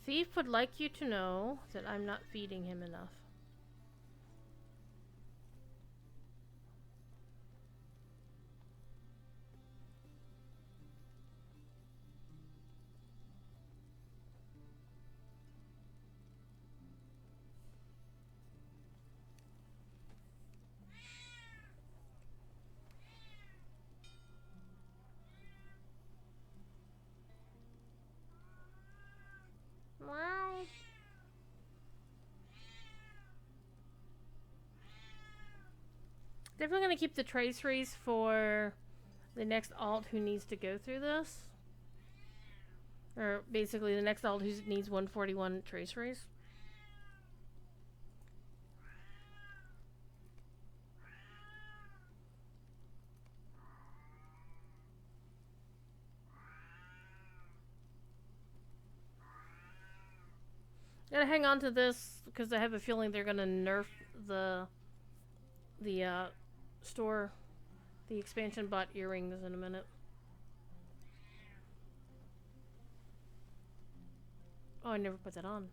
Thief would like you to know that I'm not feeding him enough. Wow. Definitely gonna keep the traceries for the next alt who needs to go through this. Or basically the next alt who needs 141 traceries. Gotta hang on to this because I have a feeling they're gonna nerf the store, the expansion bot earrings in a minute. Oh, I never put that on.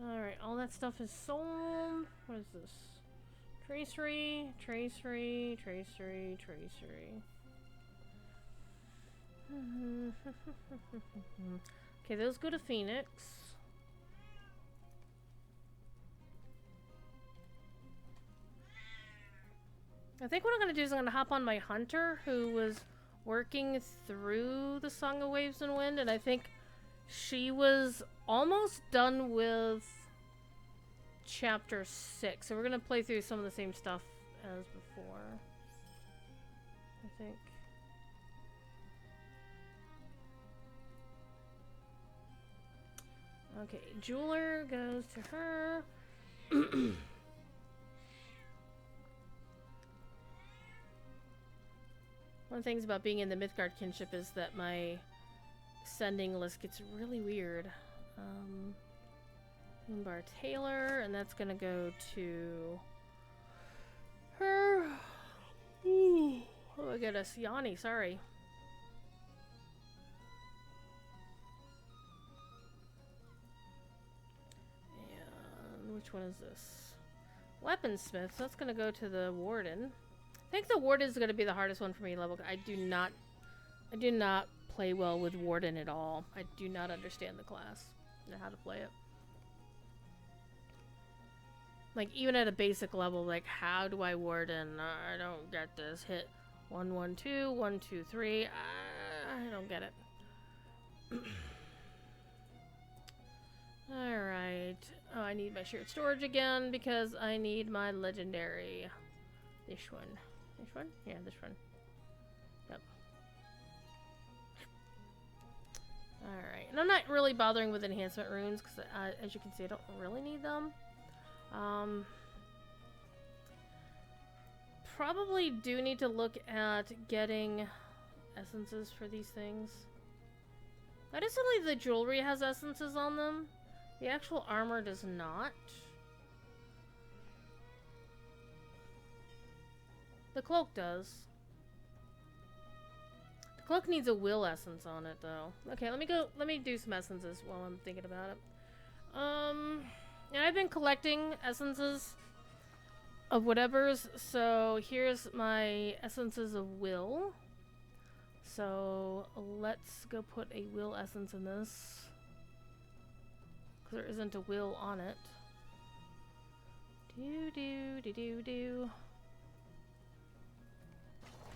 Alright, all that stuff is sold. What is this? Tracery, tracery, tracery, tracery. Okay, those go to Phoenix. I think what I'm gonna do is I'm gonna hop on my hunter who was working through the Song of Waves and Wind, and I think she was almost done with chapter 6. So we're gonna play through some of the same stuff as before, I think. Okay, jeweler goes to her. One of the things about being in the Mythgard kinship is that my sending list gets really weird. Moonbar Taylor, and that's gonna go to her. Ooh. Oh my goodness, Yanni, sorry. And which one is this? Weaponsmith, so that's gonna go to the Warden. I think the Warden is gonna be the hardest one for me level. I do not play well with Warden at all. I do not understand the class and how to play it. Like, even at a basic level, like, how do I ward in? I don't get this. Hit 1, 1, 2, 1, 2, 3. I don't get it. Alright. Oh, I need my shared storage again because I need my legendary. This one. This one? Yeah, this one. Yep. Alright. And I'm not really bothering with enhancement runes because, as you can see, I don't really need them. Probably do need to look at getting essences for these things. Additionally, the jewelry has essences on them. The actual armor does not. The cloak does. The cloak needs a will essence on it, though. Okay, let me do some essences while I'm thinking about it. And I've been collecting essences of whatever's, so here's my essences of will. So let's go put a will essence in this, because there isn't a will on it. Do.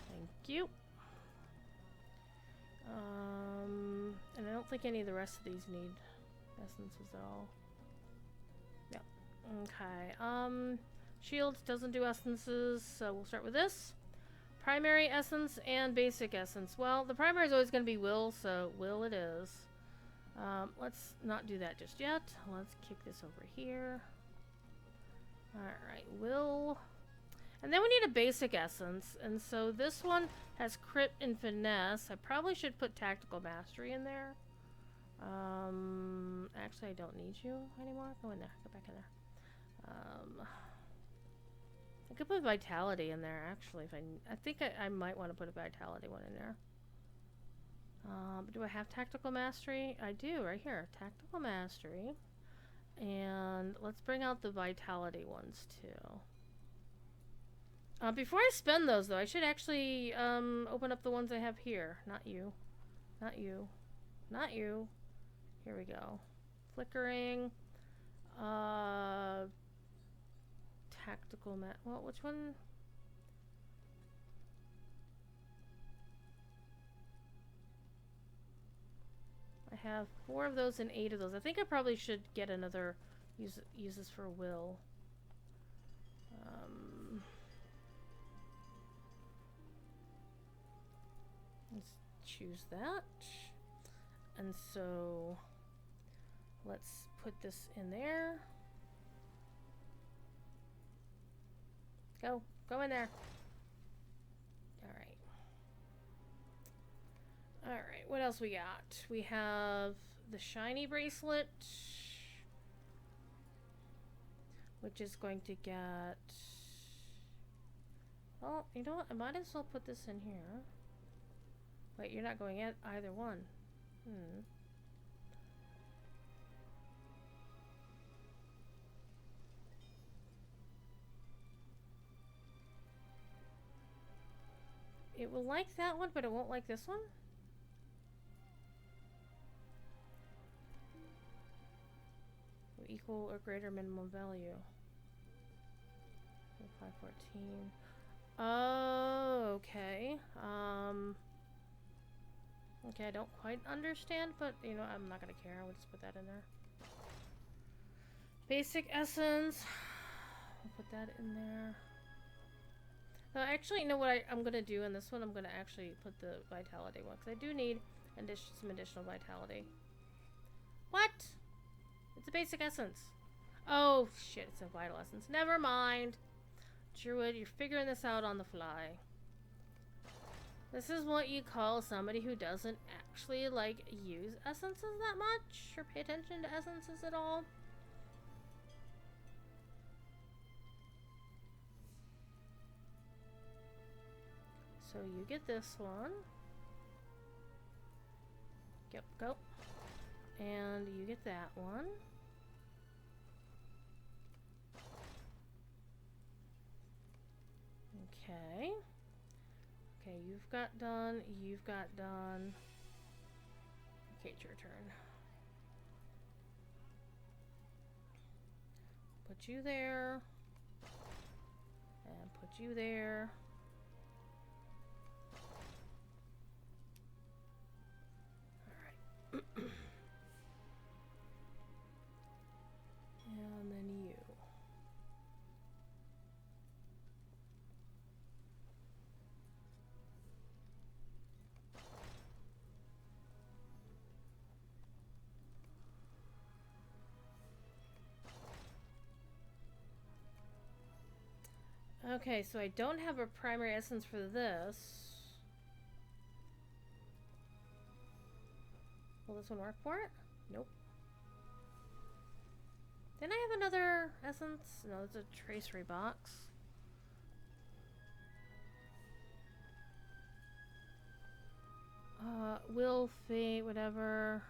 Thank you. And I don't think any of the rest of these need essences at all. Yep. Okay. Shield doesn't do essences, so we'll start with this. Primary essence and basic essence. Well, the primary is always going to be will, so will it is. Let's not do that just yet. Let's kick this over here. Alright, will. And then we need a basic essence, and so this one has crit and finesse. I probably should put tactical mastery in there. Actually I don't need you anymore. Go in there. Go back in there. I could put vitality in there, actually. If I think I might want to put a vitality one in there. But do I have tactical mastery? I do, right here. Tactical mastery. And let's bring out the vitality ones, too. Before I spend those, though, I should actually open up the ones I have here. Not you. Not you. Not you. Here we go. Flickering. Tactical well, which one? I have 4 of those and 8 of those. I think I probably should get another use this for will. Let's choose that. And so let's put this in there. Go in there. Alright. Alright, what else we got? We have the shiny bracelet, which is going to get... Well, you know what? I might as well put this in here. Wait, you're not going at either one. It will like that one, but it won't like this one? Equal or greater minimum value. 514. Oh, okay. Okay, I don't quite understand, but, you know, I'm not gonna care. I'll just put that in there. Basic essence. I'll put that in there. Actually, you know what I'm gonna do in this one? I'm gonna actually put the vitality one, because I do need some additional vitality. What? It's a basic essence. Oh, shit, it's a vital essence. Never mind. Druid, you're figuring this out on the fly. This is what you call somebody who doesn't actually, like, use essences that much, or pay attention to essences at all. So you get this one. Yep, go. And you get that one. Okay. Okay, you've got done. You've got done. Okay, it's your turn. Put put you there. And put you there. Alright. And then you. Okay, so I don't have a primary essence for this. Will this one work for it? Nope. Didn't I have another essence? No, it's a tracery box. Will, fate, whatever.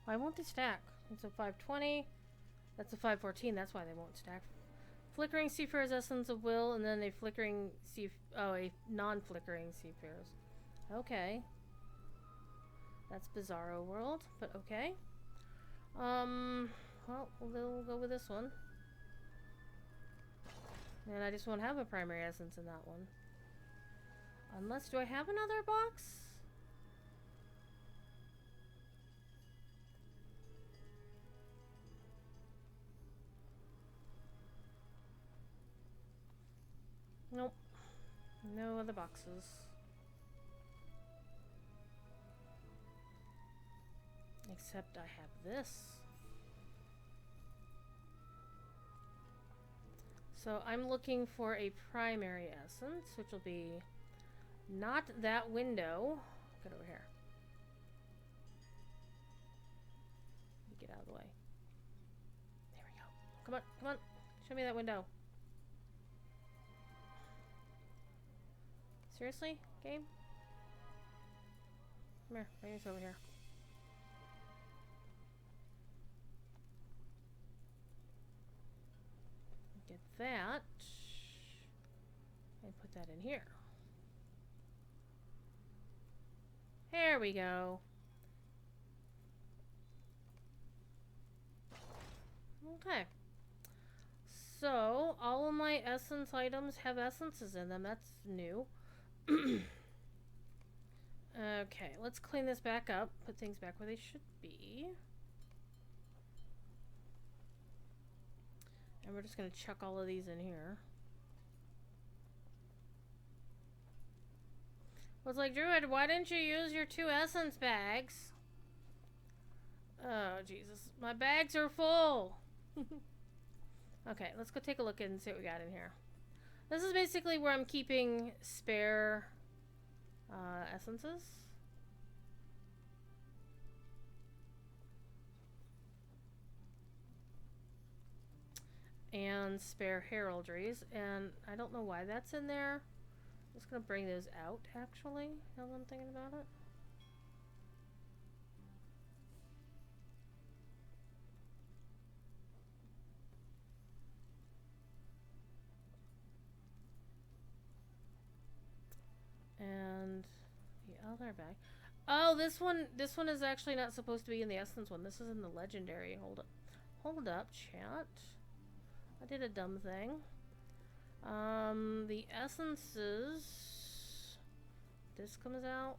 Why won't they stack? It's a 520. That's a 514. That's why they won't stack. Flickering Seafarer's Essence of Will, and then a flickering a non-flickering Seafarer's. Okay. That's Bizarro World, but okay. Well, we'll go with this one. And I just won't have a primary essence in that one. Unless, do I have another box? Nope. No other boxes. Except I have this. So I'm looking for a primary essence, which will be not that window. Get over here. Get out of the way. There we go. Come on, come on. Show me that window. Seriously, game? Come here, bring this over here. Get that. And put that in here. There we go. Okay. So, all of my essence items have essences in them. That's new. Okay, let's clean this back up. Put things back where they should be. And we're just going to chuck all of these in here. I was like, Druid, why didn't you use your 2 essence bags? Oh, Jesus. My bags are full. Okay, let's go take a look and see what we got in here. This is basically where I'm keeping spare essences. And spare heraldries. And I don't know why that's in there. I'm just going to bring those out, actually, now that I'm thinking about it. And the other bag. Oh, this one is actually not supposed to be in the essence one. This is in the legendary. Hold up, chat. I did a dumb thing. The essences. This comes out,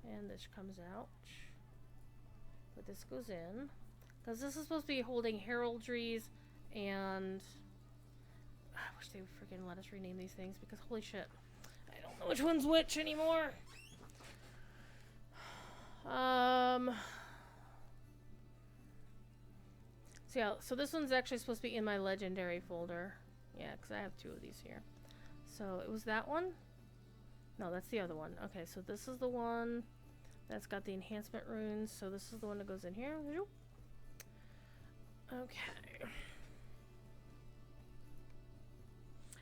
and this comes out. But this goes in, because this is supposed to be holding heraldries, and I wish they would freaking let us rename these things, because holy shit. I don't know which one's which anymore. So yeah, so this one's actually supposed to be in my legendary folder. Yeah, because I have 2 of these here. So it was that one? No, that's the other one. Okay, so this is the one that's got the enhancement runes. So this is the one that goes in here. Okay.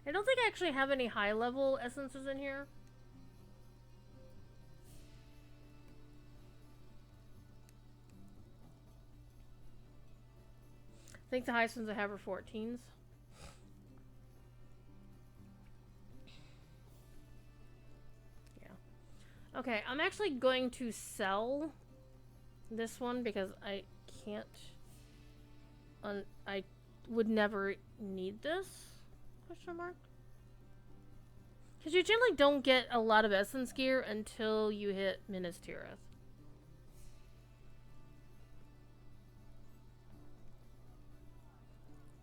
I don't think I actually have any high level essences in here. think the highest ones I have are 14s. Yeah. Okay, I'm actually going to sell this one because I can't. I would never need this? Question mark. Because you generally don't get a lot of essence gear until you hit Minas Tirith.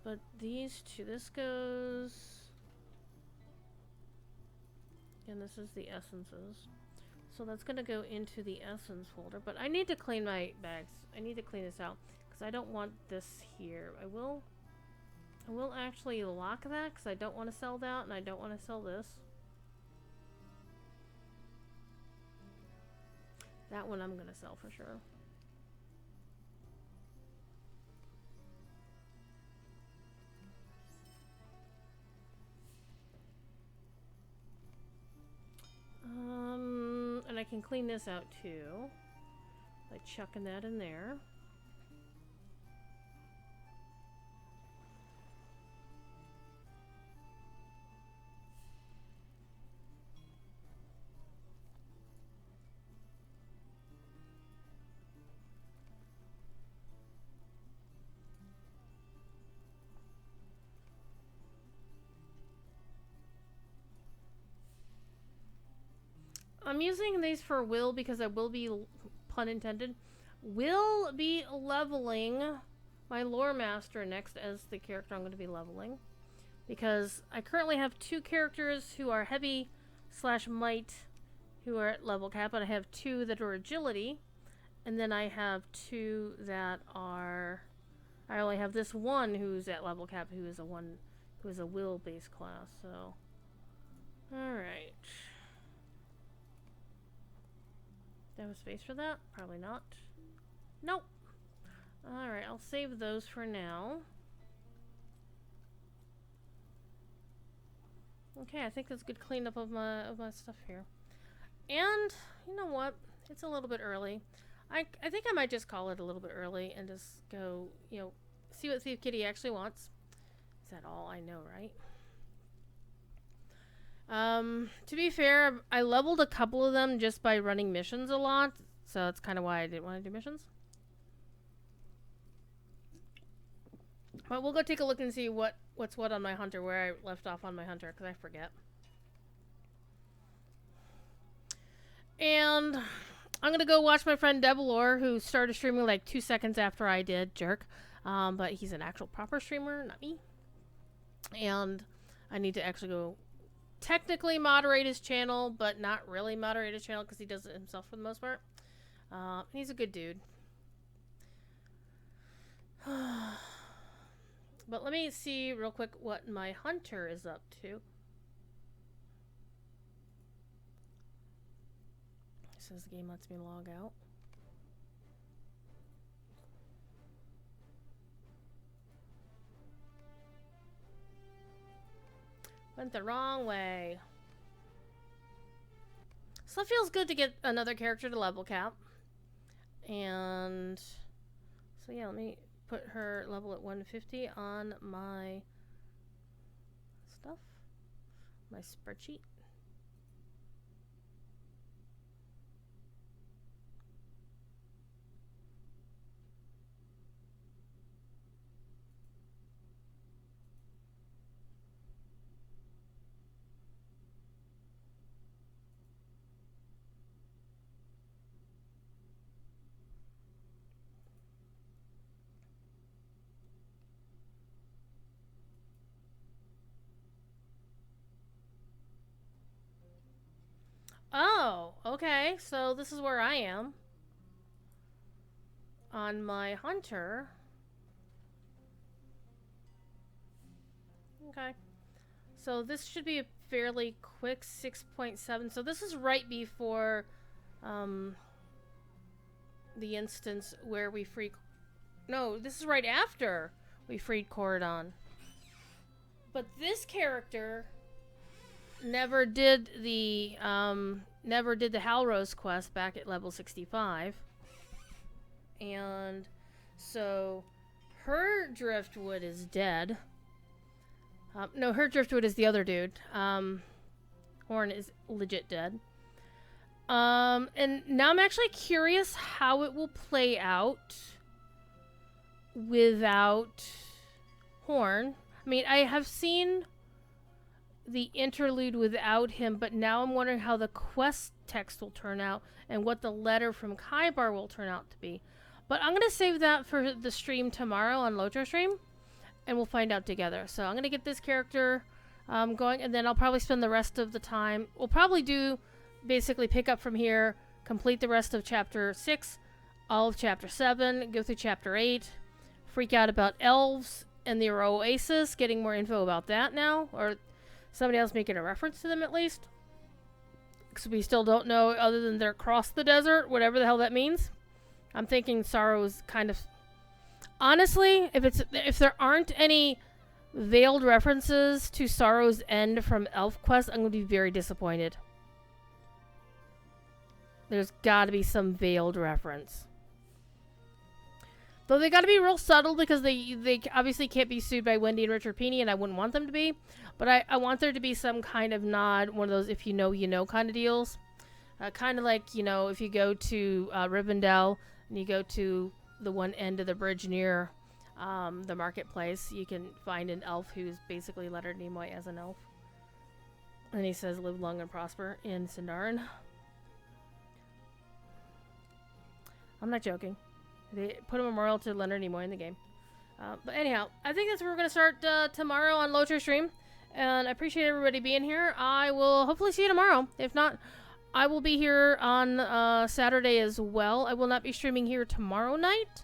But these two, this goes... And this is the essences. So that's going to go into the essence folder. But I need to clean my bags. I need to clean this out. Because I don't want this here. I will actually lock that because I don't want to sell that. And I don't want to sell this. That one I'm going to sell for sure. And I can clean this out too by chucking that in there. I'm using these for Will because I will be, pun intended, will be leveling my lore master next as the character I'm going to be leveling. Because I currently have 2 characters who are heavy / might who are at level cap, and I have 2 that are agility. And then I have 2 that are... I only have this one who's at level cap who is a will based class, so... Alright. Do I have space for that? Probably not. Nope. Alright, I'll save those for now. Okay, I think that's good cleanup of my stuff here. And, you know what? It's a little bit early. I think I might just call it a little bit early and just go, you know, see what Thief Kitty actually wants. Is that all I know, right? To be fair, I leveled a couple of them just by running missions a lot, so that's kind of why I didn't want to do missions. But we'll go take a look and see what's what on my hunter, where I left off on my hunter, because I forget. And I'm gonna go watch my friend Debalor, who started streaming like 2 seconds after I did, jerk. But he's an actual proper streamer, not me. And I need to actually go technically moderate his channel, but not really moderate his channel because he does it himself for the most part. He's a good dude. But let me see real quick what my hunter is up to. Says the game lets me log out. Went the wrong way. So it feels good to get another character to level cap. And so yeah, let me put her level at 150 on my stuff. My spreadsheet. Oh, okay. So this is where I am. On my hunter. Okay. So this should be a fairly quick 6.7. So this is right before the instance where we free... No, this is right after we freed Corridon. But this character... never did the Halrose quest back at level 65. And so her Driftwood is dead. No, her Driftwood is the other dude. Horn is legit dead. And now I'm actually curious how it will play out without Horn. I mean, I have seen the interlude without him, but now I'm wondering how the quest text will turn out and what the letter from Kaibar will turn out to be. But I'm going to save that for the stream tomorrow on Lotro stream, and we'll find out together. So I'm going to get this character going, and then I'll probably spend the rest of the time. We'll probably do basically pick up from here, complete the rest of Chapter 6, all of Chapter 7, go through Chapter 8, freak out about elves and the Oasis, getting more info about that now, or somebody else making a reference to them at least. Because we still don't know, other than they're across the desert, whatever the hell that means. I'm thinking Sorrow's kind of... Honestly, if there aren't any veiled references to Sorrow's End from ElfQuest, I'm going to be very disappointed. There's got to be some veiled reference. Though they got to be real subtle because they obviously can't be sued by Wendy and Richard Pini, and I wouldn't want them to be. But I want there to be some kind of nod, one of those if you know, you know kind of deals. Kind of like, you know, if you go to Rivendell and you go to the one end of the bridge near the marketplace, you can find an elf who's basically Leonard Nimoy as an elf. And he says, live long and prosper in Sindarin. I'm not joking. They put a memorial to Leonard Nimoy in the game. But anyhow, I think that's where we're going to start tomorrow on Lotro stream. And I appreciate everybody being here. I will hopefully see you tomorrow. If not, I will be here on Saturday as well. I will not be streaming here tomorrow night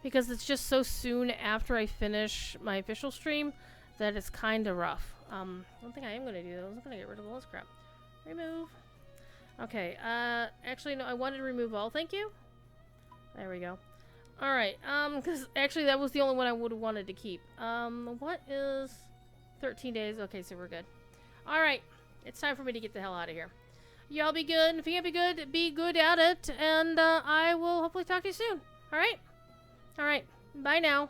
because it's just so soon after I finish my official stream that it's kind of rough. One thing I am going to do, though, is I'm going to get rid of all this crap. Remove. Okay, actually, no, I wanted to remove all. Thank you. There we go. Alright, because actually that was the only one I would have wanted to keep. What is 13 days? Okay, so we're good. Alright, it's time for me to get the hell out of here. Y'all be good. If you can't be good at it. And I will hopefully talk to you soon. Alright? Alright, bye now.